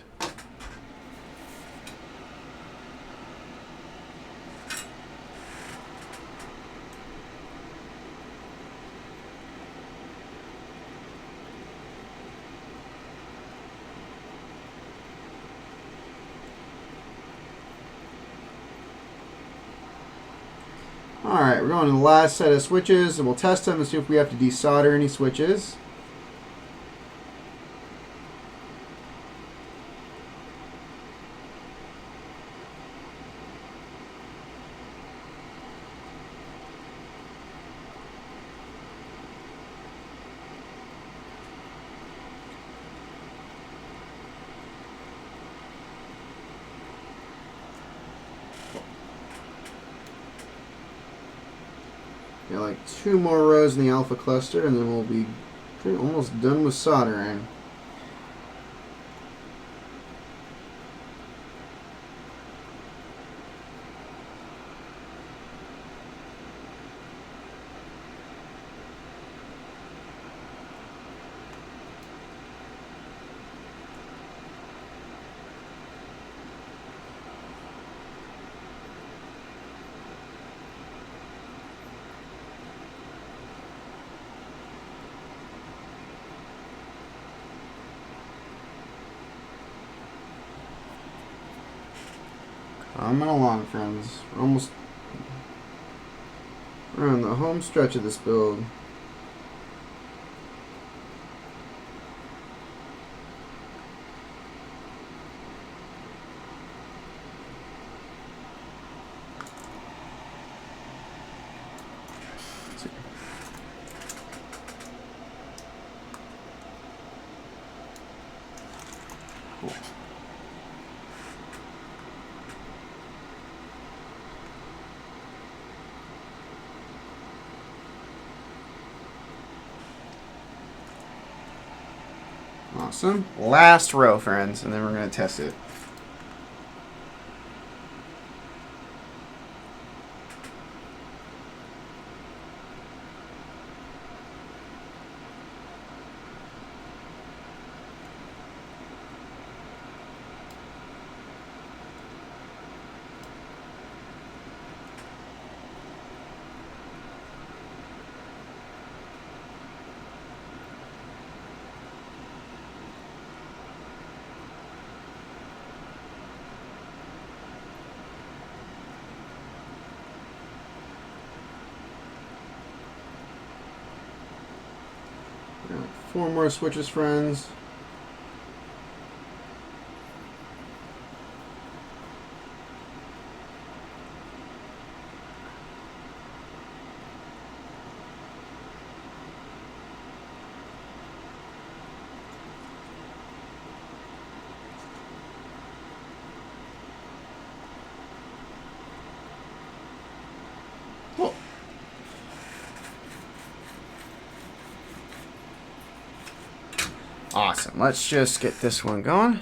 Alright, we're going to the last set of switches, and we'll test them and see if we have to desolder any switches. Got like 2 more rows in the alpha cluster, and then we'll be almost done with soldering. Coming along, friends. We're almost on the home stretch of this build. Cool. Awesome. Last row, friends, and then we're going to test it. Four more switches, friends. Cool. Awesome. Let's just get this one going.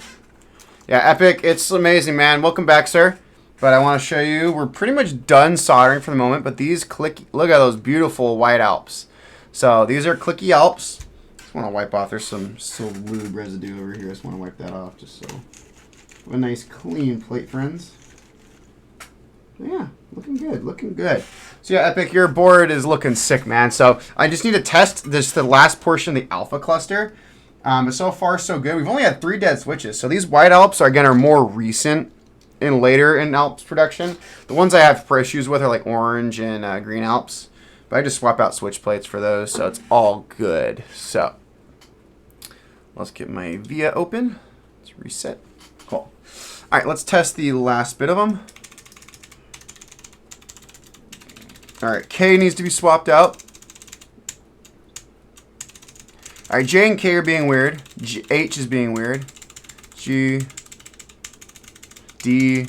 Yeah, Epic, it's amazing, man. Welcome back, sir. But I want to show you, we're pretty much done soldering for the moment, but these clicky, look at those beautiful white Alps. So these are clicky Alps. Just want to wipe off, there's some still lube residue over here. I just want to wipe that off just so. A nice clean plate, friends. Yeah, looking good, looking good. So yeah, Epic, your board is looking sick, man. So I just need to test this, the last portion of the alpha cluster. But so far, so good. We've only had 3 dead switches. So these white Alps, are, again, are more recent and later in Alps production. The ones I have issues with are like orange and green Alps. But I just swap out switch plates for those, so it's all good. So let's get my VIA open. Let's reset. Cool. All right, let's test the last bit of them. All right, K needs to be swapped out. All right, J and K are being weird. H is being weird. G, D.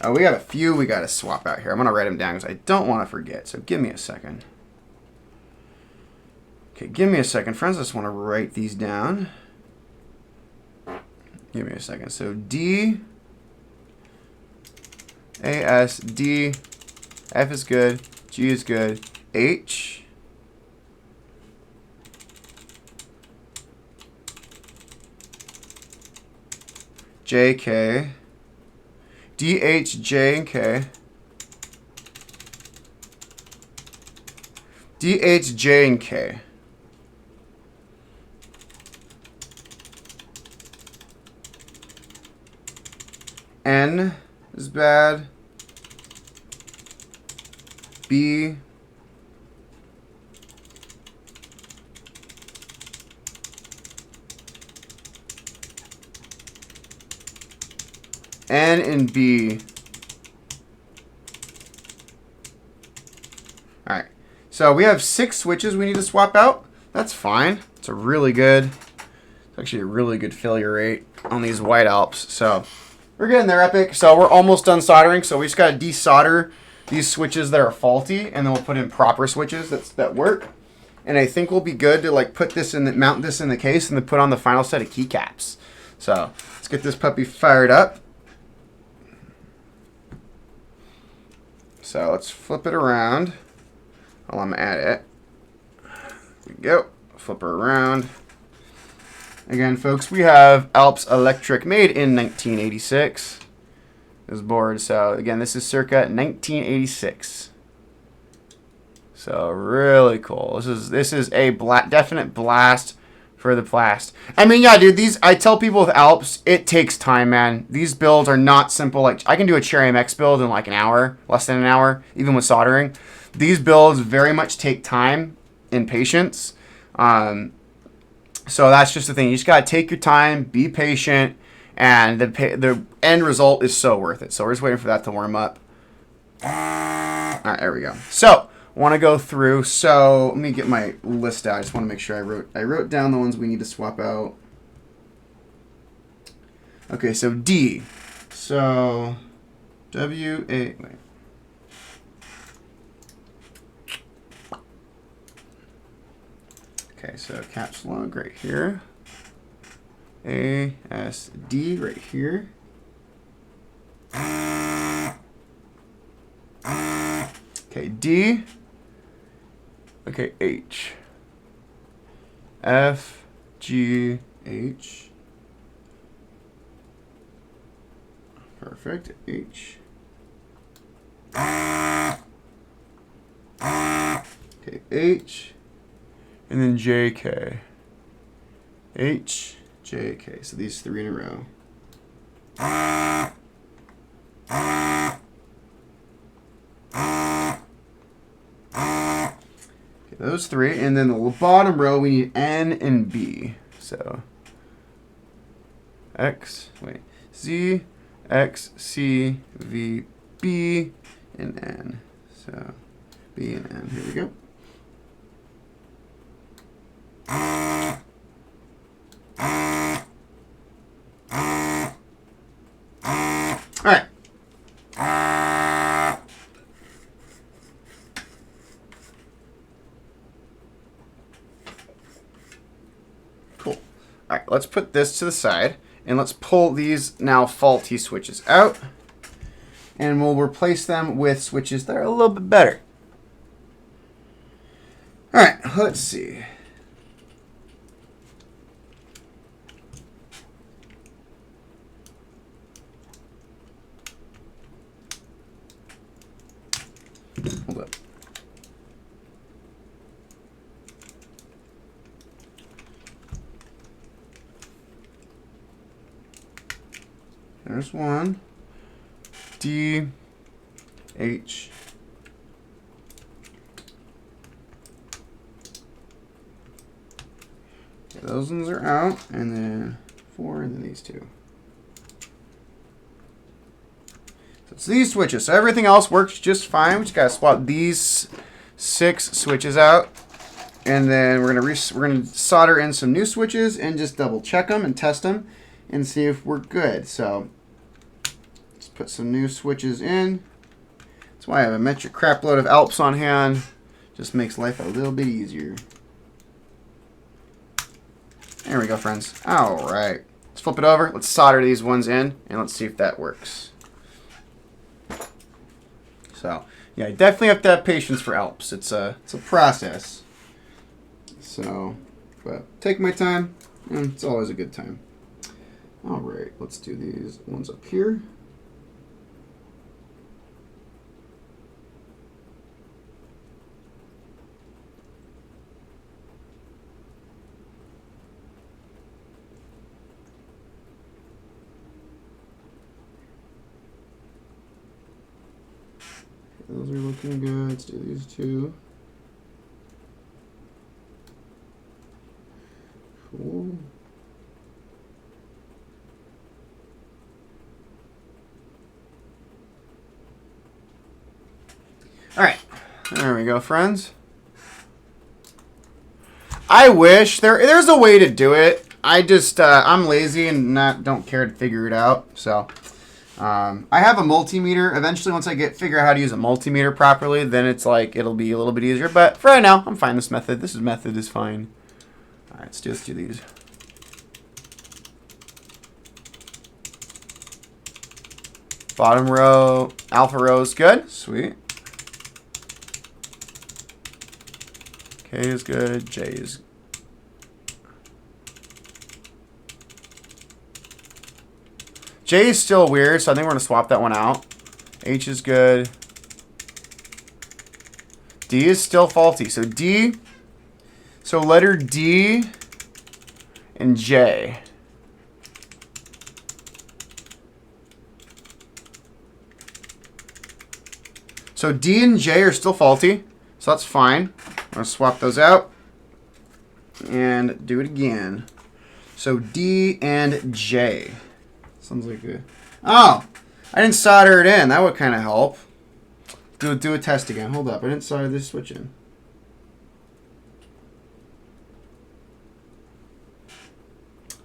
Oh, we got a few we got to swap out here. I'm going to write them down because I don't want to forget. So give me a second. Okay, give me a second, friends. I just want to write these down. Give me a second. So D, A, S, D, F is good. G is good. H. J, K, D, H, J, and K, D, H, J, and K. N is bad. B. N and B. All right. So we have 6 switches we need to swap out. That's fine. It's a really good, it's actually a really good failure rate on these white Alps. So we're getting there, Epic. So we're almost done soldering. So we just got to desolder these switches that are faulty, and then we'll put in proper switches that work. And I think we'll be good to like put this in the, mount this in the case and then put on the final set of keycaps. So let's get this puppy fired up. So let's flip it around. Oh, I'm gonna add it. There we go. Flip her around. Again, folks, we have Alps Electric made in 1986. This board. So again, this is circa 1986. So really cool. This is a definite blast for the blast. I mean, yeah, dude. These I tell people with Alps, it takes time, man. These builds are not simple. Like I can do a Cherry MX build in like an hour, less than an hour, even with soldering. These builds very much take time and patience. So that's just the thing. You just gotta take your time, be patient, and the end result is so worth it. So we're just waiting for that to warm up. All right, there we go. So want to go through. So let me get my list out. I just want to make sure I wrote down the ones we need to swap out. Okay, so D. So W A. Wait. Okay, so caps lock right here. ASD right here. Okay, D. Okay, H. F, G, H. Perfect. H. Okay, H. And then J, K. H, J, K. So these three in a row. Okay, those three. And then the bottom row, we need N and B. So X, wait, Z, X, C, V, B, and N. So B and N. Here we go. All right. Cool. All right, let's put this to the side, and let's pull these now faulty switches out, and we'll replace them with switches that are a little bit better. All right, let's see. Hold up. There's one. D, H. Okay, those ones are out, and then 4, and then these two. So it's these switches. So everything else works just fine. We just gotta swap these 6 switches out, and then we're gonna solder in some new switches and just double check them and test them and see if we're good. So let's put some new switches in. That's why I have a metric crap load of Alps on hand. Just makes life a little bit easier. There we go, friends. All right, let's flip it over. Let's solder these ones in, and let's see if that works. So yeah, you definitely have to have patience for Alps. It's a process. So, but take my time, and it's always a good time. All right, let's do these ones up here. Those are looking good. Let's do these two. Cool. All right, there we go, friends. I wish there's a way to do it. I just I'm lazy and don't care to figure it out. So I have a multimeter. Eventually, once I figure out how to use a multimeter properly, then it's like it'll be a little bit easier. But for right now, I'm fine. This method is fine. All right, let's do these. Bottom row, alpha row is good. Sweet. K is good. J is good. J is still weird, so I think we're going to swap that one out. H is good. D is still faulty. So D, so letter D and J. So D and J are still faulty, so that's fine. I'm going to swap those out and do it again. So D and J. Sounds like a... Oh! I didn't solder it in. That would kind of help. Do a test again. Hold up. I didn't solder this switch in.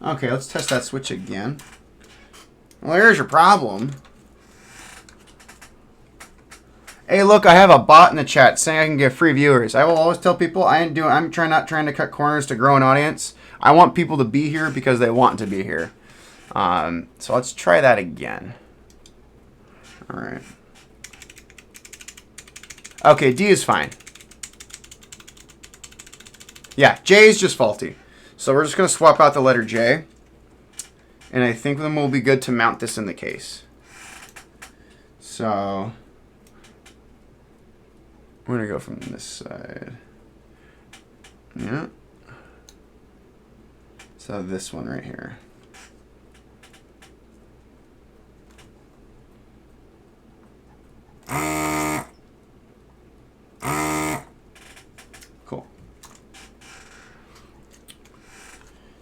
Okay, let's test that switch again. Well, here's your problem. Hey, look, I have a bot in the chat saying I can get free viewers. I will always tell people I'm not trying to cut corners to grow an audience. I want people to be here because they want to be here. So let's try that again. All right. Okay, D is fine. Yeah, J is just faulty. So we're just going to swap out the letter J. And I think then we'll be good to mount this in the case. So we're going to go from this side. Yeah. So this one right here. Cool.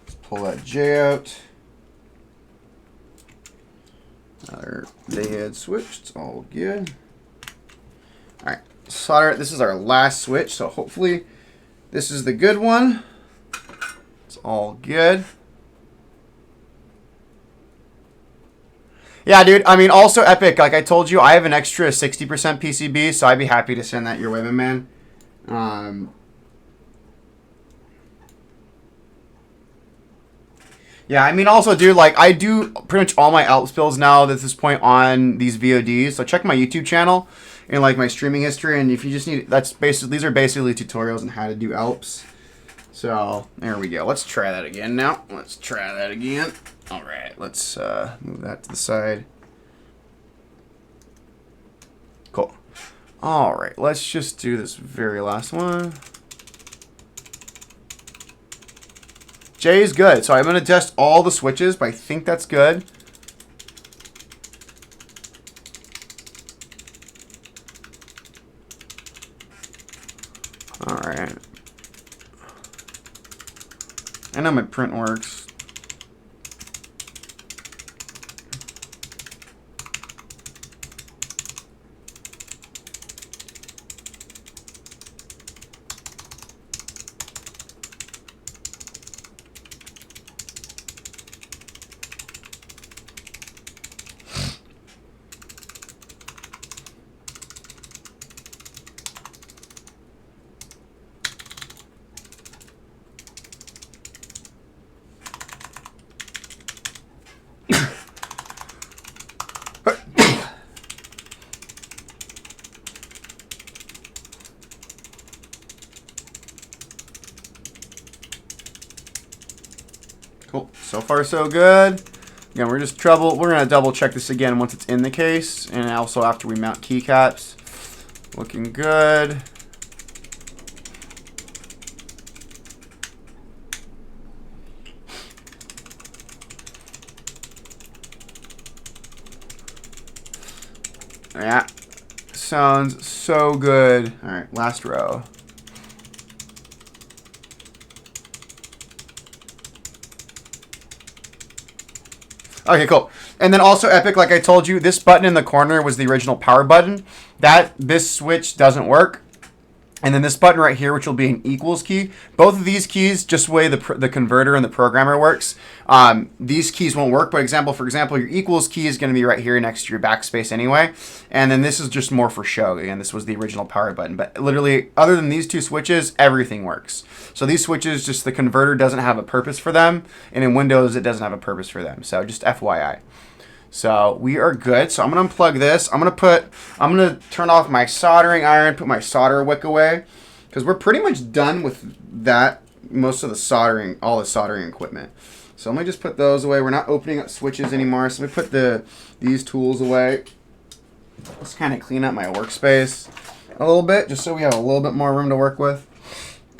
Let's pull that J out. They had switched. It's all good. All right. Solder it. This is our last switch, so hopefully this is the good one. It's all good. Yeah, dude. I mean, also Epic. Like I told you, I have an extra 60% PCB, so I'd be happy to send that your way, my man. Yeah, I mean, also, dude, like, I do pretty much all my Alps builds now at this point on these VODs. So check my YouTube channel and, like, my streaming history. And if you just need, these are basically tutorials on how to do Alps. So, there we go. Let's try that again now. Let's try that again. All right, let's move that to the side. Cool. All right, let's just do this very last one. J is good. So I'm going to test all the switches, but I think that's good. All right. I know my print works. Cool. So far, so good. Again, we're gonna double check this again once it's in the case, and also after we mount keycaps. Looking good. Yeah. Sounds so good. All right, last row. Okay, cool. And then also Epic, like I told you, this button in the corner was the original power button. This switch doesn't work. And then this button right here, which will be an equals key. Both of these keys, just the way the converter and the programmer works, these keys won't work. But for example, your equals key is going to be right here next to your backspace anyway. And then this is just more for show. Again, this was the original power button. But literally, other than these two switches, everything works. So these switches, just the converter doesn't have a purpose for them. And in Windows, it doesn't have a purpose for them. So just FYI. So we are good. So I'm going to unplug this. I'm going to turn off my soldering iron, put my solder wick away, because we're pretty much done with that, most of the soldering, all the soldering equipment. So let me just put those away. We're not opening up switches anymore. So let me put these tools away. Let's kind of clean up my workspace a little bit, just so we have a little bit more room to work with.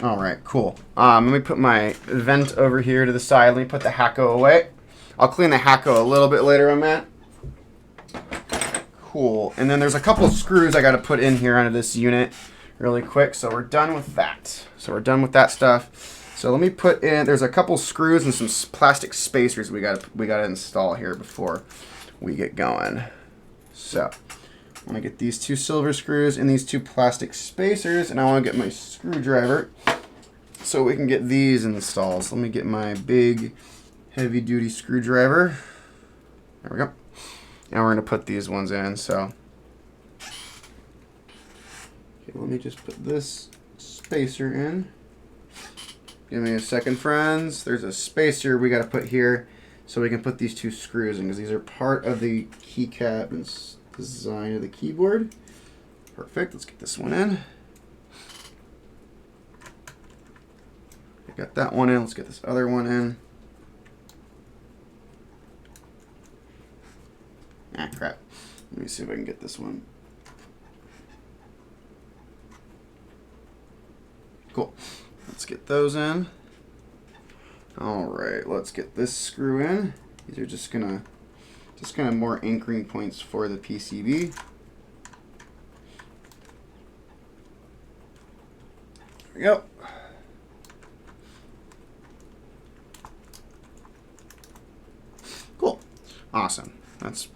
All right, cool. Let me put my vent over here to the side. Let me put the Hacko away. I'll clean the Hacko a little bit later on that. Cool. And then there's a couple of screws I got to put in here onto this unit really quick. So we're done with that. So we're done with that stuff. So let me put in, there's a couple screws and some plastic spacers we got to install here before we get going. So I'm going to get these two silver screws and these two plastic spacers, and I want to get my screwdriver so we can get these installed. So let me get my big heavy duty screwdriver. There we go. And we're going to put these ones in. So okay, let me just put this spacer in. Give me a second, friends. There's a spacer we got to put here so we can put these two screws in, because these are part of the keycap and design of the keyboard. Perfect. Let's get this one in. Got that one in. Let's get this other one in. Ah, crap. Let me see if I can get this one. Cool. Let's get those in. All right, let's get this screw in. These are just kind of more anchoring points for the PCB. There we go. Cool. Awesome. That's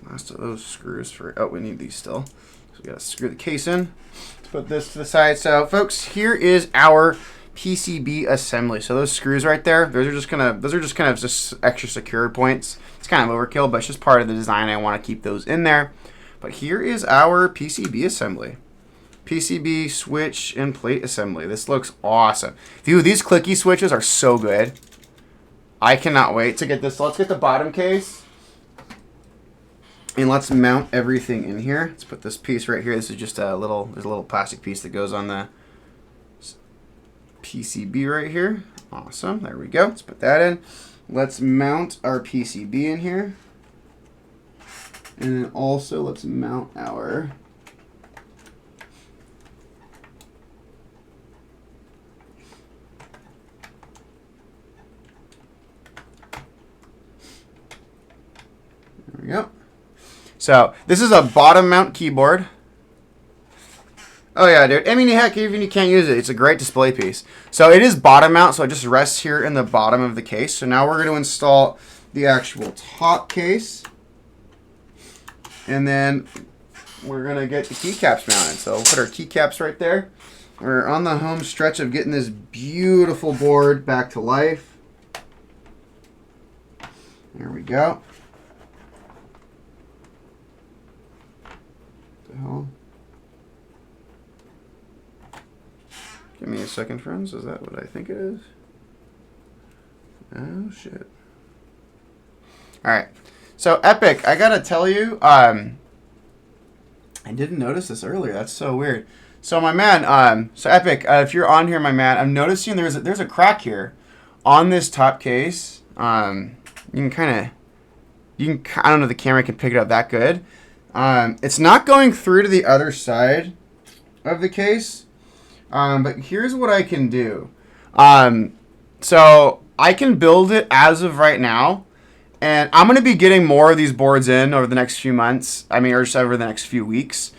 last of those screws for, oh, we need these still. So we gotta screw the case in. Let's put this to the side. So folks, here is our PCB assembly. So those screws right there, those are just kind of just extra secure points. It's kind of overkill, but it's just part of the design. I want to keep those in there. But here is our PCB assembly. PCB switch and plate assembly. This looks awesome. Dude, these clicky switches are so good. I cannot wait to get this. So let's get the bottom case. And let's mount everything in here. Let's put this piece right here. This is just there's a little plastic piece that goes on the PCB right here. Awesome, there we go. Let's put that in. Let's mount our PCB in here. And then also let's mount our there we go. So this is a bottom mount keyboard. Oh yeah, dude. I mean, heck, even you can't use it. It's a great display piece. So it is bottom mount, so it just rests here in the bottom of the case. So now we're going to install the actual top case. And then we're going to get the keycaps mounted. So we'll put our keycaps right there. We're on the home stretch of getting this beautiful board back to life. There we go. What the hell? Give me a second, friends. Is that what I think it is? Oh, shit. Alright. So, Epic, I gotta tell you, I didn't notice this earlier. That's so weird. So, my man, so Epic, if you're on here, my man, I'm noticing there's a crack here on this top case. I don't know if the camera can pick it up that good. It's not going through to the other side of the case. But here's what I can do. So I can build it as of right now, and I'm going to be getting more of these boards in over the next few months. I mean, or just over the next few weeks.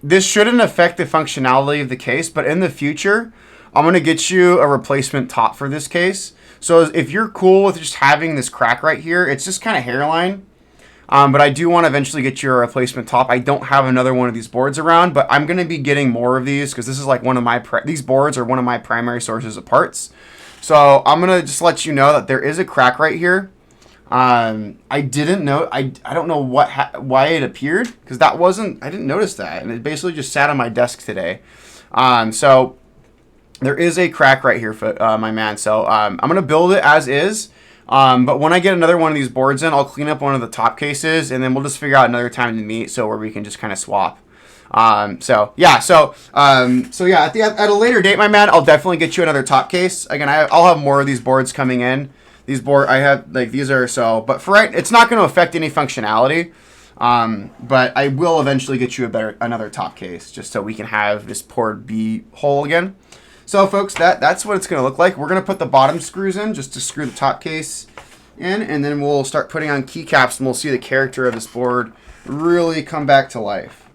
This shouldn't affect the functionality of the case, but in the future, I'm going to get you a replacement top for this case. So if you're cool with just having this crack right here, it's just kind of hairline. But I do want to eventually get you a replacement top. I don't have another one of these boards around, but I'm going to be getting more of these because this is like one of my these boards are one of my primary sources of parts. So I'm going to just let you know that there is a crack right here. I didn't know. I don't know why it appeared, because I didn't notice that, and it basically just sat on my desk today. So there is a crack right here, my man. So I'm going to build it as is. But when I get another one of these boards in, I'll clean up one of the top cases, and then we'll just figure out another time to meet where we can just kind of swap. So yeah, at a later date, my man, I'll definitely get you another top case. Again, I'll have more of these boards coming in. But for right, it's not going to affect any functionality. But I will eventually get you another top case, just so we can have this port be whole again. So folks, that's what it's going to look like. We're going to put the bottom screws in just to screw the top case in, and then we'll start putting on keycaps, and we'll see the character of this board really come back to life,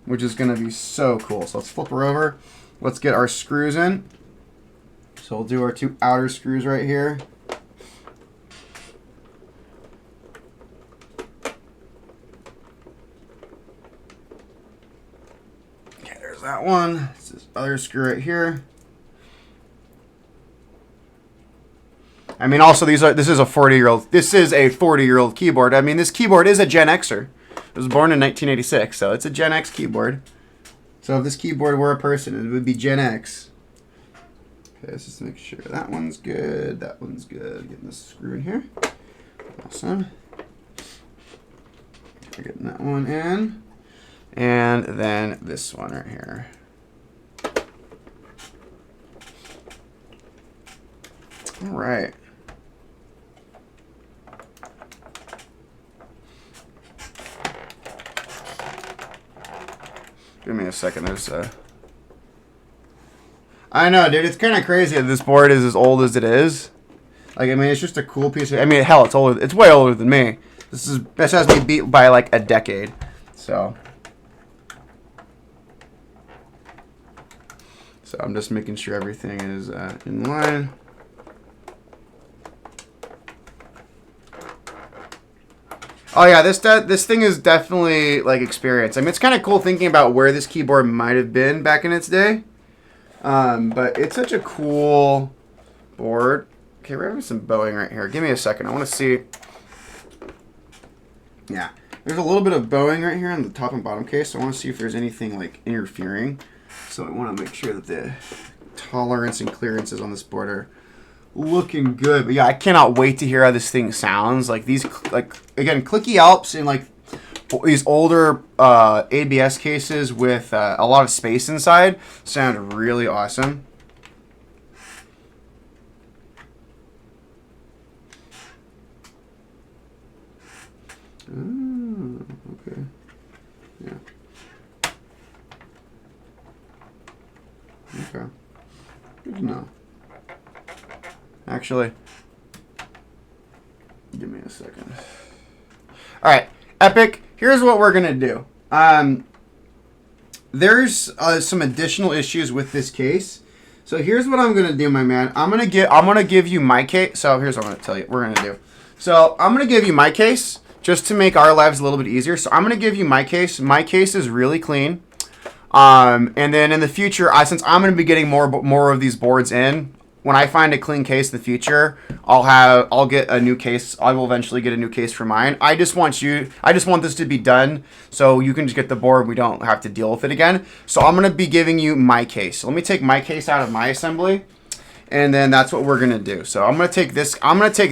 which is going to be so cool. So let's flip her over. Let's get our screws in. So we'll do our two outer screws right here. Okay, there's that one. This other screw right here. I mean, also this is a 40-year-old keyboard. I mean, this keyboard is a Gen Xer. It was born in 1986, so it's a Gen X keyboard. So if this keyboard were a person, it would be Gen X. Okay, let's just make sure that one's good. That one's good. Getting this screw in here. Awesome. We're getting that one in. And then this one right here. All right. Give me a second. There's I know, dude. It's kind of crazy that this board is as old as it is. Like, I mean, it's just a cool piece of... I mean, hell, it's older. It's way older than me. This has me beat by, like, a decade. So I'm just making sure everything is in line. Oh yeah, this thing is definitely like experience. I mean, it's kind of cool thinking about where this keyboard might have been back in its day. But it's such a cool board. Okay, we're having some bowing right here. Give me a second. I want to see. Yeah, there's a little bit of bowing right here on the top and bottom case. So I want to see if there's anything like interfering. So I want to make sure that the tolerance and clearances on this board are looking good. But yeah, I cannot wait to hear how this thing sounds. Like these, like again, clicky Alps and like these older ABS cases with a lot of space inside sound really awesome. Oh, okay. Yeah. Okay. Good to know. Actually, give me a second. All right, Epic, here's what we're going to do. There's some additional issues with this case. So here's what I'm going to do, my man. I'm going to give you my case. So here's what I'm going to tell you we're going to do. So I'm going to give you my case just to make our lives a little bit easier. So I'm going to give you my case. My case is really clean. And then in the future, since I'm going to be getting more of these boards in, when I find a clean case in the future, I'll get a new case. I will eventually get a new case for mine. I just want this to be done so you can just get the board. We don't have to deal with it again. So I'm going to be giving you my case. So let me take my case out of my assembly, and then that's what we're going to do. So I'm going to take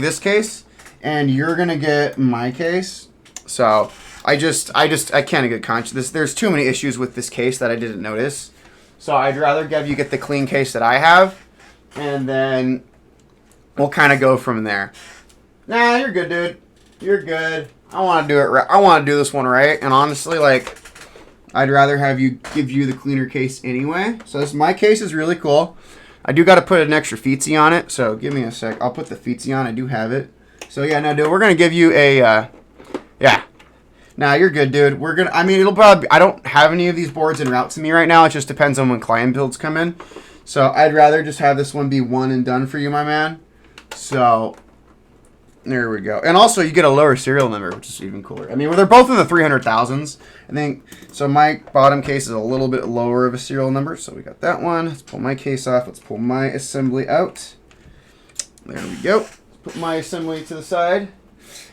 this case, and you're going to get my case. So I can't get conscious. There's too many issues with this case that I didn't notice. So I'd rather have you get the clean case that I have, and then we'll kind of go from there. Nah, you're good, dude. You're good. I want to do it right. I want to do this one right. And honestly, like, I'd rather have you give you the cleaner case anyway. So my case is really cool. I do got to put an extra feetsy on it. So give me a sec. I'll put the feetsy on. I do have it. So yeah, no, dude, we're going to give you a, yeah. Nah, you're good, dude. I mean, it'll probably, I don't have any of these boards en route to me right now. It just depends on when client builds come in. So I'd rather just have this one be one and done for you, my man. So there we go. And also you get a lower serial number, which is even cooler. I mean, they're both in the 300,000s. I think, so my bottom case is a little bit lower of a serial number. So we got that one. Let's pull my case off. Let's pull my assembly out. There we go. Let's put my assembly to the side.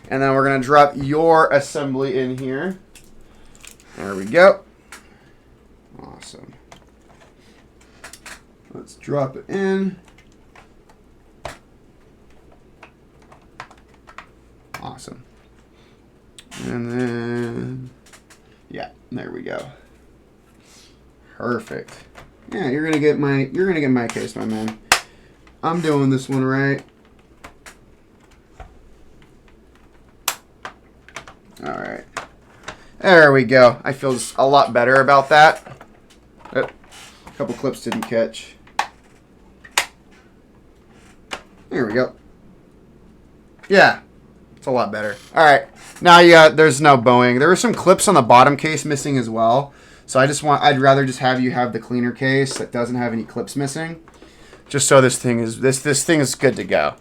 And then we're going to drop your assembly in here. There we go. Awesome. Let's drop it in. Awesome. And then, yeah, there we go. Perfect. Yeah, you're gonna get my case, my man. I'm doing this one right. All right. There we go. I feel a lot better about that. Oh, a couple clips didn't catch. There we go. Yeah, it's a lot better. All right, now there's no bowing. There were some clips on the bottom case missing as well. So I'd rather just have you have the cleaner case that doesn't have any clips missing, just so this thing is good to go.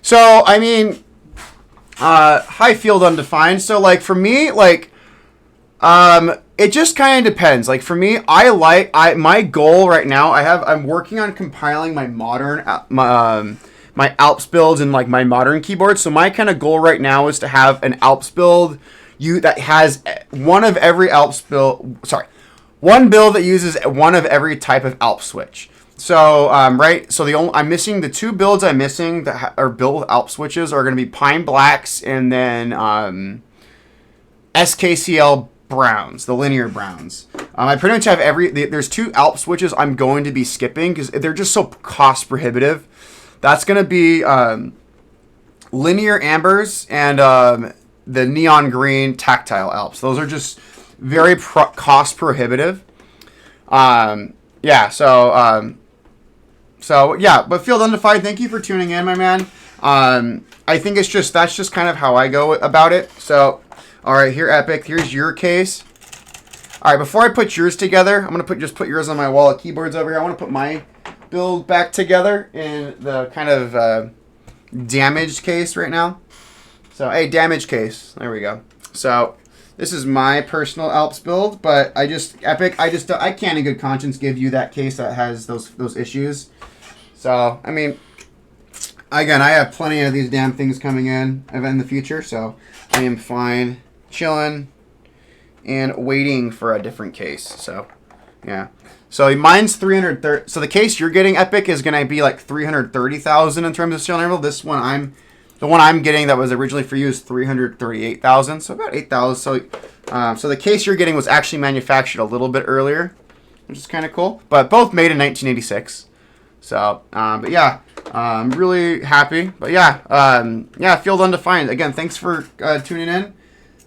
So I mean, high field undefined. So like for me, like, it just kind of depends. Like for me, my goal right now, I'm working on compiling my modern, my Alps builds and like my modern keyboard. So my kind of goal right now is to have an Alps build that has one build that uses one of every type of Alps switch. So right, so I'm missing the two builds I'm missing that are built with Alps switches are going to be Pine Blacks and then SKCL Browns, the linear Browns. I pretty much have there's two Alps switches I'm going to be skipping because they're just so cost prohibitive. That's going to be linear Ambers and the neon green tactile Alps. Those are just very cost prohibitive. Yeah, so yeah, but Field Undefined, thank you for tuning in, my man. I think that's just kind of how I go about it. So, all right, here, Epic, here's your case. All right, before I put yours together, I'm gonna just put yours on my wall of keyboards over here. I want to put my build back together in the kind of damaged case right now. So, hey, damaged case. There we go. So, this is my personal Alps build, but Epic, I can't in good conscience give you that case that has those issues. So, I mean, again, I have plenty of these damn things coming in the future, so I am fine chilling and waiting for a different case. So, yeah. So mine's 330. So the case you're getting, Epic, is going to be like 330,000 in terms of serial number. This one the one I'm getting that was originally for you is 338,000. So about 8,000. So the case you're getting was actually manufactured a little bit earlier, which is kind of cool. But both made in 1986. So, but yeah, I'm really happy. But yeah, Field Undefined. Again, thanks for tuning in.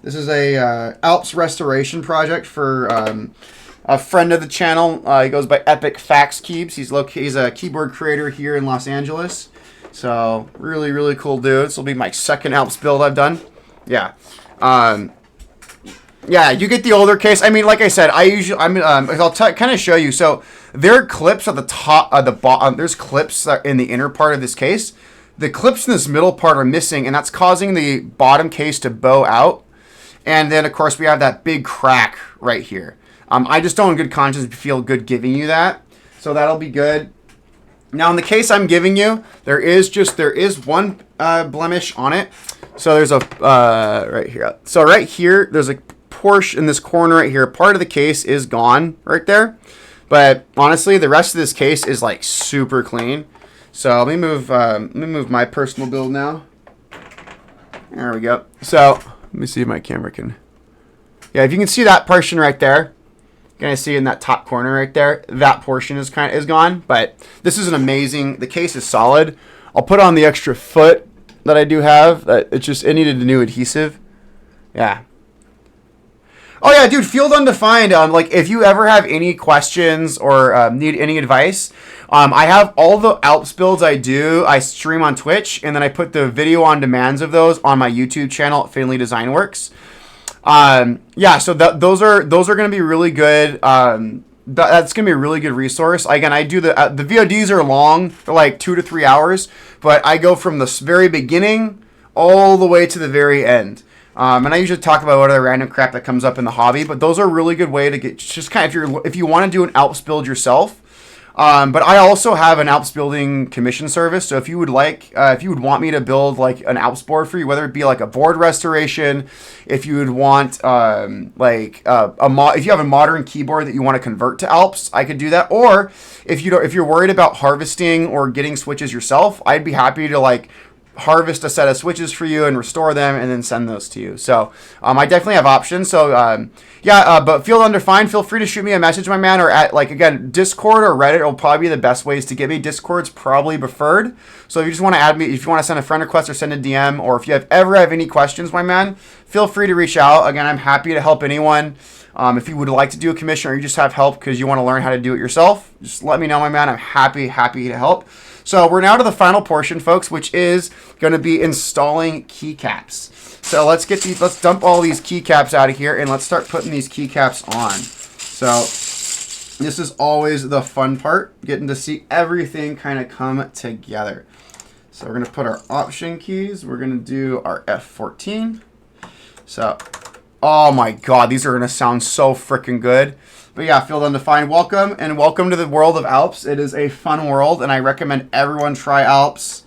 This is a Alps restoration project for a friend of the channel. He goes by Epic Fax Keeps. He's a keyboard creator here in Los Angeles. So really, really cool dude. This will be my second Alps build I've done. Yeah. Yeah, you get the older case. I mean, like I said, I'll kind of show you. So there are clips at the top, the bottom. There's clips in the inner part of this case. The clips in this middle part are missing, and that's causing the bottom case to bow out. And then, of course, we have that big crack right here. I just don't in good conscience feel good giving you that. So that'll be good. Now, in the case I'm giving you, there is one blemish on it. So there's a, right here. So right here, there's a portion in this corner right here. Part of the case is gone right there. But honestly, the rest of this case is like super clean. So let me move my personal build now. There we go. So let me see if my camera can. Yeah, if you can see that portion right there, you're gonna see in that top corner right there, that portion is gone. But this is an amazing. The case is solid. I'll put on the extra foot that I do have. It needed a new adhesive. Yeah. Oh yeah, dude, Field Undefined. Like if you ever have any questions or need any advice, I have all the Alps builds I stream on Twitch, and then I put the video on demands of those on my YouTube channel at Finley Design Works. Yeah, so those are going to be really good. That's going to be a really good resource. Again, I do the VODs are long, they're like 2 to 3 hours, but I go from the very beginning all the way to the very end. And I usually talk about what other random crap that comes up in the hobby, but those are a really good way to get just kind of if you want to do an Alps build yourself. But I also have an Alps building commission service. So if you would want me to build like an Alps board for you, whether it be like a board restoration, if you would want if you have a modern keyboard that you want to convert to Alps, I could do that. Or if you're worried about harvesting or getting switches yourself, I'd be happy to like harvest a set of switches for you and restore them and then send those to you. So I definitely have options. So but Field Undefined, feel free to shoot me a message, my man, or at again, Discord or Reddit will probably be the best ways to get me. Discord's probably preferred. So if you just want to add me, if you want to send a friend request or send a DM, or if you ever have any questions, my man, feel free to reach out. Again, I'm happy to help anyone. If you would like to do a commission or you just have help because you want to learn how to do it yourself, just let me know, my man. I'm happy to help. So we're now to the final portion, folks, which is going to be installing keycaps. So let's dump all these keycaps out of here and let's start putting these keycaps on. So this is always the fun part, getting to see everything kind of come together. So we're going to put our option keys. We're going to do our F14. So, oh my God, these are going to sound so freaking good. But yeah, Field Undefined, welcome to the world of Alps. It is a fun world, and I recommend everyone try Alps.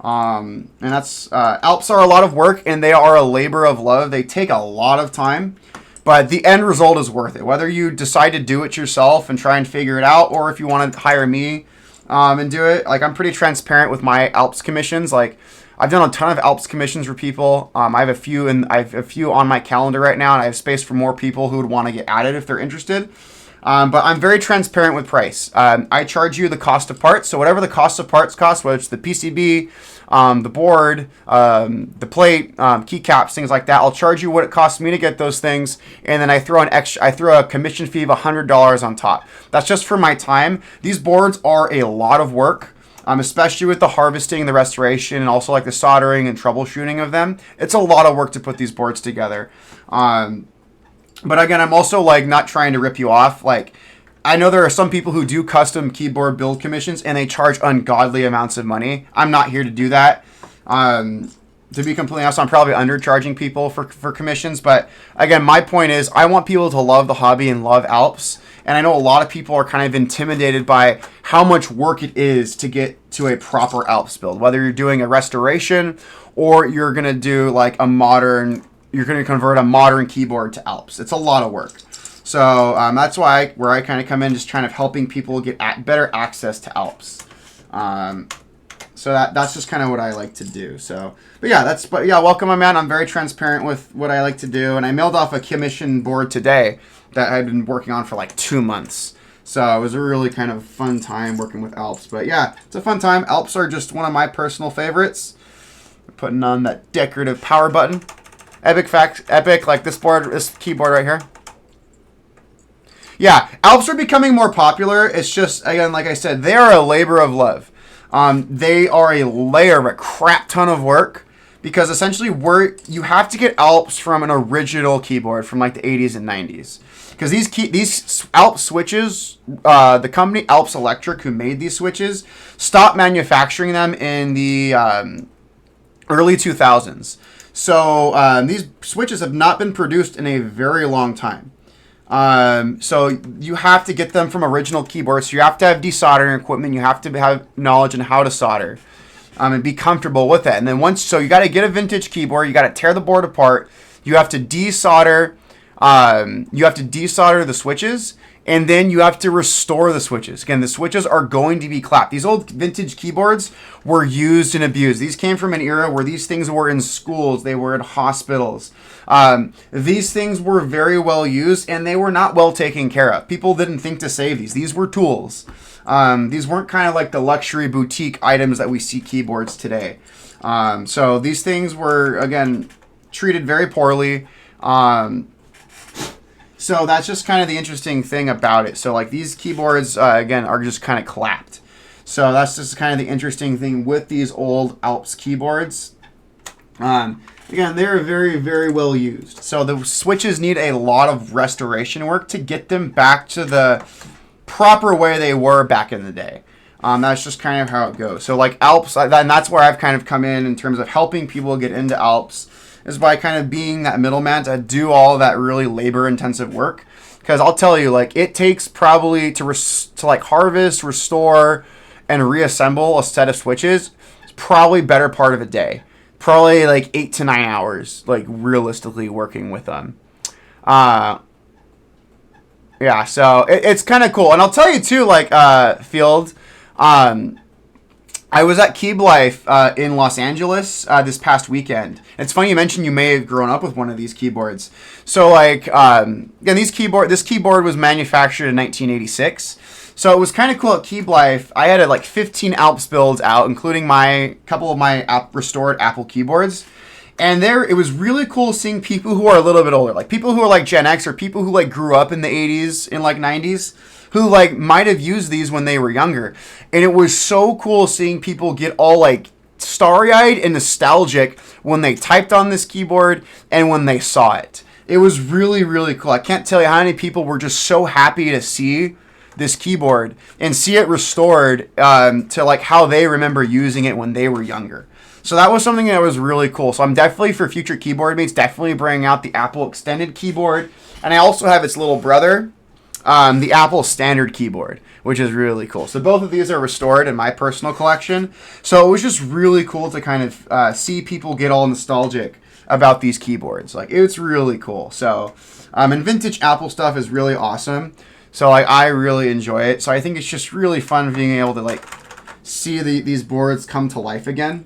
And that's Alps are a lot of work, and they are a labor of love. They take a lot of time, but the end result is worth it. Whether you decide to do it yourself and try and figure it out, or if you want to hire me and do it. Like, I'm pretty transparent with my Alps commissions. Like, I've done a ton of Alps commissions for people. I have a few on my calendar right now, and I have space for more people who would want to get added if they're interested. But I'm very transparent with price. I charge you the cost of parts. So whatever the cost of parts cost, whether it's the PCB, the board, the plate, keycaps, things like that, I'll charge you what it costs me to get those things, and then I throw a commission fee of $100 on top. That's just for my time. These boards are a lot of work. Especially with the harvesting, the restoration, and also like the soldering and troubleshooting of them. It's a lot of work to put these boards together. But again, I'm also like not trying to rip you off. Like, I know there are some people who do custom keyboard build commissions and they charge ungodly amounts of money. I'm not here to do that. To be completely honest, I'm probably undercharging people for commissions. But again, my point is I want people to love the hobby and love Alps. And I know a lot of people are kind of intimidated by how much work it is to get to a proper Alps build. Whether you're doing a restoration or you're going to do like you're going to convert a modern keyboard to Alps. It's a lot of work. So that's where I kind of come in, just trying to helping people get better access to Alps. So that's just kind of what I like to do. So, but yeah, welcome, my man. I'm very transparent with what I like to do, and I mailed off a commission board today that I've been working on for like 2 months. So it was a really kind of fun time working with Alps. But yeah, it's a fun time. Alps are just one of my personal favorites. Putting on that decorative power button. Epic, like this keyboard right here. Yeah, Alps are becoming more popular. It's just, again, like I said, they are a labor of love. They are a crap ton of work, because essentially you have to get Alps from an original keyboard from like the 80s and 90s. Because these Alps switches, the company Alps Electric, who made these switches, stopped manufacturing them in the early 2000s. So these switches have not been produced in a very long time. So you have to get them from original keyboards. So you have to have desoldering equipment. You have to have knowledge on how to solder, and be comfortable with it. And then so you got to get a vintage keyboard. You got to tear the board apart. You have to desolder. The switches, and then you have to restore the switches. Again, the switches are going to be clapped. These old vintage keyboards were used and abused. These came from an era where these things were in schools. They were in hospitals. These things were very well used, and they were not well taken care of. People didn't think to save these. These were tools. These weren't kind of like the luxury boutique items that we see keyboards today. So these things were, again, treated very poorly. So that's just kind of the interesting thing about it. So like these keyboards, again, are just kind of clapped. So that's just kind of the interesting thing with these old Alps keyboards. Again, they're very, very well used. So the switches need a lot of restoration work to get them back to the proper way they were back in the day. That's just kind of how it goes. So like Alps, and that's where I've kind of come in terms of helping people get into Alps, is by kind of being that middleman to do all that really labor-intensive work. Because I'll tell you, like, it takes probably to like harvest, restore, and reassemble a set of switches. It's probably better part of a day. Probably like 8 to 9 hours, like realistically working with them. Yeah, so it's kind of cool. And I'll tell you too, like Field, I was at Keeb Life in Los Angeles this past weekend. It's funny you mentioned you may have grown up with one of these keyboards. So like, again, this keyboard was manufactured in 1986. So it was kind of cool at Keeb Life. I had like 15 Alps builds out, including couple of my restored Apple keyboards. And it was really cool seeing people who are a little bit older, like people who are like Gen X or people who like grew up in the 80s and like 90s, who like might have used these when they were younger. And it was so cool seeing people get all like starry-eyed and nostalgic when they typed on this keyboard and when they saw it. It was really, really cool. I can't tell you how many people were just so happy to see this keyboard and see it restored to like how they remember using it when they were younger. So that was something that was really cool. So I'm definitely, for future keyboard mates, definitely bringing out the Apple Extended keyboard. And I also have its little brother, the Apple Standard keyboard, which is really cool. So both of these are restored in my personal collection. So it was just really cool to kind of see people get all nostalgic about these keyboards. Like, it's really cool. So, and vintage Apple stuff is really awesome. So like I really enjoy it. So I think it's just really fun being able to like see these boards come to life again.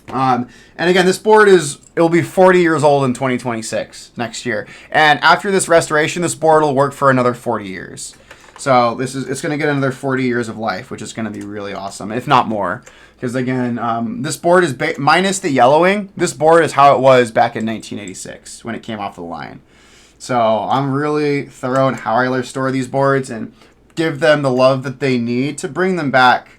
And again, this board it'll be 40 years old in 2026 next year. And after this restoration, this board will work for another 40 years. So it's going to get another 40 years of life, which is going to be really awesome, if not more. Because again, this board is minus the yellowing. This board is how it was back in 1986 when it came off the line. So I'm really thorough in how I restore these boards and give them the love that they need to bring them back.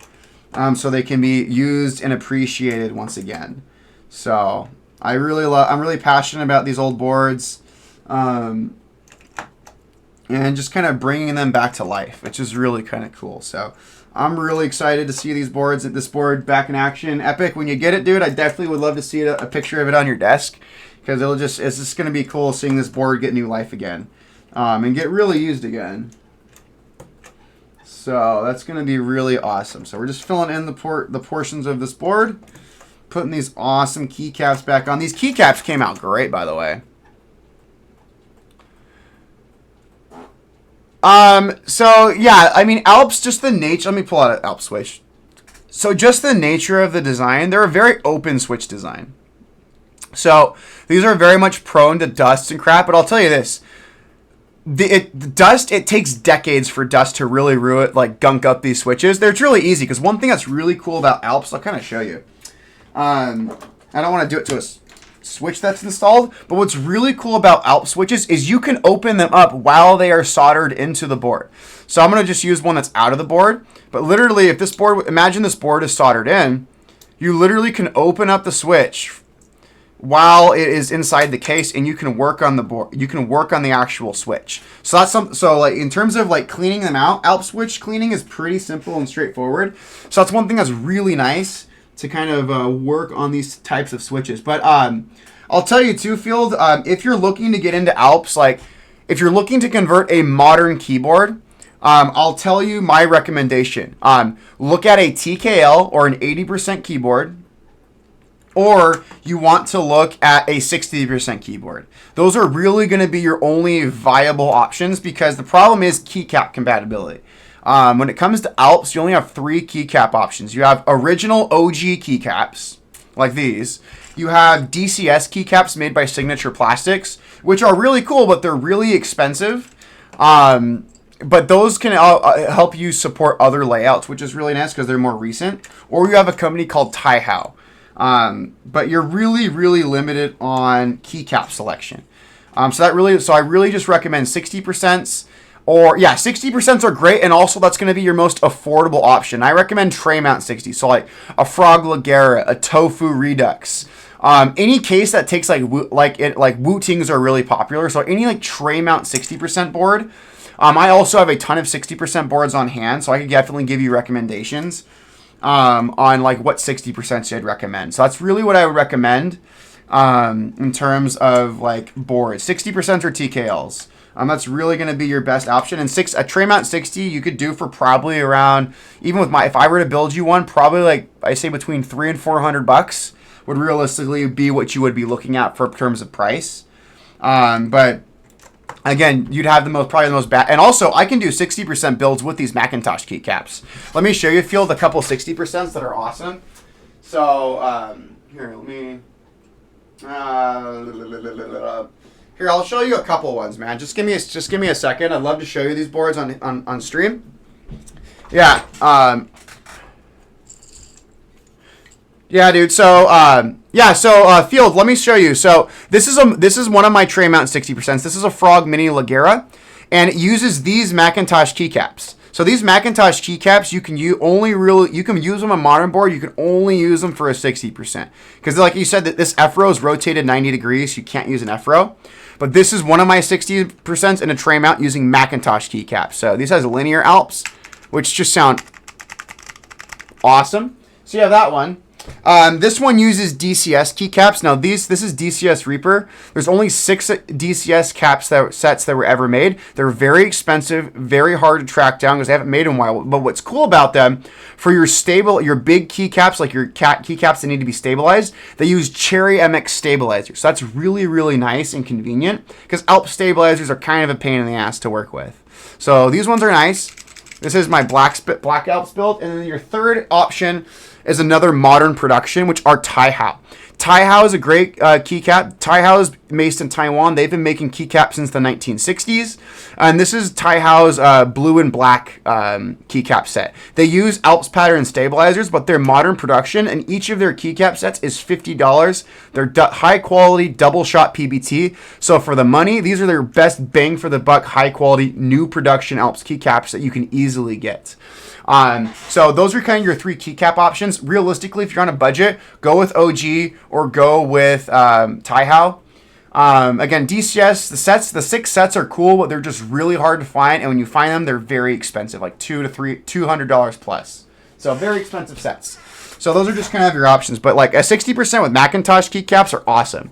So they can be used and appreciated once again. So I'm really passionate about these old boards, and just kind of bringing them back to life, which is really kind of cool. So I'm really excited to see this board back in action. Epic, when you get it, dude, I definitely would love to see a picture of it on your desk, because it's just going to be cool seeing this board get new life again, and get really used again. So that's going to be really awesome. So we're just filling in the portions of this board, putting these awesome keycaps back on. These keycaps came out great, by the way. So yeah, I mean, Alps, just the nature, let me pull out an Alps switch. So just the nature of the design, they're a very open switch design. So these are very much prone to dust and crap, but I'll tell you this. It takes decades for dust to really ruin, like gunk up these switches. It's really easy, because one thing that's really cool about Alps, I'll kind of show you. I don't want to do it to a switch that's installed, but what's really cool about Alps switches is you can open them up while they are soldered into the board. So I'm going to just use one that's out of the board, but literally if this board, imagine this board is soldered in, you literally can open up the switch while it is inside the case, and you can work on the board. You can work on the actual switch. So that's so like in terms of like cleaning them out, Alps switch cleaning is pretty simple and straightforward. So that's one thing that's really nice to kind of work on these types of switches. But I'll tell you too, Field, if you're looking to get into Alps, like if you're looking to convert a modern keyboard, I'll tell you my recommendation. Look at a TKL or an 80% keyboard, or you want to look at a 60% keyboard. Those are really going to be your only viable options, because the problem is keycap compatibility. When it comes to Alps, you only have 3 keycap options. You have original OG keycaps, like these. You have DCS keycaps made by Signature Plastics, which are really cool, but they're really expensive. But those can help you support other layouts, which is really nice because they're more recent. Or you have a company called Taihao. But you're really, really limited on keycap selection. So I really just recommend 60%. Or yeah, 60% are great, and also that's going to be your most affordable option. I recommend tray mount 60, so like a Frog Ligera, a Tofu Redux, any case that takes Wu Tings are really popular. So any like tray mount 60% board. I also have a ton of 60% boards on hand, so I could definitely give you recommendations on like what 60% I'd recommend. So that's really what I would recommend in terms of like boards. 60% are TKLs. That's really going to be your best option. And a tray mount 60 you could do for probably around, even with if I were to build you one, probably like I say between $300 and $400 would realistically be what you would be looking at for terms of price. But again, you'd have probably the most bad. And also, I can do 60% builds with these Macintosh keycaps. Let me show you, Field, a couple 60% that are awesome. So here, let me. Here, I'll show you a couple ones, man. Just give me a second. I'd love to show you these boards on stream. Yeah. Yeah, dude. So, Field, let me show you. So, this is one of my tray mount 60%. This is a Frog Mini Ligera, and it uses these Macintosh keycaps. So these Macintosh keycaps, you can use them on modern board. You can only use them for a 60%, because like you said, that this F row is rotated 90 degrees. So you can't use an F row. But this is one of my 60% in a tray mount using Macintosh keycaps. So these has linear Alps, which just sound awesome. So you have that one. This one uses DCS keycaps. Now this is DCS Reaper. There's only 6 DCS sets that were ever made. They're very expensive, very hard to track down because they haven't made in a while. But what's cool about them, for your big keycaps, like your keycaps that need to be stabilized, they use Cherry MX stabilizers. So that's really, really nice and convenient because Alps stabilizers are kind of a pain in the ass to work with. So these ones are nice. This is my Black Alps build. And then your third option is another modern production, which are Taihao. Taihao is a great keycap. Taihao is based in Taiwan. They've been making keycaps since the 1960s. And this is Taihao's blue and black keycap set. They use Alps pattern stabilizers, but they're modern production, and each of their keycap sets is $50. They're high quality double shot PBT. So for the money, these are their best bang for the buck, high quality new production Alps keycaps that you can easily get. So those are kind of your 3 keycap options. Realistically, if you're on a budget, go with OG or go with Taihao. Again, DCS, the 6 sets are cool, but they're just really hard to find. And when you find them, they're very expensive, like $200 plus. So very expensive sets. So those are just kind of your options. But like a 60% with Macintosh keycaps are awesome.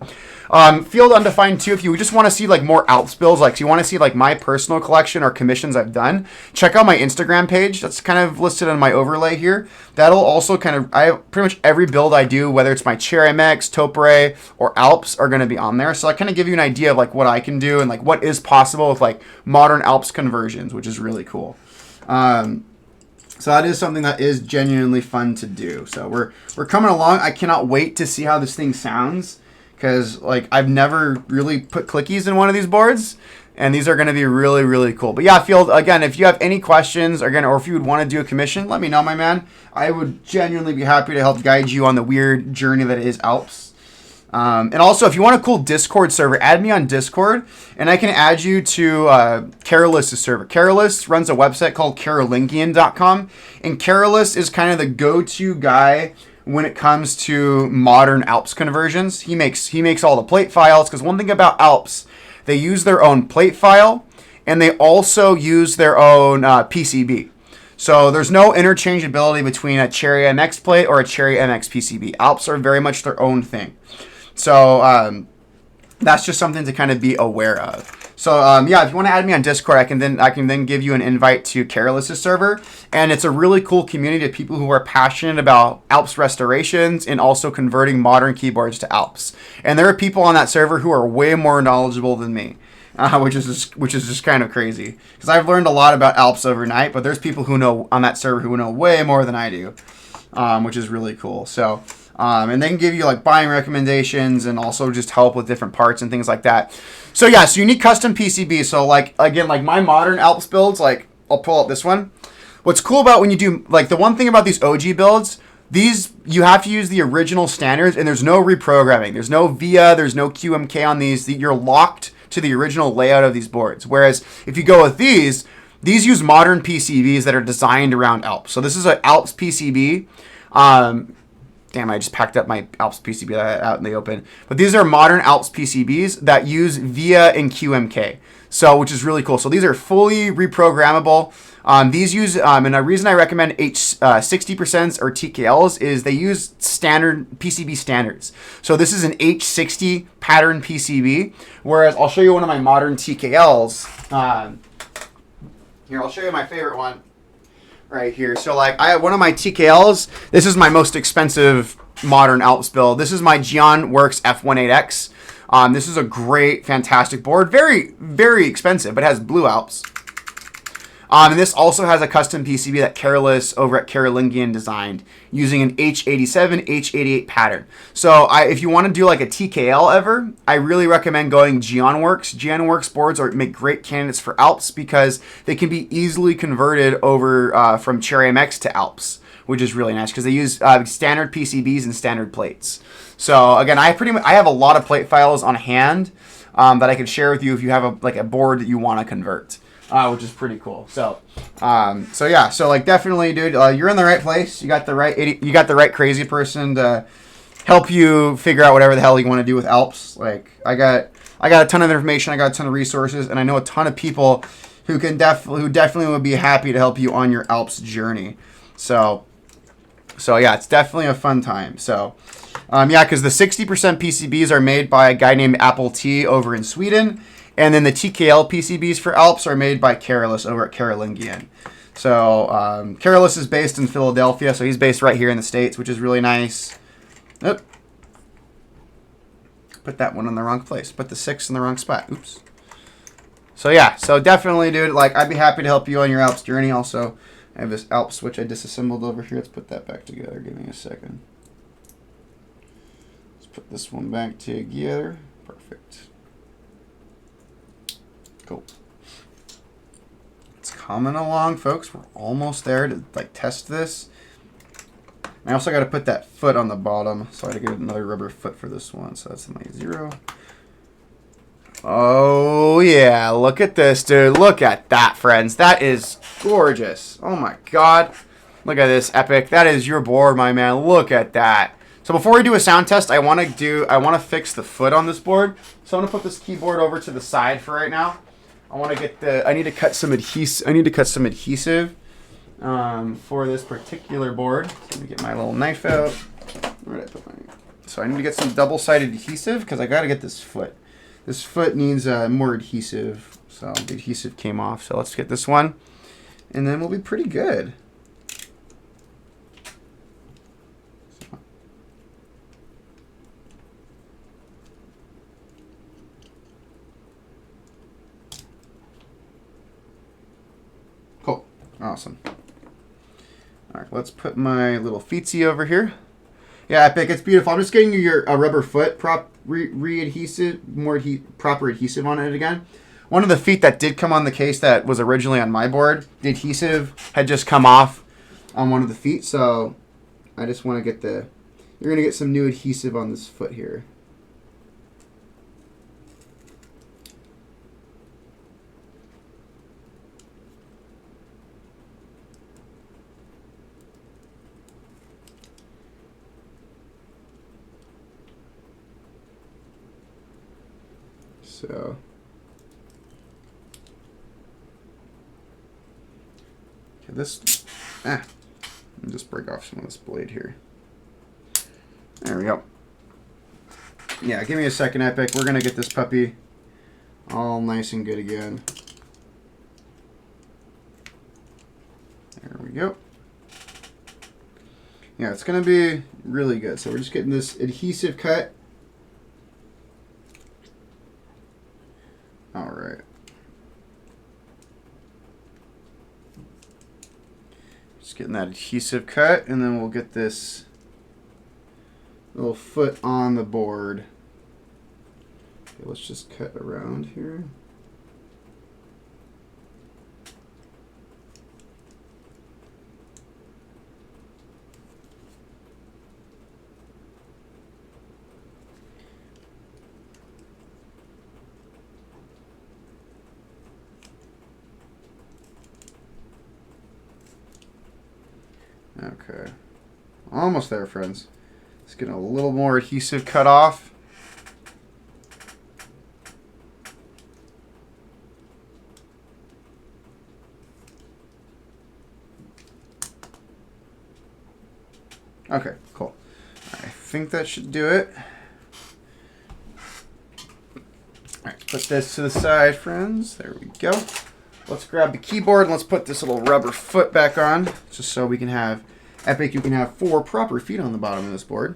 Field Undefined too, if you just want to see like more Alps builds, like if you want to see like my personal collection or commissions I've done, check out my Instagram page. That's kind of listed on my overlay here. That'll also I have pretty much every build I do, whether it's my Cherry MX, Topre, or Alps, are going to be on there. So I kind of give you an idea of like what I can do and like what is possible with like modern Alps conversions, which is really cool. So that is something that is genuinely fun to do. So we're coming along. I cannot wait to see how this thing sounds, because like I've never really put clickies in one of these boards, and these are going to be really, really cool. But yeah, Field, again, if you have any questions or if you would want to do a commission, let me know, my man. I would genuinely be happy to help guide you on the weird journey that is Alps. And also, if you want a cool Discord server, add me on Discord, and I can add you to Carolus' server. Carolus runs a website called Carolingian.com, and Carolus is kind of the go-to guy when it comes to modern Alps conversions. He makes all the plate files, because one thing about Alps, they use their own plate file, and they also use their own PCB. So there's no interchangeability between a Cherry MX plate or a Cherry MX PCB. Alps are very much their own thing. So that's just something to kind of be aware of. So yeah, if you want to add me on Discord, I can then give you an invite to Carolus' server, and it's a really cool community of people who are passionate about Alps restorations and also converting modern keyboards to Alps. And there are people on that server who are way more knowledgeable than me, which is just kind of crazy, because I've learned a lot about Alps overnight, but there's people who know on that server who know way more than I do, which is really cool. So. And they can give you like buying recommendations and also just help with different parts and things like that. So yeah, so you need custom PCB. So like, again, like my modern Alps builds, like I'll pull up this one. What's cool about when you do, like the one thing about these OG builds, these, you have to use the original standards, and there's no reprogramming. There's no VIA, there's no QMK on these. You're locked to the original layout of these boards. Whereas if you go with these use modern PCBs that are designed around Alps. So this is an Alps PCB. Damn, I just packed up my Alps PCB out in the open. But these are modern Alps PCBs that use VIA and QMK, so which is really cool. So these are fully reprogrammable. These use, and the reason I recommend H60% or TKLs is they use standard PCB standards. So this is an H60 pattern PCB, whereas I'll show you one of my modern TKLs. Here, I'll show you my favorite one. Right here. So like I have one of my TKLs. This is my most expensive modern Alps build. This is my GeonWorks F18X. This is a great, fantastic board. Very, very expensive, but it has blue Alps. And this also has a custom PCB that Carolus over at Carolingian designed using an H87, H88 pattern. So if you want to do like a TKL ever, I really recommend going GeonWorks. GeonWorks boards make great candidates for Alps because they can be easily converted over from Cherry MX to Alps, which is really nice because they use standard PCBs and standard plates. So again, I have a lot of plate files on hand that I can share with you if you have a board that you want to convert. Which is pretty cool. So yeah. So like definitely, dude, you're in the right place. You got the right crazy person to help you figure out whatever the hell you want to do with Alps. Like I got a ton of information. I got a ton of resources, and I know a ton of people who definitely would be happy to help you on your Alps journey. So So yeah, it's definitely a fun time. So yeah, because the 60% PCBs are made by a guy named Apple T over in Sweden, and then the TKL PCBs for Alps are made by Carolus over at Carolingian. So Carolus is based in Philadelphia, so he's based right here in the States, which is really nice. Oop. Put that one in the wrong place. Put the 6 in the wrong spot. Oops. So yeah, so definitely, dude, like, I'd be happy to help you on your Alps journey. Also, I have this Alps switch I disassembled over here. Let's put that back together. Give me a second. Let's put this one back together. Perfect. Cool. It's coming along, folks. We're almost there to like test this. I also got to put that foot on the bottom, so I got to get another rubber foot for this one. So that's my 0. Oh yeah, look at this, dude. Look at that, friends. That is gorgeous. Oh my god. Look at this, Epic. That is your board, my man. Look at that. So before we do a sound test, I want to fix the foot on this board. So I'm going to put this keyboard over to the side for right now. I need to cut some adhesive for this particular board. So let me get my little knife out. Where did I put my? So I need to get some double-sided adhesive because I got to get this foot. This foot needs more adhesive. So the adhesive came off. So let's get this one, and then we'll be pretty good. Cool. Awesome. All right, let's put my little feetsy over here. Yeah, Epic, it's beautiful. I'm just getting you your rubber foot re-adhesive, proper adhesive on it again. One of the feet that did come on the case that was originally on my board, the adhesive had just come off on one of the feet, so I just want to get you're going to get some new adhesive on this foot here. So okay, let me just break off some of this blade here. There we go. Yeah, give me a second, Epic. We're gonna get this puppy all nice and good again. There we go. Yeah, it's gonna be really good. So we're just getting this adhesive cut. All right. Just getting that adhesive cut, and then we'll get this little foot on the board. Okay, let's just cut around here. Okay, almost there, friends. Let's get a little more adhesive cut off. Okay, cool. I think that should do it. All right, put this to the side, friends. There we go. Let's grab the keyboard and let's put this little rubber foot back on, just so we can have, Epic, you can have 4 proper feet on the bottom of this board.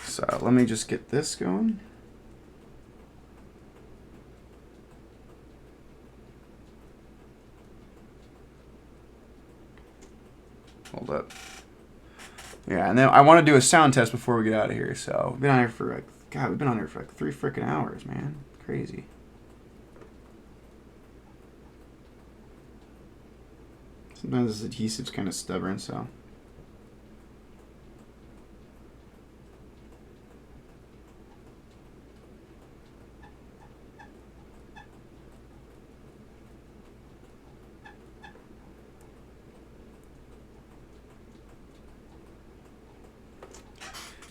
So let me just get this going. Hold up. Yeah, and then I want to do a sound test before we get out of here. So we've been on here for like, God, we've been on here for like 3 freaking hours, man. Crazy. Sometimes this adhesive's kind of stubborn, so.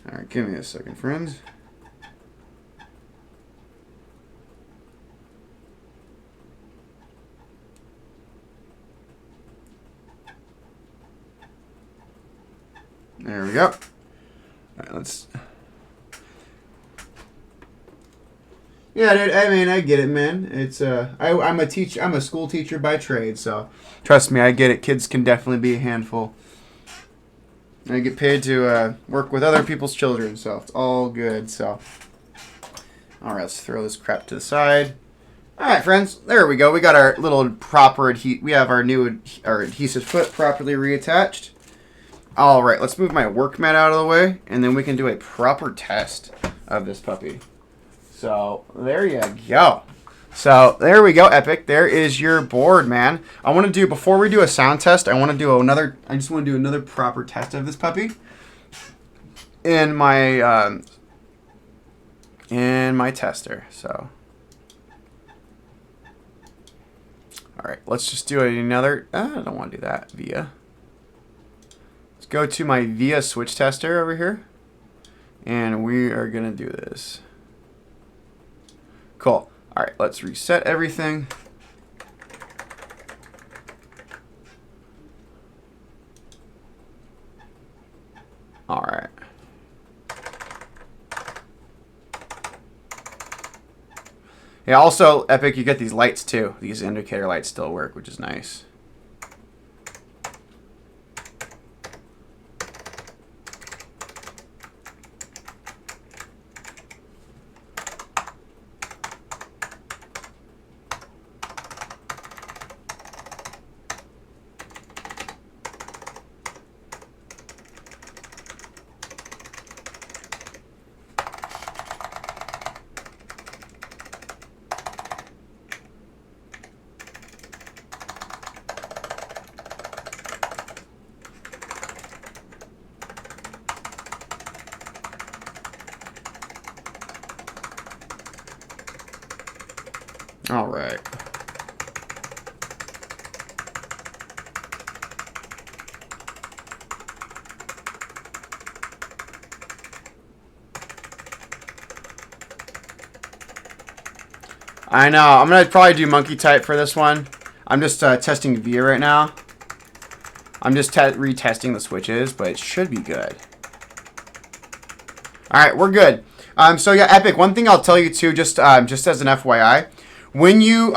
All right, give me a second, friends. There we go. All right, let's. Yeah, dude. I mean, I get it, man. It's I'm a teacher. I'm a school teacher by trade, so trust me, I get it. Kids can definitely be a handful. I get paid to work with other people's children, so it's all good. So, all right, let's throw this crap to the side. All right, friends. There we go. We got our little proper We have our new adhesive foot properly reattached. All right, let's move my work mat out of the way, and then we can do a proper test of this puppy. So there you go. So there we go, Epic. There is your board, man. I want to do, before we do a sound test, I just want to do another proper test of this puppy in my tester. So, all right, let's just do another. I don't want to do that via. Let's go to my via switch tester over here, and we are gonna do this. Cool. All right, let's reset everything. All right. Yeah, also, Epic, you get these lights too. These indicator lights still work, which is nice. All right. I know. I'm going to probably do monkey type for this one. I'm just testing VIA right now. I'm just retesting the switches, but it should be good. All right, we're good. So yeah, Epic, one thing I'll tell you too, just as an FYI, when you,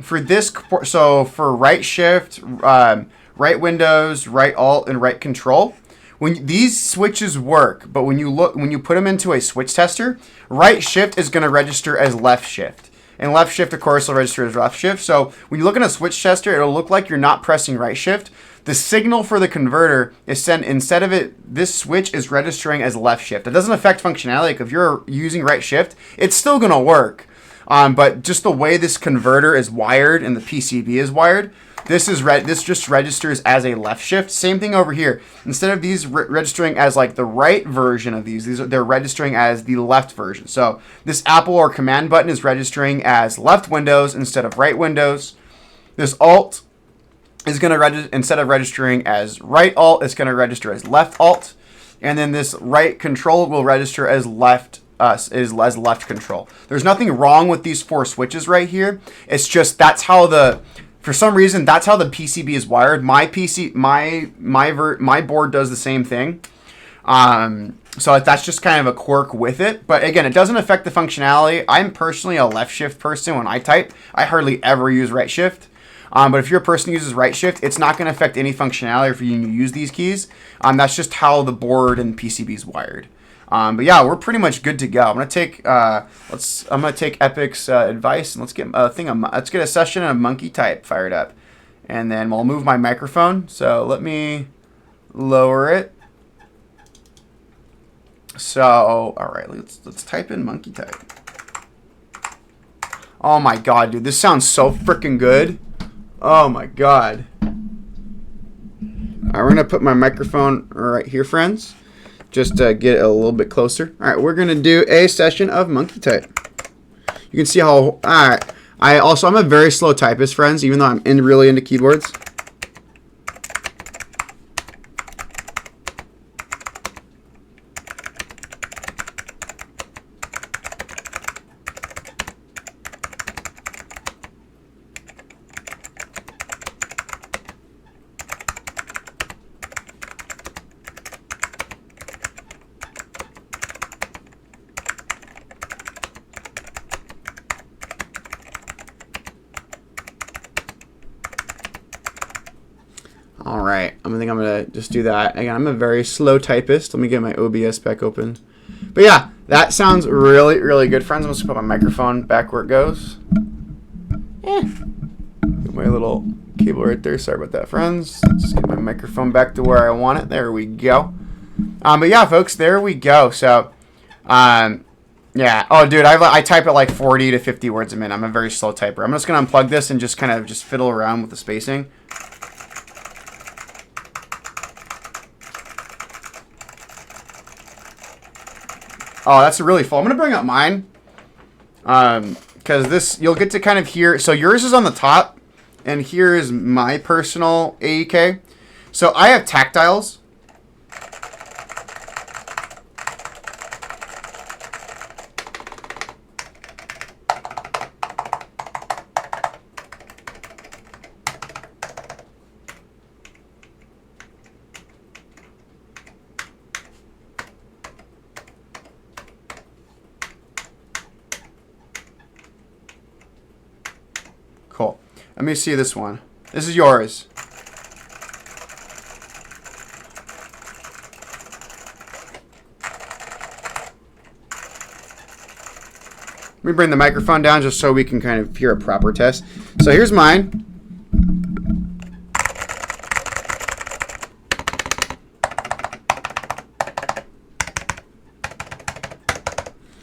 for this, so for right shift, right windows, right alt, and right control, when these switches work, but when you put them into a switch tester, right shift is going to register as left shift. And left shift, of course, will register as left shift. So when you look in a switch tester, it'll look like you're not pressing right shift. The signal for the converter is sent, instead of it, this switch is registering as left shift. It doesn't affect functionality. Like if you're using right shift, it's still going to work. But just the way this converter is wired and the PCB is wired, this just registers as a left shift. Same thing over here. Instead of these registering as like the right version of they're registering as the left version. So this Apple or command button is registering as left windows instead of right windows. This alt is going to register, instead of registering as right alt, it's going to register as left alt. And then this right control will register as left left control. There's nothing wrong with these 4 switches right here. It's just for some reason that's how the PCB is wired. My board does the same thing. So that's just kind of a quirk with it. But again, it doesn't affect the functionality. I'm personally a left shift person when I type. I hardly ever use right shift. But if you're a person who uses right shift, it's not going to affect any functionality for you to use these keys. That's just how the board and PCB is wired. But yeah, we're pretty much good to go. I'm gonna take Epic's advice and let's get a session of monkey type fired up, and then we'll move my microphone. So let me lower it. So all right, let's type in monkey type. Oh my god, dude, this sounds so freaking good. Oh my god. All right, we're gonna put my microphone right here, friends. Just to get it a little bit closer. All right, we're gonna do a session of monkey type. You can see how. All right, I'm a very slow typist, friends, even though I'm really into keyboards. All right, I think I'm gonna just do that. Again, I'm a very slow typist. Let me get my OBS back open. But yeah, that sounds really, really good, friends. I'm just gonna put my microphone back where it goes. Get my little cable right there. Sorry about that, friends. Just get my microphone back to where I want it. There we go. But yeah, folks, there we go. So, yeah. Oh, dude, I type at like 40 to 50 words a minute. I'm a very slow typer. I'm just gonna unplug this and just kind of just fiddle around with the spacing. Oh, that's really full. I'm going to bring up mine. Because this, you'll get to kind of hear. So yours is on the top. And here is my personal AEK. So I have tactiles. Cool. Let me see this one. This is yours. Let me bring the microphone down just so we can kind of hear a proper test. So here's mine.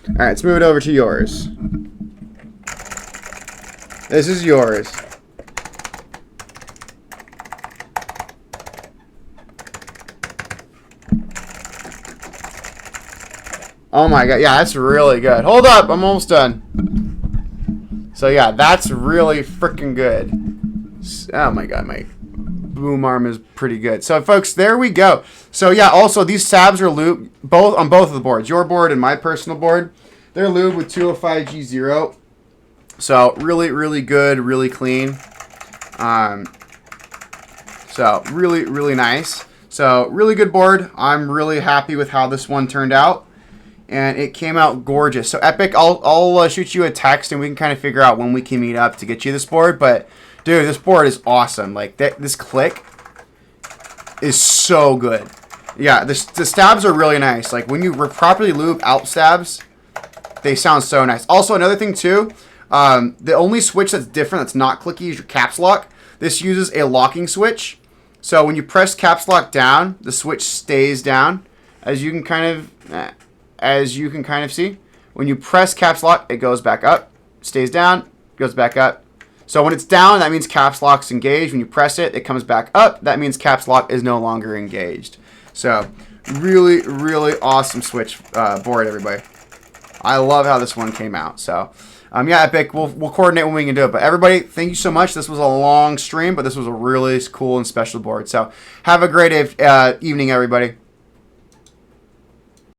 All right, let's move it over to yours. This is yours. Oh my god, yeah, that's really good. Hold up, I'm almost done. So yeah, that's really freaking good. Oh my god, my boom arm is pretty good. So folks, there we go. So yeah, also these sabs are lubed on both of the boards. Your board and my personal board. They're lubed with 205G0. So really, really good, really clean. So really, really nice. So really good board. I'm really happy with how this one turned out, and it came out gorgeous. So Epic, I'll shoot you a text and we can kind of figure out when we can meet up to get you this board. But dude, this board is awesome. Like this click is so good. Yeah, the stabs are really nice. Like when you properly lube Alps stabs, they sound so nice. Also another thing too. The only switch that's different that's not clicky is your caps lock. This uses a locking switch. So when you press caps lock down, the switch stays down. As you can kind of see. When you press caps lock, it goes back up, stays down, goes back up. So when it's down, that means caps lock's engaged. When you press it, it comes back up. That means caps lock is no longer engaged. So really, really awesome switch board, everybody. I love how this one came out. So yeah, Epic, we'll coordinate when we can do it. But everybody, thank you so much. This was a long stream, but this was a really cool and special board. So have a great evening, everybody.